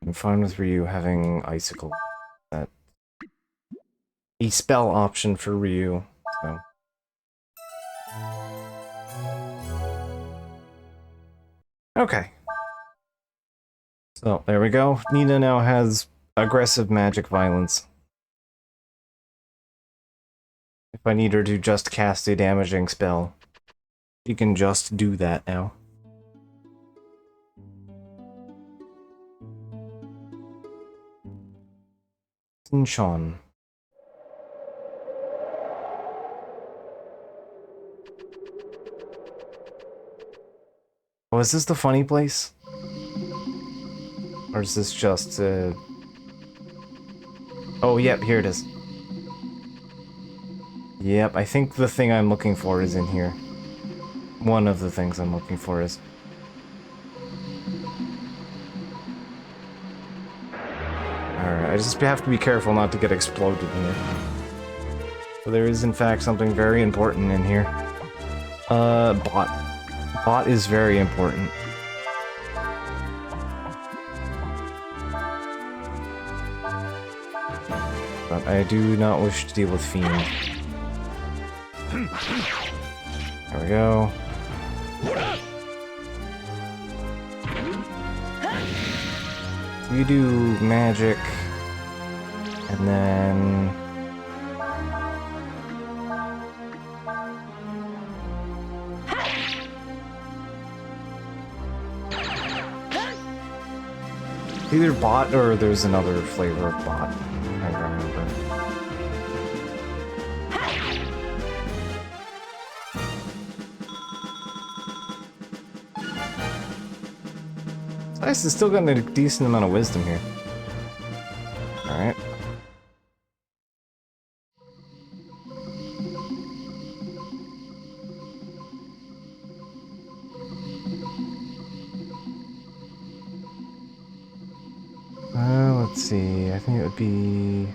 I'm fine with Ryu having icicle. That a spell option for Ryu. So. Okay. So there we go. Nina now has aggressive magic violence. If I need her to just cast a damaging spell, she can just do that now. Sean. Oh, is this the funny place? Or is this just, oh, yep, here it is. Yep, I think the thing I'm looking for is in here. One of the things I'm looking for is... Alright, I just have to be careful not to get exploded in here. So there is, in fact, something very important in here. Bot. Bot is very important. But I do not wish to deal with Fiend. There we go. You do magic, and then... either bot or there's another flavor of bot. I don't remember. Nice, it's still got a decent amount of wisdom here. Alright. Let's see, I think it would be...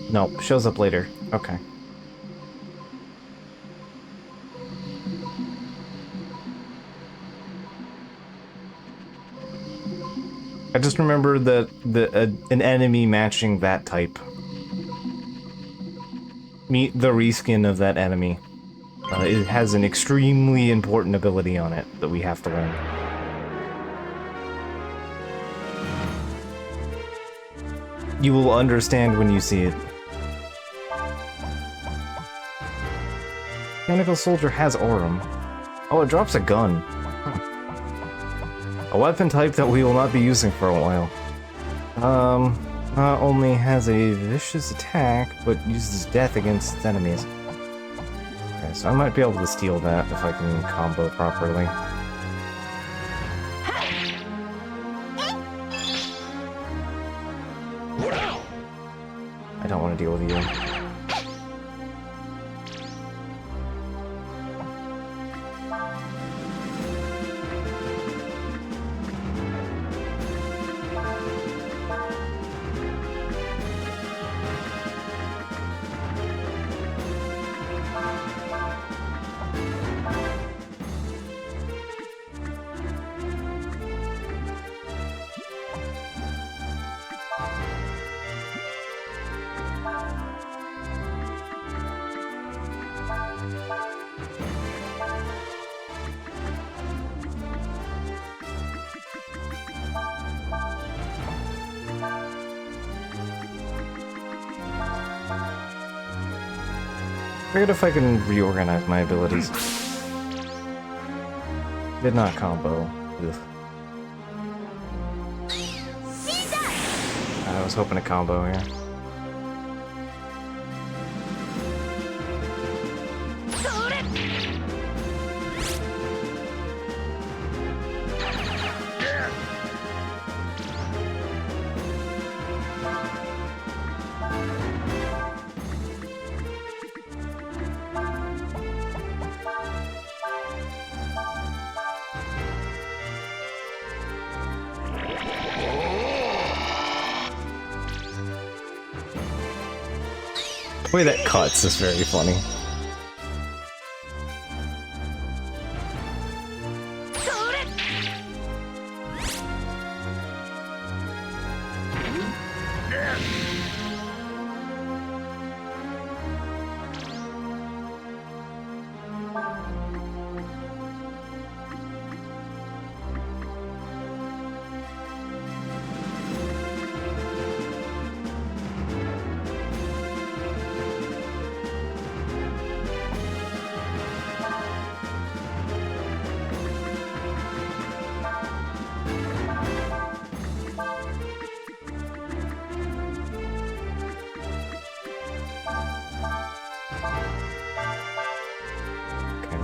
Nope, shows up later. Okay. I just remember that an enemy matching that type. Meet the reskin of that enemy. It has an extremely important ability on it that we have to learn. You will understand when you see it. Mechanical Soldier has Aurum. Oh, it drops a gun. Huh. A weapon type that we will not be using for a while. Not only has a vicious attack, but uses death against its enemies. Okay, so I might be able to steal that if I can combo properly. I don't want to deal with you. Forget if I can reorganize my abilities. Did not combo. Ugh. I was hoping to combo here. The way that cuts is very funny.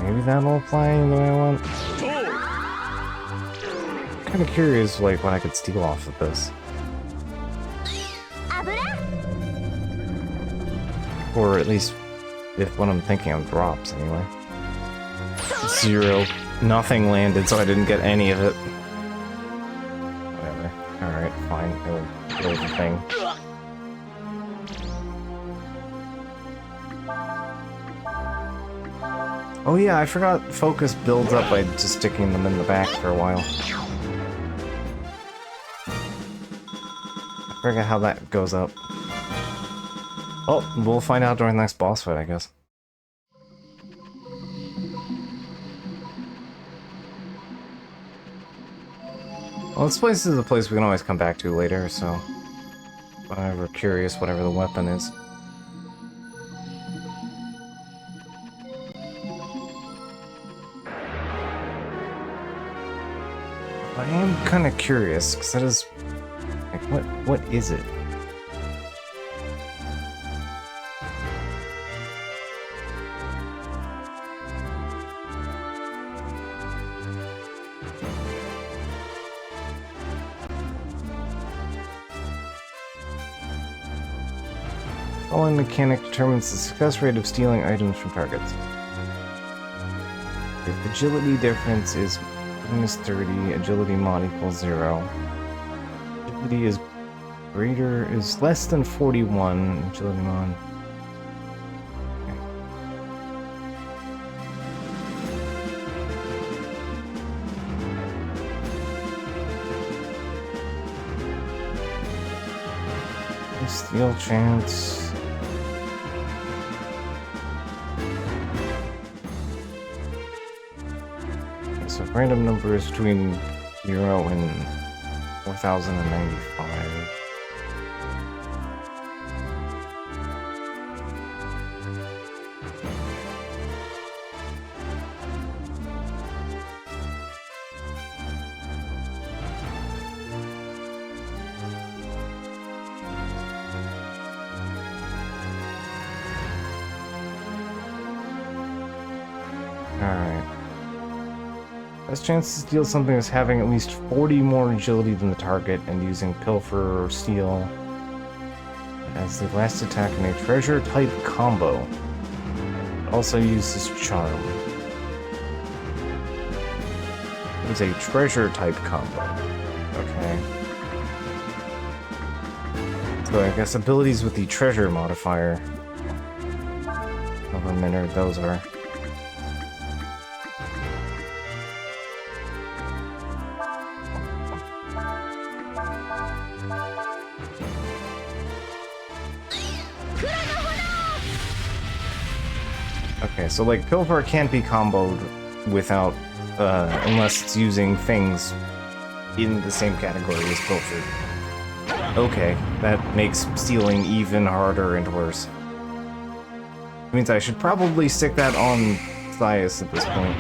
Maybe that'll apply the way I want. Kind of curious, like, what I could steal off of this. Or at least, if what I'm thinking of drops, anyway. 0. Nothing landed, so I didn't get any of it. Whatever. Alright, fine. It'll kill the thing. Oh yeah, I forgot focus builds up by just sticking them in the back for a while. I forget how that goes up. Oh, we'll find out during the next boss fight, I guess. Well, this place is a place we can always come back to later, so... Whenever curious, whatever the weapon is. I am kind of curious, because that is... Like, what is it? Following mechanic determines the success rate of stealing items from targets. If agility difference is minus 30, agility mod equals 0. Agility is less than 41, agility mod. Okay. Steal chance. So random numbers between 0 and 4095. Alright. Best chance to steal something is having at least 40 more agility than the target and using Pilfer or Steal as the last attack in a treasure type combo. It also uses Charm. It's a treasure type combo. Okay. So I guess abilities with the treasure modifier. However many those are. Okay, so like Pilfer can't be comboed without, unless it's using things in the same category as Pilfer. Okay, that makes stealing even harder and worse. It means I should probably stick that on Thias at this point.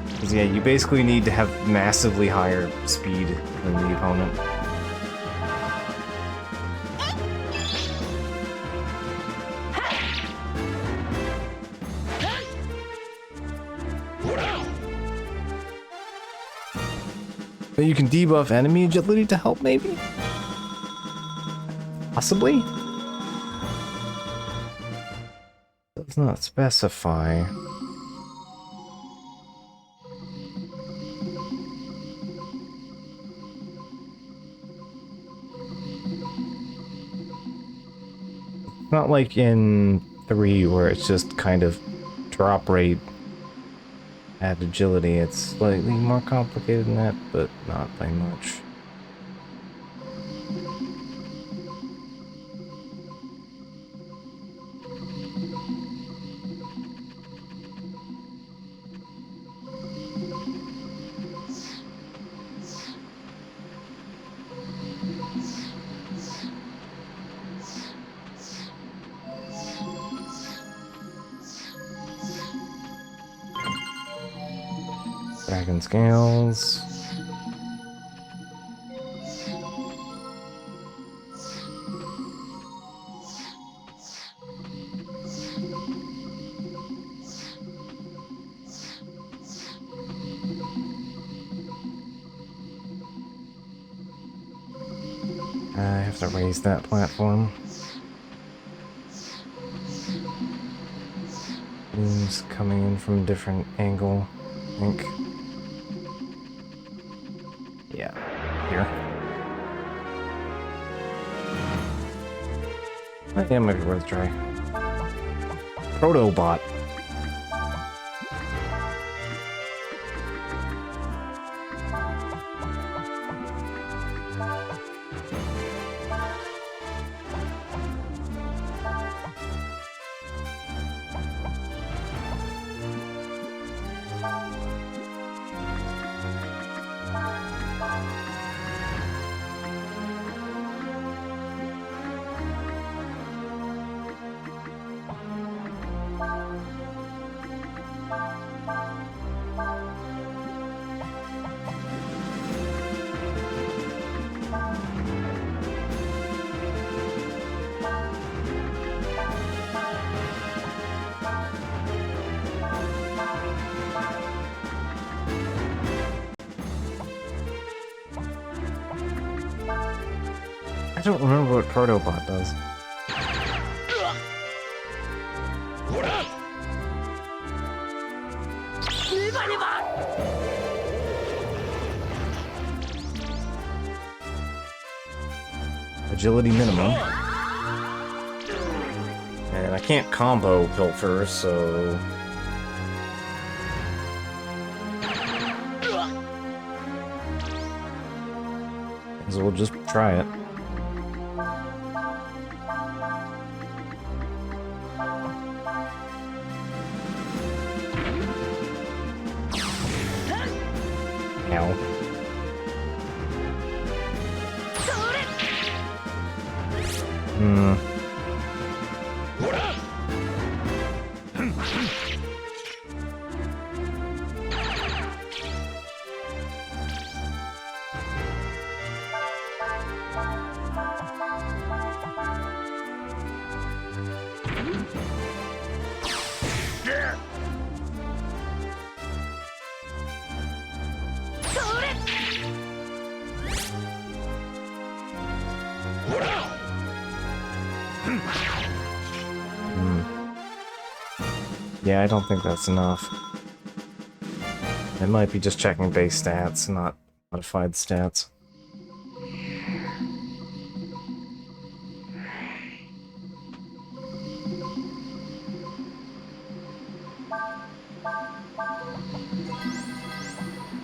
Because yeah, you basically need to have massively higher speed than the opponent. But you can debuff enemy agility to help, maybe? Possibly? Does not specify. It's not like in 3 where it's just kind of drop rate at agility. It's slightly more complicated than that, but not by much. Dragon scales. I have to raise that platform. It's coming in from a different angle, I think. Yeah, here. Yeah, might be worth a try. Protobot. I don't remember what Protobot does. Agility minimum. And I can't combo Pilfer, so... So we'll just try it. Ow. Hmm. Yeah, I don't think that's enough. It might be just checking base stats, not modified stats.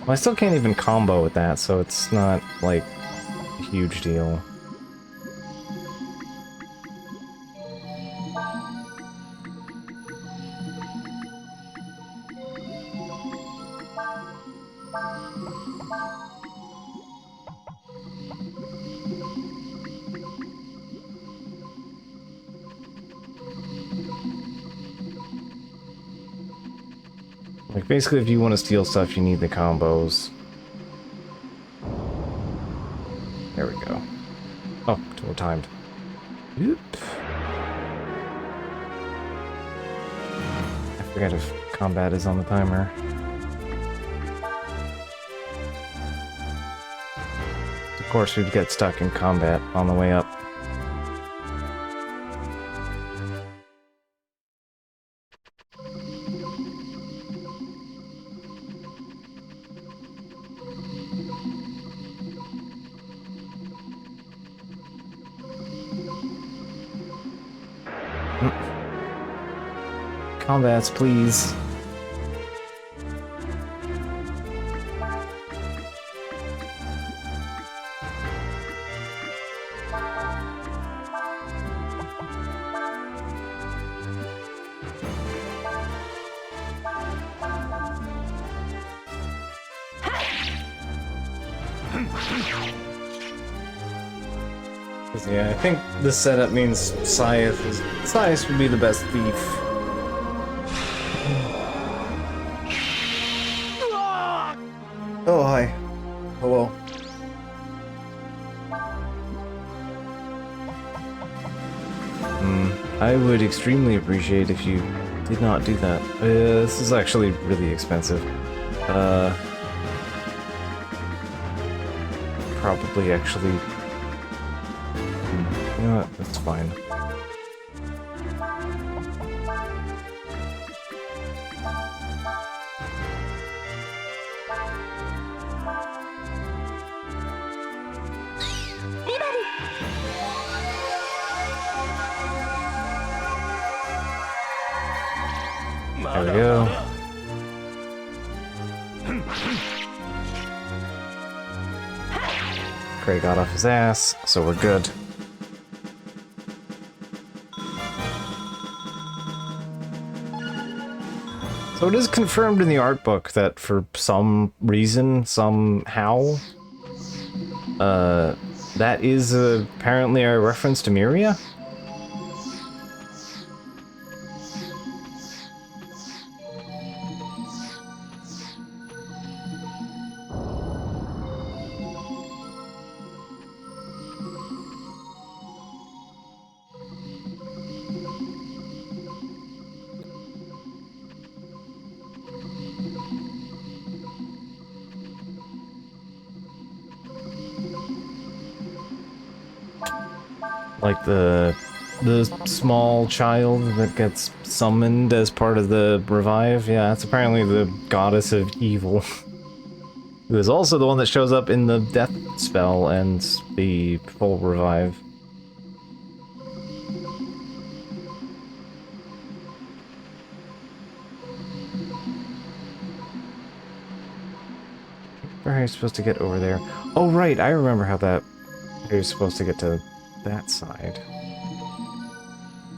Well, I still can't even combo with that, so it's not, like, a huge deal. Like, basically, if you want to steal stuff, you need the combos. There we go. Oh, total timed. Oop. I forget if combat is on the timer. Of course, we'd get stuck in combat on the way up. Combats, please. Yeah, I think this setup means Scythe would be the best thief. Oh, hi. Hello. I would extremely appreciate if you did not do that. This is actually really expensive. Probably actually... You know what? That's fine. There we go. Cray got off his ass, so we're good. So it is confirmed in the art book that for some reason, somehow, that is apparently a reference to Miria? Like the small child that gets summoned as part of the revive. Yeah, that's apparently the goddess of evil. Who is also the one that shows up in the death spell and the full revive. Where are you supposed to get over there? Oh right, I remember how you're supposed to get to that side.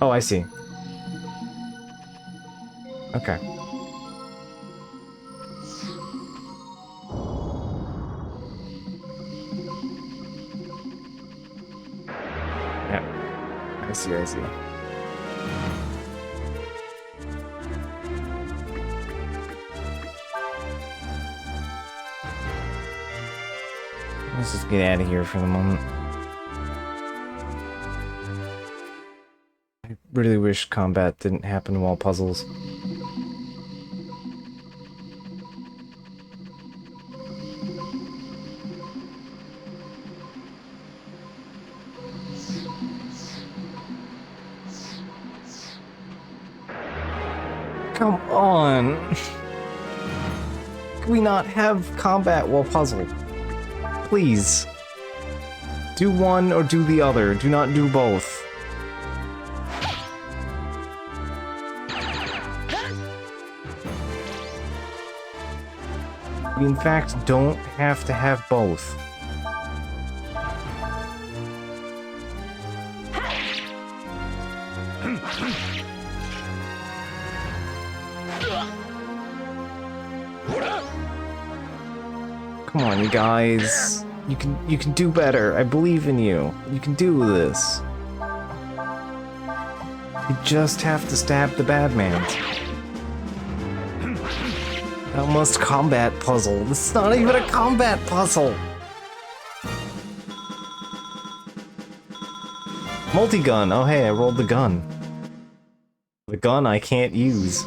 Oh, I see. Okay. Yeah. I see, I see. Let's just get out of here for the moment. I really wish combat didn't happen while puzzles. Come on! Can we not have combat while puzzled? Please. Do one or do the other. Do not do both. We in fact don't have to have both. Come on, you guys. You can do better. I believe in you. You can do this. You just have to stab the bad man. That must combat puzzle. This is not even a combat puzzle. Multi-gun. Oh hey, I rolled the gun. The gun I can't use.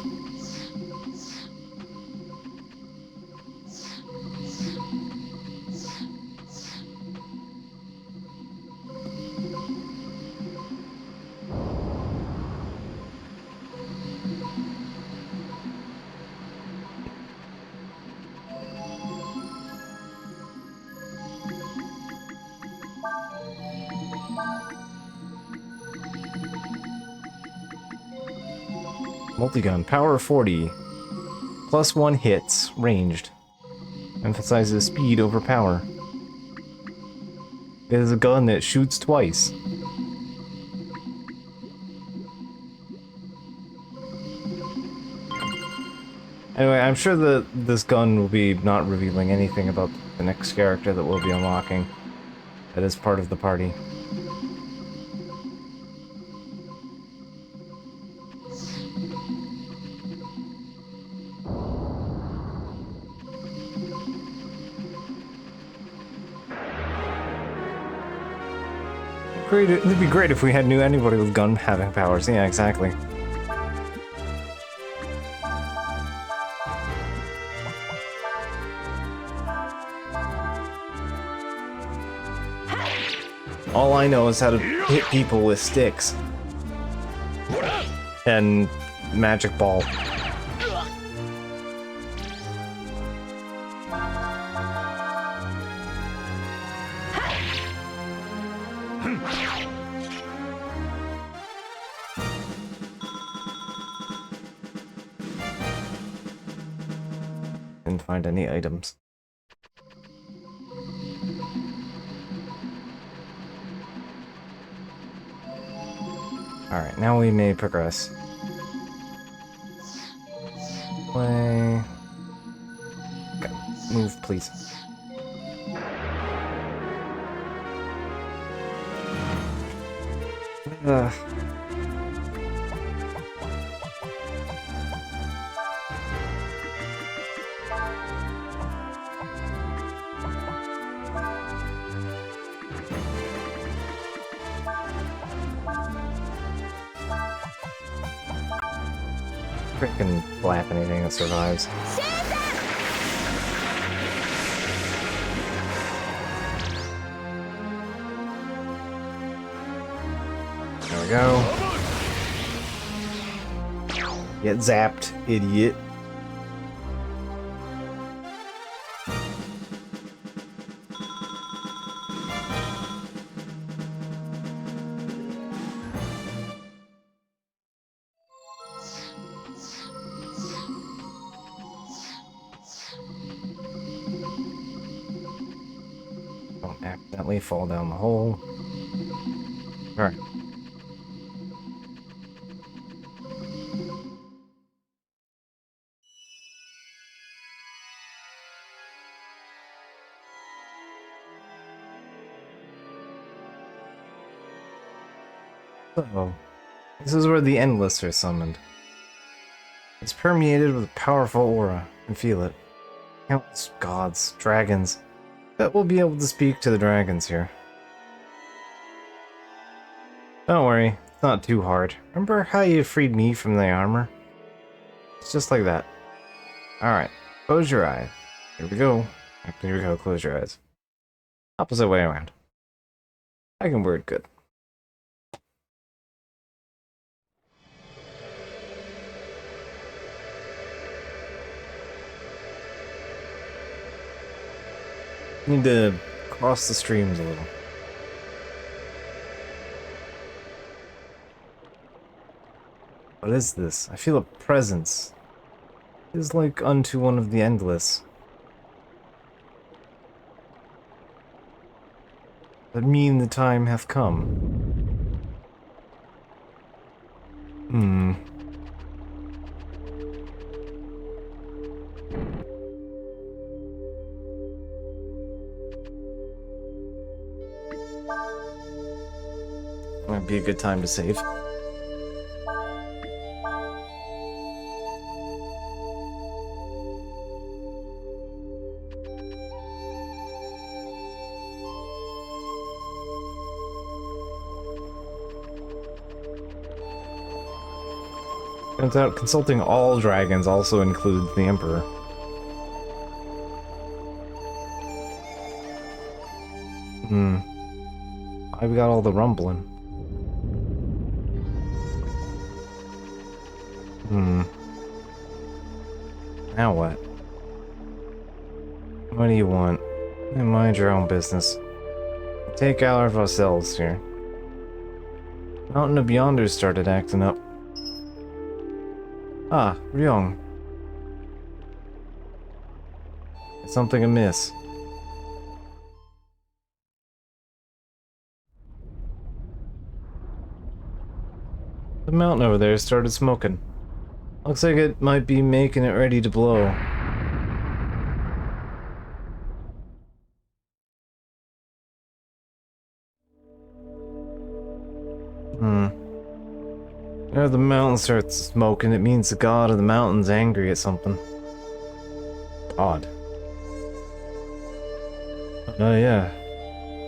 Multi-gun, power 40. +1 hits, ranged. Emphasizes speed over power. It is a gun that shoots twice. Anyway, I'm sure that this gun will be not revealing anything about the next character that we'll be unlocking. That is part of the party. It'd be great if we had knew anybody with gun having powers. Yeah, exactly. All I know is how to hit people with sticks. And magic ball. Didn't find any items. Alright, now we may progress. Way. Okay. Move, please. Ugh. Frickin' flap anything that survives. go. Get zapped, idiot. Don't accidentally fall down the hole. Alright. So, this is where the Endless are summoned. It's permeated with a powerful aura. I can feel it. Countless gods, dragons. Bet we'll be able to speak to the dragons here. Don't worry, it's not too hard. Remember how you freed me from the armor? It's just like that. Alright, close your eyes. Here we go. Here we go, close your eyes. Opposite way around. I can word good. Need to cross the streams a little. What is this? I feel a presence. It is like unto one of the Endless. That mean the time hath come. Might be a good time to save. Turns out consulting all dragons also includes the Emperor. Why we got all the rumbling? Now what? What do you want? You mind your own business. Take care of ourselves here. Mountain of Beyonders started acting up. Ah, Ryong. Is something amiss? The mountain over there started smoking. Looks like it might be making it ready to blow. If the mountain starts smoking, it means the god of the mountain's angry at something. Odd. Oh yeah.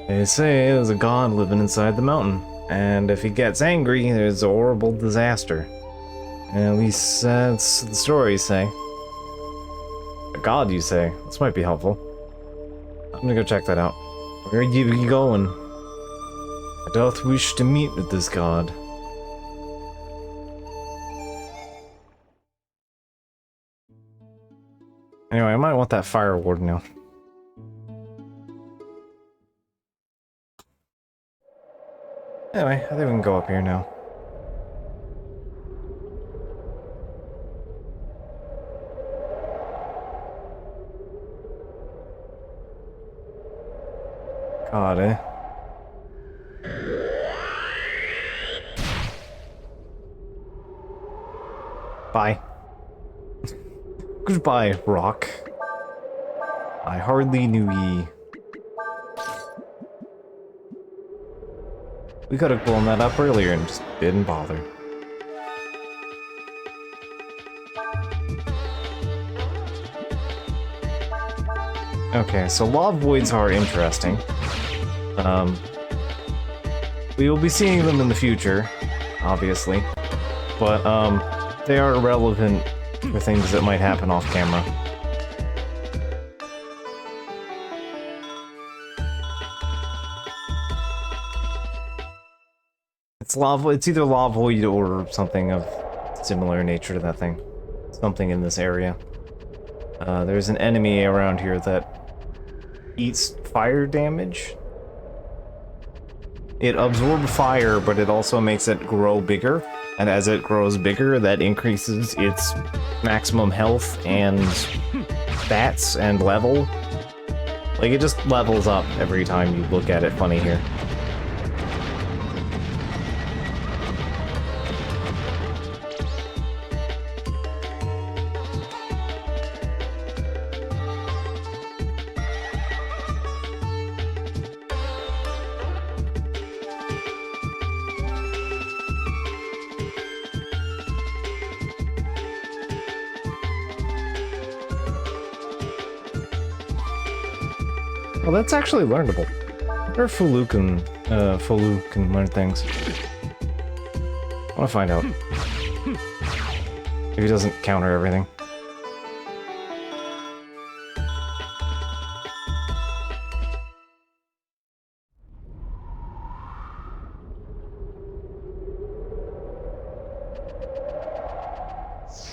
They say there's a god living inside the mountain, and if he gets angry, there's a horrible disaster. At least that's the stories say. A god, you say? This might be helpful. I'm gonna go check that out. Where are you going? I doth wish to meet with this god. Anyway, I might want that fire ward now. Anyway, I think we can go up here now. God, eh? Bye. Goodbye, rock. I hardly knew ye. We could have blown that up earlier and just didn't bother. Okay, so lava voids are interesting. We will be seeing them in the future, obviously, but they are irrelevant for things that might happen off camera. It's lava. It's either lavoid or something of similar nature to that thing. Something in this area. There's an enemy around here that eats fire damage. It absorbs fire, but it also makes it grow bigger. And as it grows bigger, that increases its maximum health and stats and level. Like, it just levels up every time you look at it funny here. Well, that's actually learnable. I wonder if Fulu can learn things. I want to find out. If he doesn't counter everything.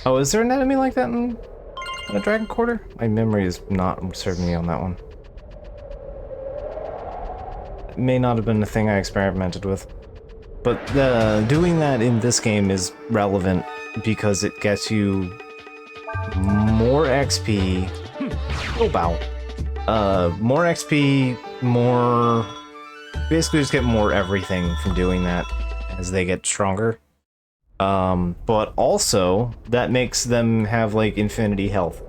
Oh, is there an enemy like that in a Dragon Quarter? My memory is not serving me on that one. May not have been the thing I experimented with. But doing that in this game is relevant because it gets you more XP. Oh, bow. More XP, more... Basically just get more everything from doing that as they get stronger. But also, that makes them have, like, infinity health.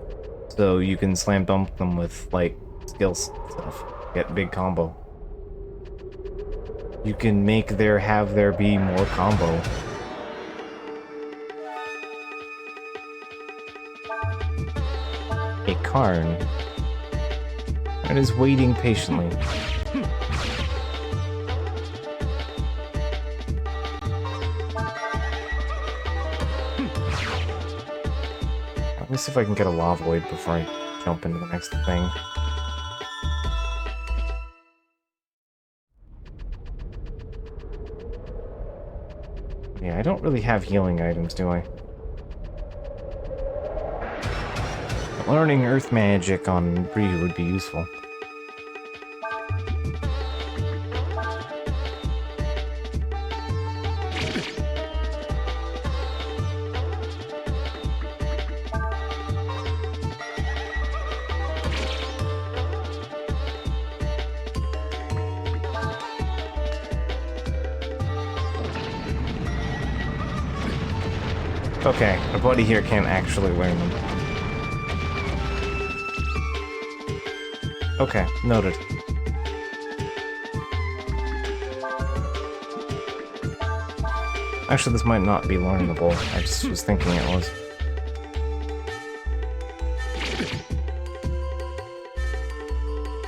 So you can slam dunk them with, like, skills stuff. Get big combo. You can make there be more combo. A Karn. And is waiting patiently. Let me see if I can get a Lavoid before I jump into the next thing. Yeah, I don't really have healing items, do I? Learning Earth Magic on Ryu would be useful. Okay, our buddy here can't actually learn them. Okay, noted. Actually, this might not be learnable. I just was thinking it was.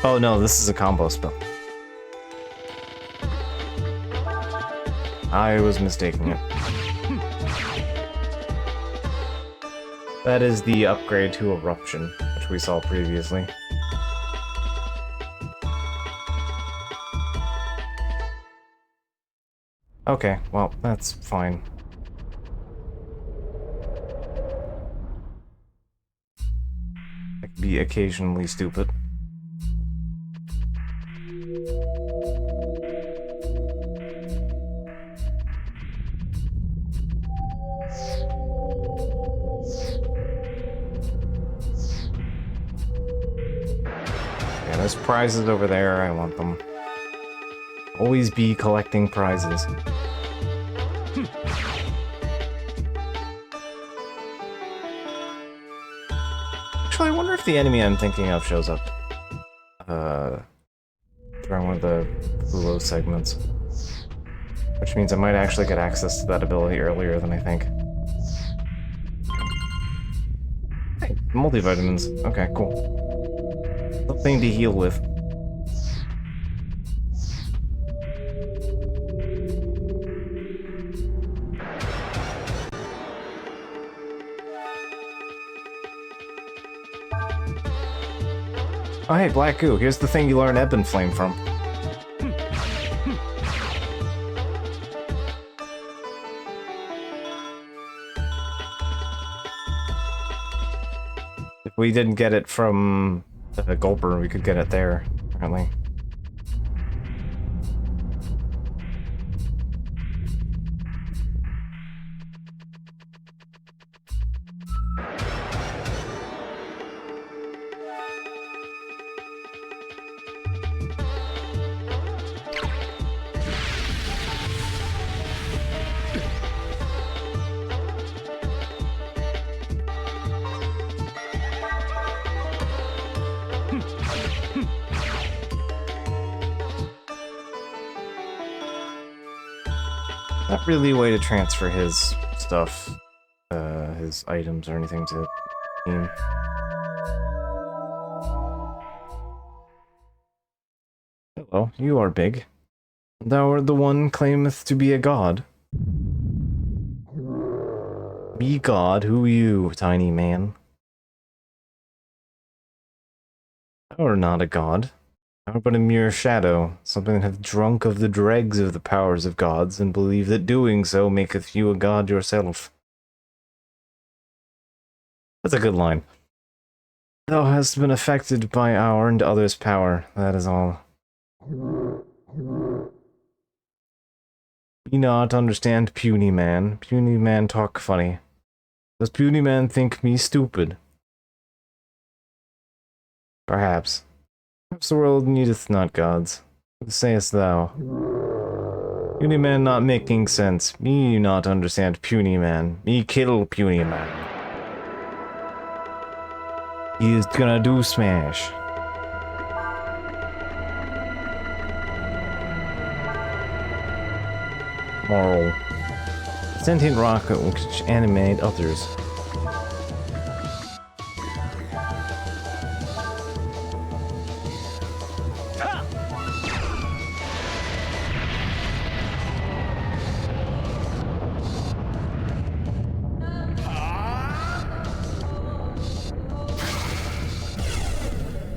Oh no, this is a combo spell. I was mistaking it. That is the upgrade to Eruption, which we saw previously. Okay, well, that's fine. I can be occasionally stupid. Yeah, there's prizes over there, I want them. Always be collecting prizes. Actually, I wonder if the enemy I'm thinking of shows up. During one of the Ulo segments. Which means I might actually get access to that ability earlier than I think. Hey, multivitamins. Okay, cool. Something to heal with. Oh hey, Black Goo, here's the thing you learn Ebb and Flame from. If we didn't get it from the Gulper, we could get it there, apparently. Not really a way to transfer his stuff, his items or anything to the team. Hello, you are big. Thou art the one claimeth to be a god. Be god, who you, tiny man? Thou art not a god. Thou art but a mere shadow, something that hath drunk of the dregs of the powers of gods, and believe that doing so maketh you a god yourself. That's a good line. Thou hast been affected by our and others' power, that is all. Me not understand puny man. Puny man talk funny. Does puny man think me stupid? Perhaps. Perhaps the world needeth not gods. What sayest thou? Puny man not making sense. Me not understand puny man. Me kill puny man. He is gonna do smash. Moral. Sentient rocket which animate others.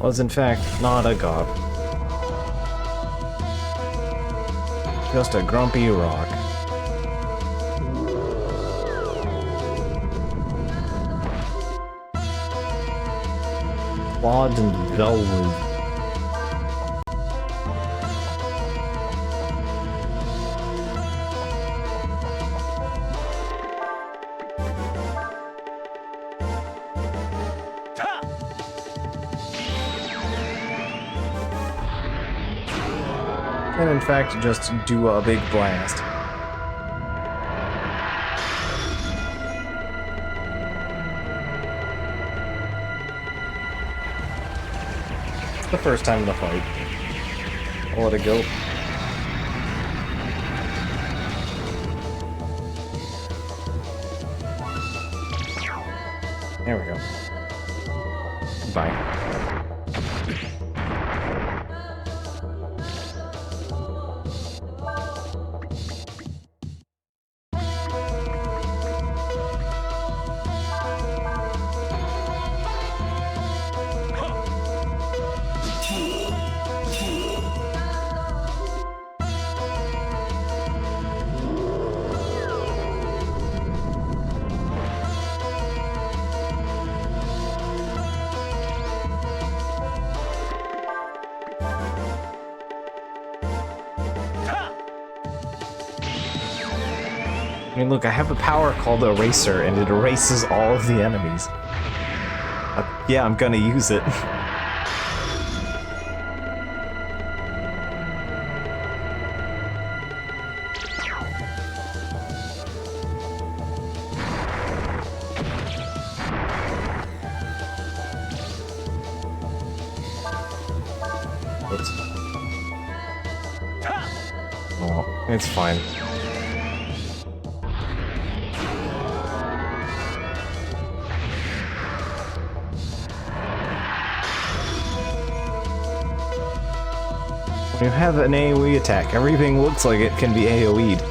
Was in fact not a god. Just a grumpy rock. Clawed and velvet. And in fact, just do a big blast. It's the first time in the fight. I'll let it go. There we go. Bye. I mean, look, I have a power called Eraser, and it erases all of the enemies. Yeah, I'm gonna use it. Oops. Oh, it's fine. When you have an AoE attack, everything looks like it can be AoE'd.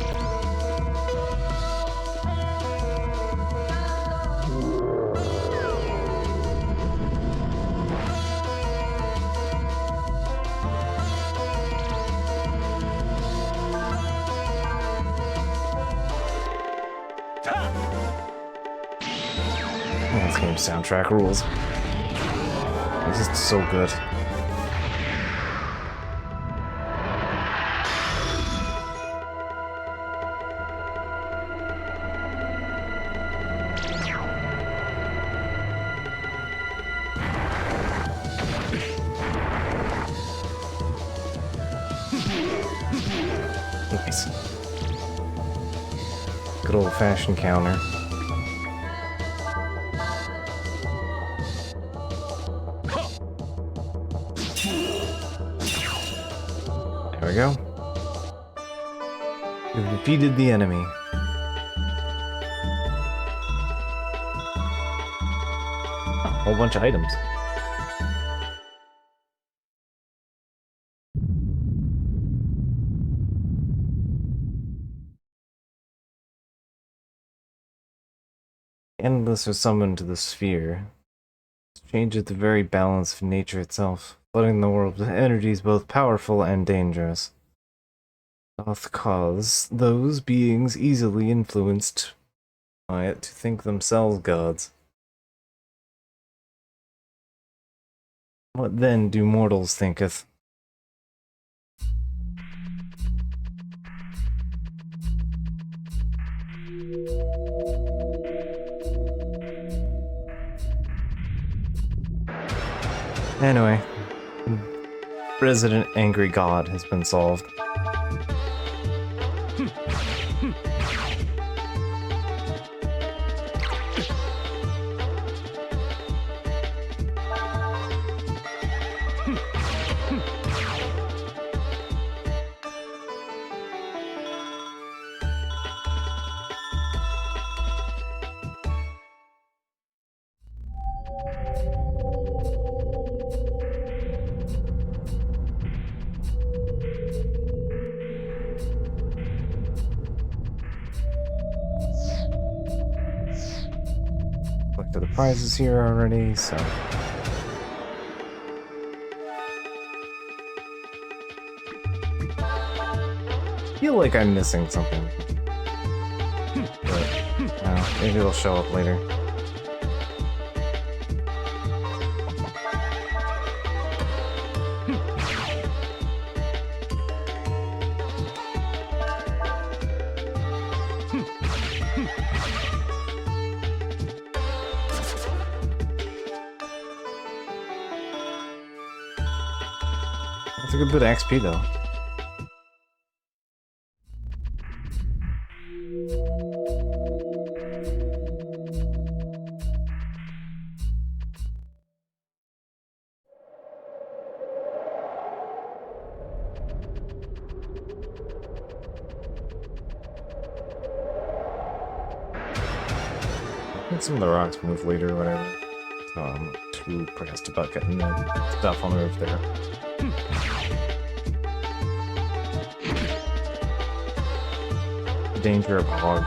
This game's soundtrack rules. He's just so good. Nice. Good old-fashioned counter. There we go. You've defeated the enemy. A whole bunch of items. Endless are summoned to the sphere. This changes the very balance of nature itself, flooding the world with energies both powerful and dangerous. Doth cause those beings easily influenced by it to think themselves gods. What then do mortals thinketh? Anyway, Resident Angry God has been solved. Collected the prizes here already, so... I feel like I'm missing something. But, maybe it'll show up later. That's a good bit of XP though. I think some of the rocks move later or whatever. So I'm not too pressed about getting the stuff on the roof there. Danger of hog.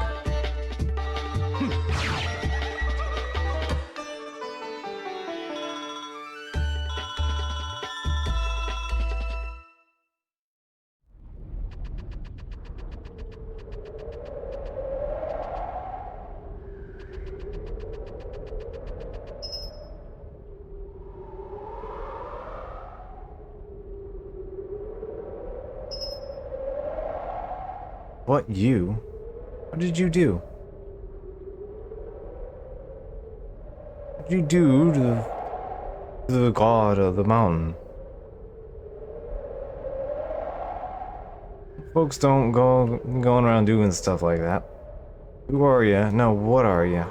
What, you? What did you do? What did you do to the god of the mountain? Folks don't go going around doing stuff like that. Who are you? No, what are you?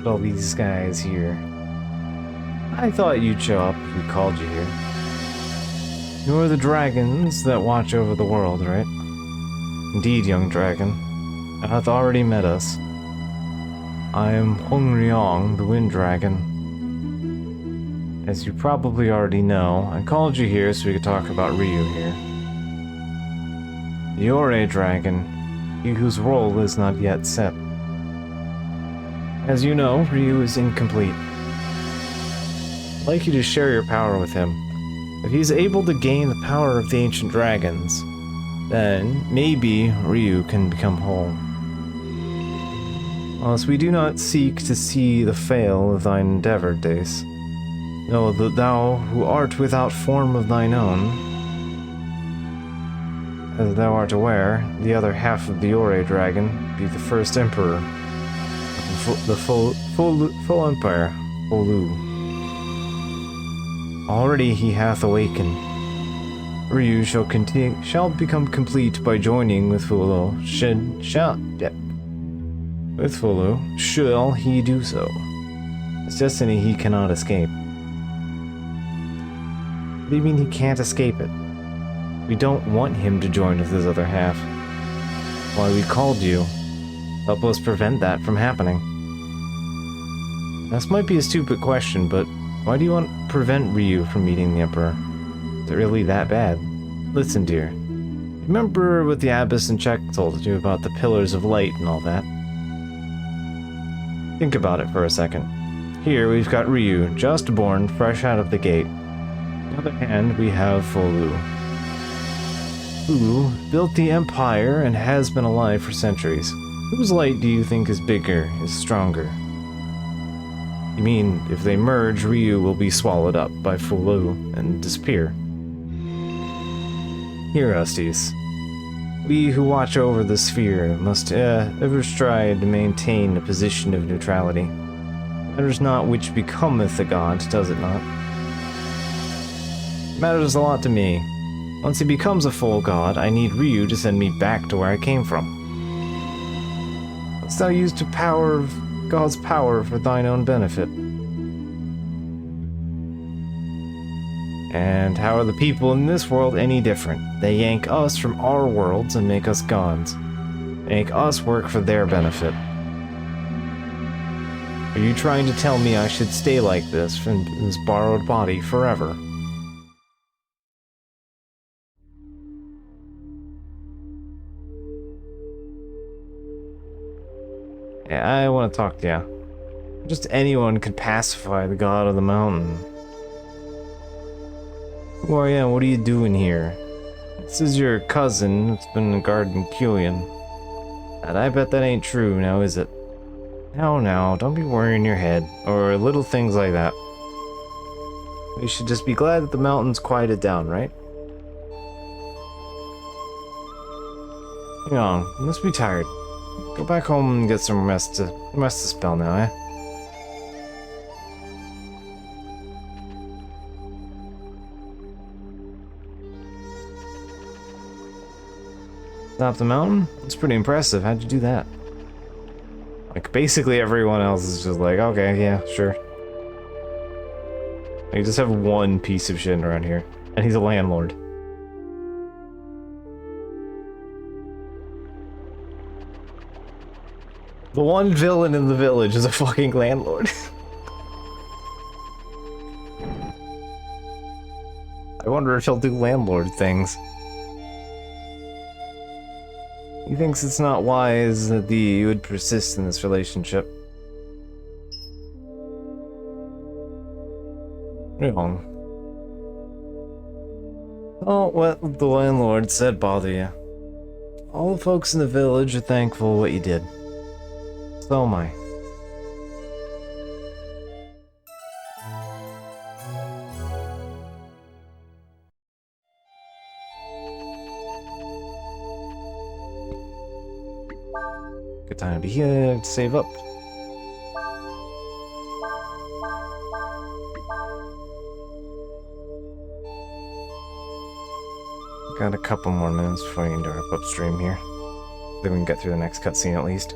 All these guys here. I thought you'd show up if we called you here. You're the dragons that watch over the world, right? Indeed, young dragon. Thou hath already met us. I am Hung Ryong, the Wind Dragon. As you probably already know, I called you here so we could talk about Ryu here. You're a dragon, he whose role is not yet set. As you know, Ryu is incomplete. like you to share your power with him. If he's able to gain the power of the ancient dragons, then maybe Ryu can become whole. Whilst we do not seek to see the fail of thine endeavor, Dace, know that thou who art without form of thine own, as thou art aware, the other half of the Ore dragon be the first emperor of the full empire, Olu. Already he hath awakened. Ryu shall become complete by joining with Fulu. With Fulu, shall he do so. It's destiny he cannot escape. What do you mean he can't escape it? We don't want him to join with his other half. Why we called you. Help us prevent that from happening. This might be a stupid question, but why do you want to prevent Ryu from meeting the Emperor? Is it really that bad? Listen, dear. Remember what the Abbess and Czech told you about the pillars of light and all that? Think about it for a second. Here we've got Ryu, just born, fresh out of the gate. On the other hand, we have Fulu. Fulu built the Empire and has been alive for centuries. Whose light do you think is bigger, is stronger? You mean, if they merge, Ryu will be swallowed up by Fulu and disappear. Here, Usties. We who watch over the sphere must ever strive to maintain a position of neutrality. Matters not which becometh the god, does it not? It matters a lot to me. Once he becomes a full god, I need Ryu to send me back to where I came from. Let's thou use God's power for thine own benefit. And how are the people in this world any different? They yank us from our worlds and make us gods. They make us work for their benefit. Are you trying to tell me I should stay like this in this borrowed body forever? Yeah, I want to talk to you. Just anyone could pacify the god of the mountain. Who are you and what are you doing here? This is your cousin who's been in Garden Killian. And I bet that ain't true, now is it? Now, don't be worrying your head, or little things like that. We should just be glad that the mountain's quieted down, right? Hang on, you must be tired. Go back home and get some rest to spell now, eh? Top the mountain? That's pretty impressive. How'd you do that? Like, basically everyone else is just like, okay, yeah, sure. You just have one piece of shit around here, and he's a landlord. The one villain in the village is a fucking landlord. I wonder if he'll do landlord things. He thinks it's not wise that you would persist in this relationship. Wrong. Oh, what the landlord said bother you. All the folks in the village are thankful what you did. So am I. Good time to be here to save up. Got a couple more minutes before I need to wrap up stream here. Then we can get through the next cutscene at least.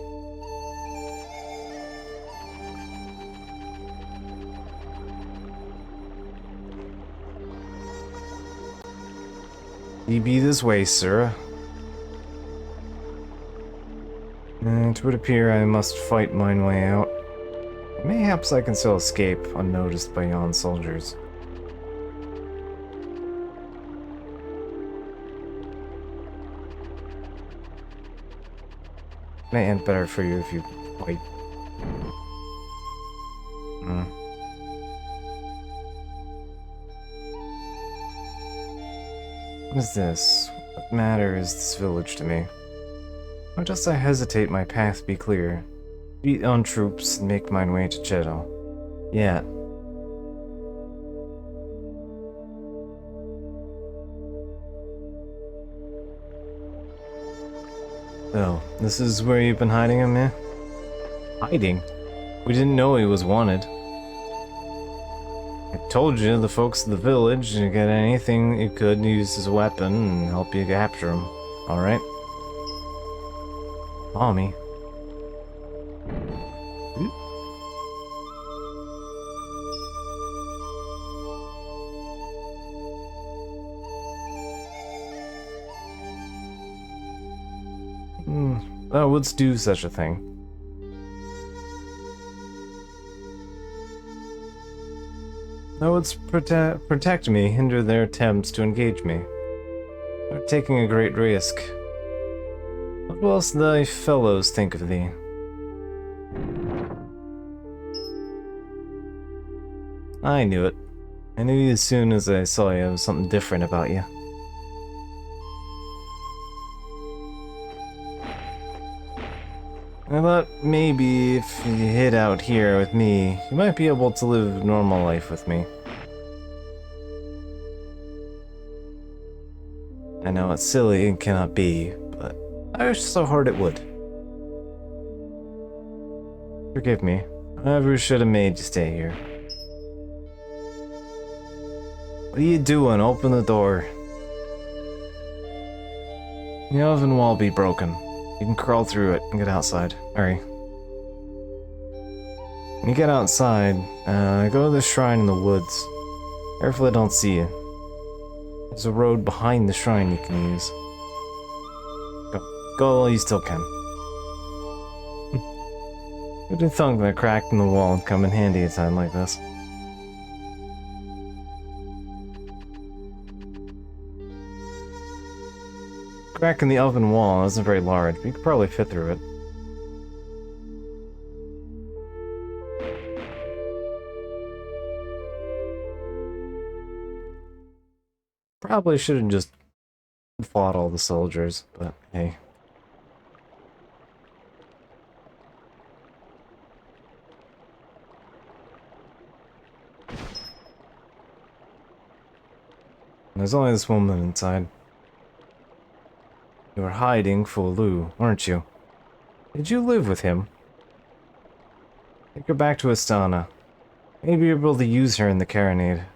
Ye be this way, sir. It would appear I must fight mine way out. Mayhaps I can still escape unnoticed by yon soldiers. May end better for you if you fight. What is this? What matter is this village to me? Why dost I hesitate my path be clear? Beat on troops and make mine way to Cheddar. Yeah. Oh, this is where you've been hiding him, eh? Hiding? We didn't know he was wanted. I told you the folks of the village to get anything you could use as a weapon and help you capture him. Alright? Mommy. Thou wouldst do such a thing. Thou wouldst protect me, hinder their attempts to engage me. Thou art taking a great risk. What will else thy fellows think of thee? I knew it. I knew as soon as I saw you there was something different about you. I thought maybe if you hid out here with me, you might be able to live a normal life with me. I know it's silly and cannot be, but I wish so hard it would. Forgive me. I never should have made you stay here. What are you doing? Open the door. The oven wall be broken. You can crawl through it and get outside. Hurry. When you get outside, go to the shrine in the woods. Careful I don't see you. There's a road behind the shrine you can use. Go while you still can. Who'd have thunk that a crack in the wall would come in handy at a time like this? Crack in the oven wall isn't very large, but you could probably fit through it. Probably shouldn't just fought all the soldiers, but hey. There's only this woman inside. You were hiding Lu, weren't you? Did you live with him? Take her back to Astana. Maybe you're able to use her in the Carronade.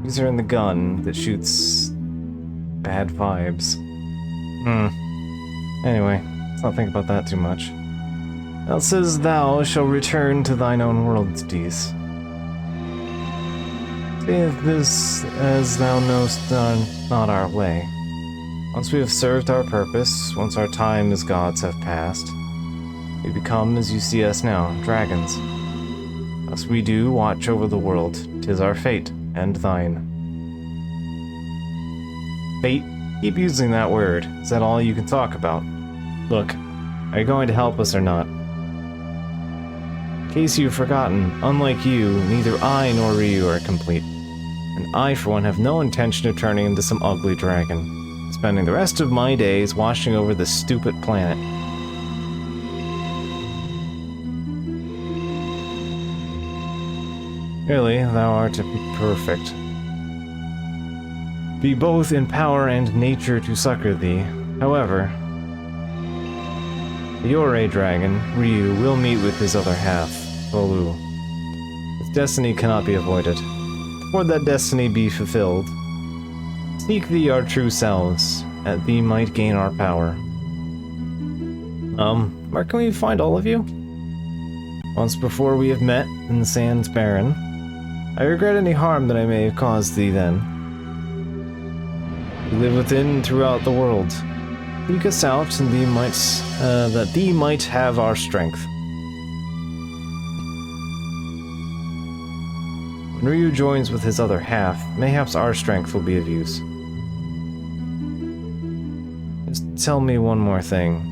Use her in the gun that shoots bad vibes. Anyway, let's not think about that too much. It says thou shall return to thine own world's peace. If this, as thou knowest, not our way. Once we have served our purpose, once our time as gods have passed, we become, as you see us now, dragons. Thus we do watch over the world. 'Tis our fate, and thine. Fate? Keep using that word. Is that all you can talk about? Look, are you going to help us or not? In case you've forgotten, unlike you, neither I nor Ryu are complete. And I, for one, have no intention of turning into some ugly dragon, spending the rest of my days watching over this stupid planet. Really, thou art to be perfect. Be both in power and nature to succor thee. However, you're a dragon, Ryu will meet with his other half, Lu. His destiny cannot be avoided. Before that destiny be fulfilled, seek thee our true selves, that thee might gain our power. Where can we find all of you? Once before we have met in the Sands Barren. I regret any harm that I may have caused thee then. We live within and throughout the world. Seek us out, and that thee might have our strength. When Ryu joins with his other half, mayhaps our strength will be of use. Just tell me one more thing.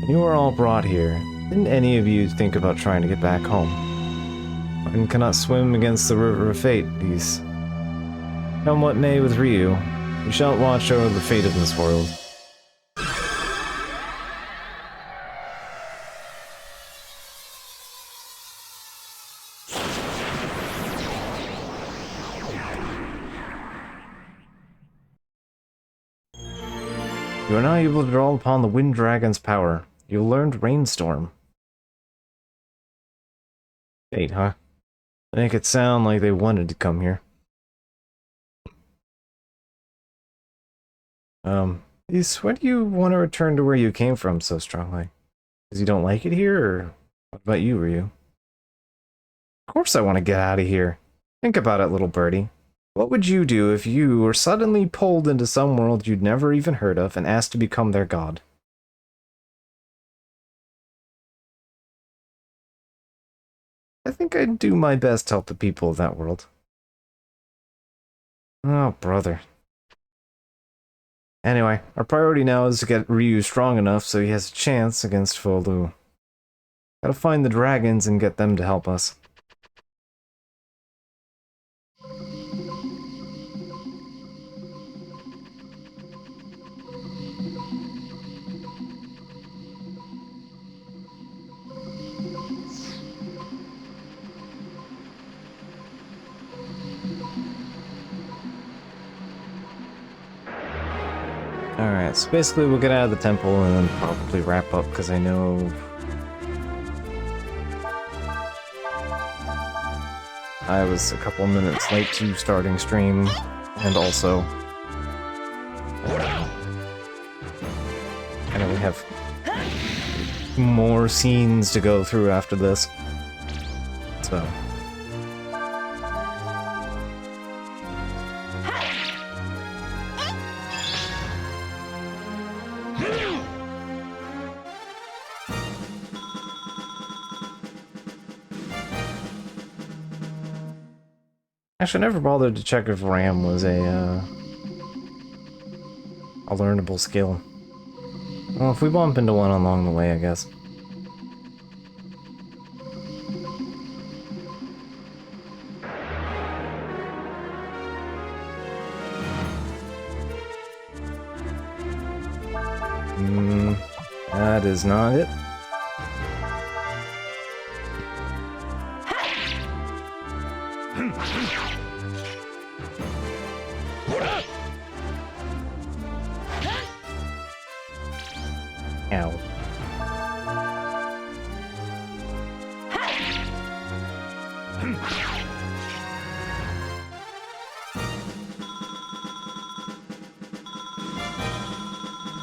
When you were all brought here, didn't any of you think about trying to get back home? One cannot swim against the river of fate. These come what may with Ryu. You shall watch over the fate of this world. You are now able to draw upon the Wind Dragon's power. You learned Rainstorm. Fate, huh? Make it sound like they wanted to come here. Why do you want to return to where you came from so strongly? Because you don't like it here, or what about you, Ryu? Of course I want to get out of here. Think about it, little birdie. What would you do if you were suddenly pulled into some world you'd never even heard of and asked to become their god? I think I'd do my best to help the people of that world. Oh, brother. Anyway, our priority now is to get Ryu strong enough so he has a chance against Folu. Gotta find the dragons and get them to help us. Alright, so basically we'll get out of the temple and then probably wrap up, because I know... I was a couple minutes late to starting stream, and also... I know we have more scenes to go through after this, so... Actually, I never bothered to check if RAM was a learnable skill. Well, if we bump into one along the way, I guess. That is not it. Ow.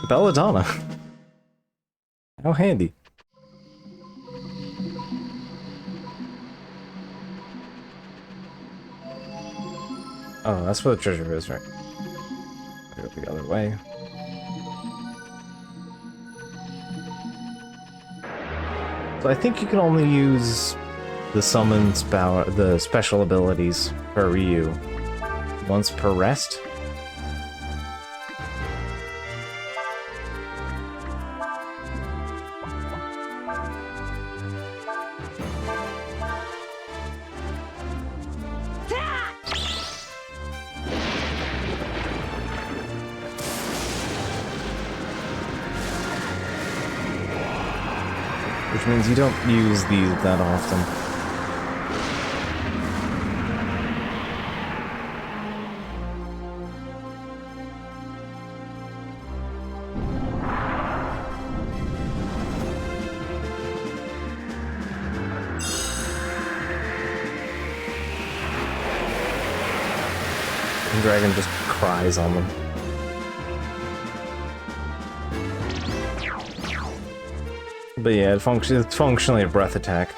Belladonna. How handy. Oh, that's where the treasure is, right? I go the other way. So I think you can only use the summons power, the special abilities for Ryu once per rest. Which means you don't use these that often. The dragon just cries on them. But yeah, it's functionally a breath attack.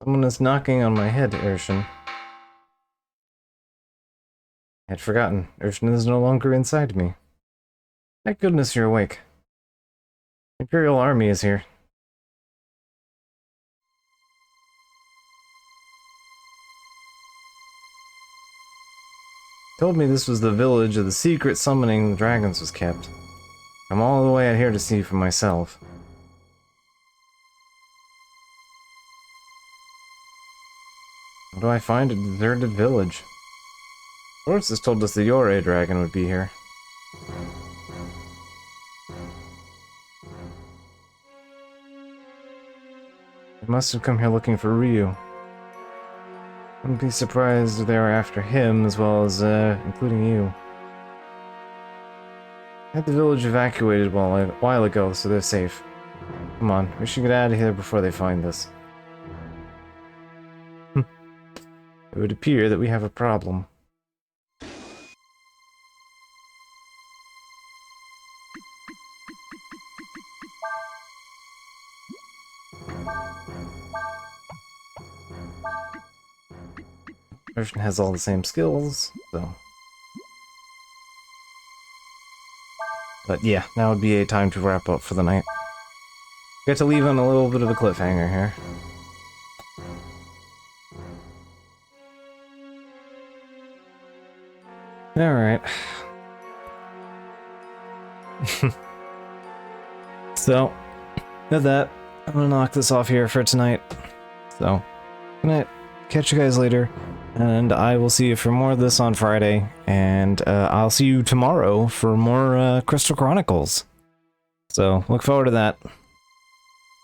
Someone is knocking on my head, Urshan. I had forgotten. Urshan is no longer inside me. Thank goodness you're awake. The Imperial Army is here. Told me this was the village of the secret summoning the dragons was kept. I'm all the way out here to see for myself. How do I find a deserted village? Sources told us the Yore dragon would be here. They must have come here looking for Ryu. Wouldn't be surprised if they were after him, as well as, including you. I had the village evacuated a while ago, so they're safe. Come on, we should get out of here before they find us. It would appear that we have a problem. Urshan has all the same skills, so... But yeah, now would be a time to wrap up for the night. Get to leave on a little bit of a cliffhanger here. Alright. So, with that, I'm gonna knock this off here for tonight. So, good night. Catch you guys later. And I will see you for more of this on Friday. And I'll see you tomorrow for more Crystal Chronicles. So, look forward to that.